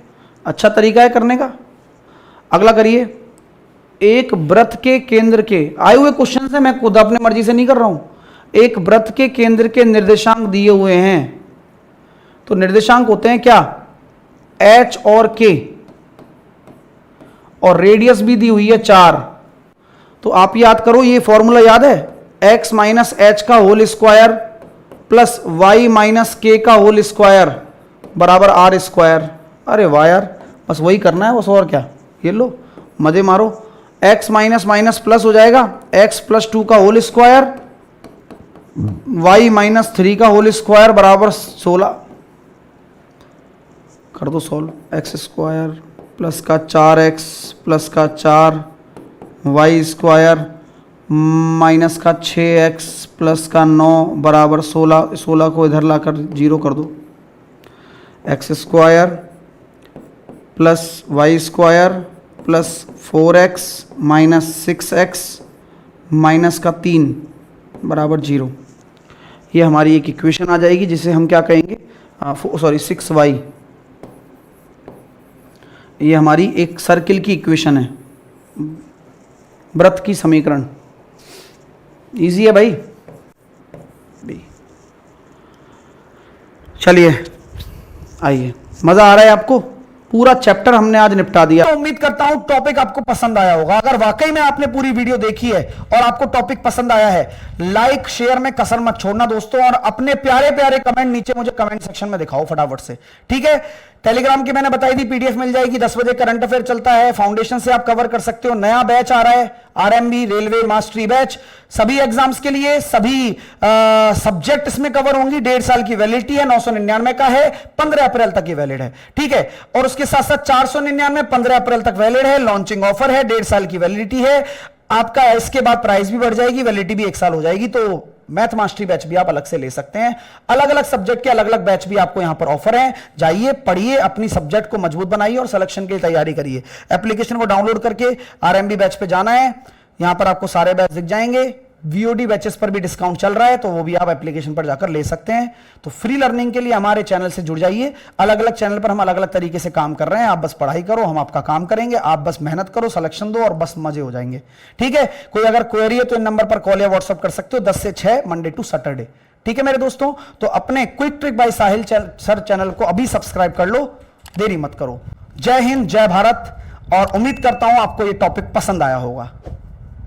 अच्छा तरीका है करने का। अगला करिए। एक वृत्त के केंद्र के आए हुए क्वेश्चन से, मैं खुद अपने मर्जी से नहीं कर रहा हूं। एक वृत्त के केंद्र के निर्देशांक दिए हुए हैं, तो निर्देशांक होते हैं क्या? h और k, और रेडियस भी दी हुई है 4। तो आप याद करो, ये फॉर्मूला याद है, x - h का whole square plus y - k का होल स्क्वायर बराबर r²। अरे वाह यार, बस वही करना है बस, और क्या। ये लो मजे मारो। x माइनस माइनस प्लस हो जाएगा, x + 2 का होल स्क्वायर y - 3 का होल स्क्वायर बराबर 16। कर दो सॉल्व। x² प्लस का 4x प्लस का 4 y² माइनस का 6x प्लस का 9 बराबर 16। 16 को इधर लाकर 0 कर दो। x² plus y square plus 4x minus 6x minus का 3 बराबर 0। ये हमारी एक इक्वेशन आ जाएगी जिसे हम क्या कहेंगे, 6y। ये हमारी एक सर्किल की इक्वेशन है, वृत्त की समीकरण। इजी है भाई। चलिए आइए, मजा आ रहा है आपको? पूरा चैप्टर हमने आज निपटा दिया। तो उम्मीद करता हूं टॉपिक आपको पसंद आया होगा। अगर वाकई में आपने पूरी वीडियो देखी है और आपको टॉपिक पसंद आया है, लाइक शेयर में कसर मत छोड़ना दोस्तों, और अपने प्यारे प्यारे कमेंट नीचे मुझे कमेंट सेक्शन में दिखाओ फटाफट से, ठीक है। टेलीग्राम की मैंने बताई थी, पीडीएफ मिल जाएगी। 10 बजे करंट अफेयर चलता है, फाउंडेशन से आप कवर कर सकते हो। नया बैच आ रहा है, आरएमबी रेलवे मास्टरी बैच, सभी एग्जाम्स के लिए सभी सब्जेक्ट इसमें कवर होंगी। 1.5 साल की वैलिडिटी है, 999 का है, 15 अप्रैल तक ये वैलिड है, ठीक है। और उसके साथ साथ 499 15 अप्रैल तक वैलिड है, लॉन्चिंग ऑफर है, 1.5 साल की वैलिडिटी है आपका। इसके बाद प्राइस भी बढ़ जाएगी, वैलिडिटी भी 1 साल हो जाएगी। तो मैथ मास्टरी बैच भी आप अलग से ले सकते हैं। अलग अलग सब्जेक्ट के अलग अलग बैच भी आपको यहां पर ऑफर हैं। जाइए, पढ़िए, अपनी सब्जेक्ट को मजबूत बनाइए और सिलेक्शन की तैयारी करिए। एप्लीकेशन को डाउनलोड करके आरएमबी बैच पे जाना है, यहां पर आपको सारे बैच दिख जाएंगे। वीओडी बैचेस पर भी डिस्काउंट चल रहा है, तो वो भी आप एप्लीकेशन पर जाकर ले सकते हैं। तो फ्री लर्निंग के लिए हमारे चैनल से जुड़ जाइए। अलग अलग चैनल पर हम अलग अलग तरीके से काम कर रहे हैं। आप बस पढ़ाई करो, हम आपका काम करेंगे। आप बस मेहनत करो, सिलेक्शन दो और बस मजे हो जाएंगे, ठीक है। कोई अगर क्वेरी है तो इन नंबर पर कॉल या व्हाट्सअप कर सकते हो, 10 से 6 मंडे टू सैटरडे, ठीक है मेरे दोस्तों। तो अपने क्विक ट्रिक बाय साहिल सर चैनल को अभी सब्सक्राइब कर लो, देरी मत करो। जय हिंद, जय भारत, और उम्मीद करता हूं आपको ये टॉपिक पसंद आया होगा।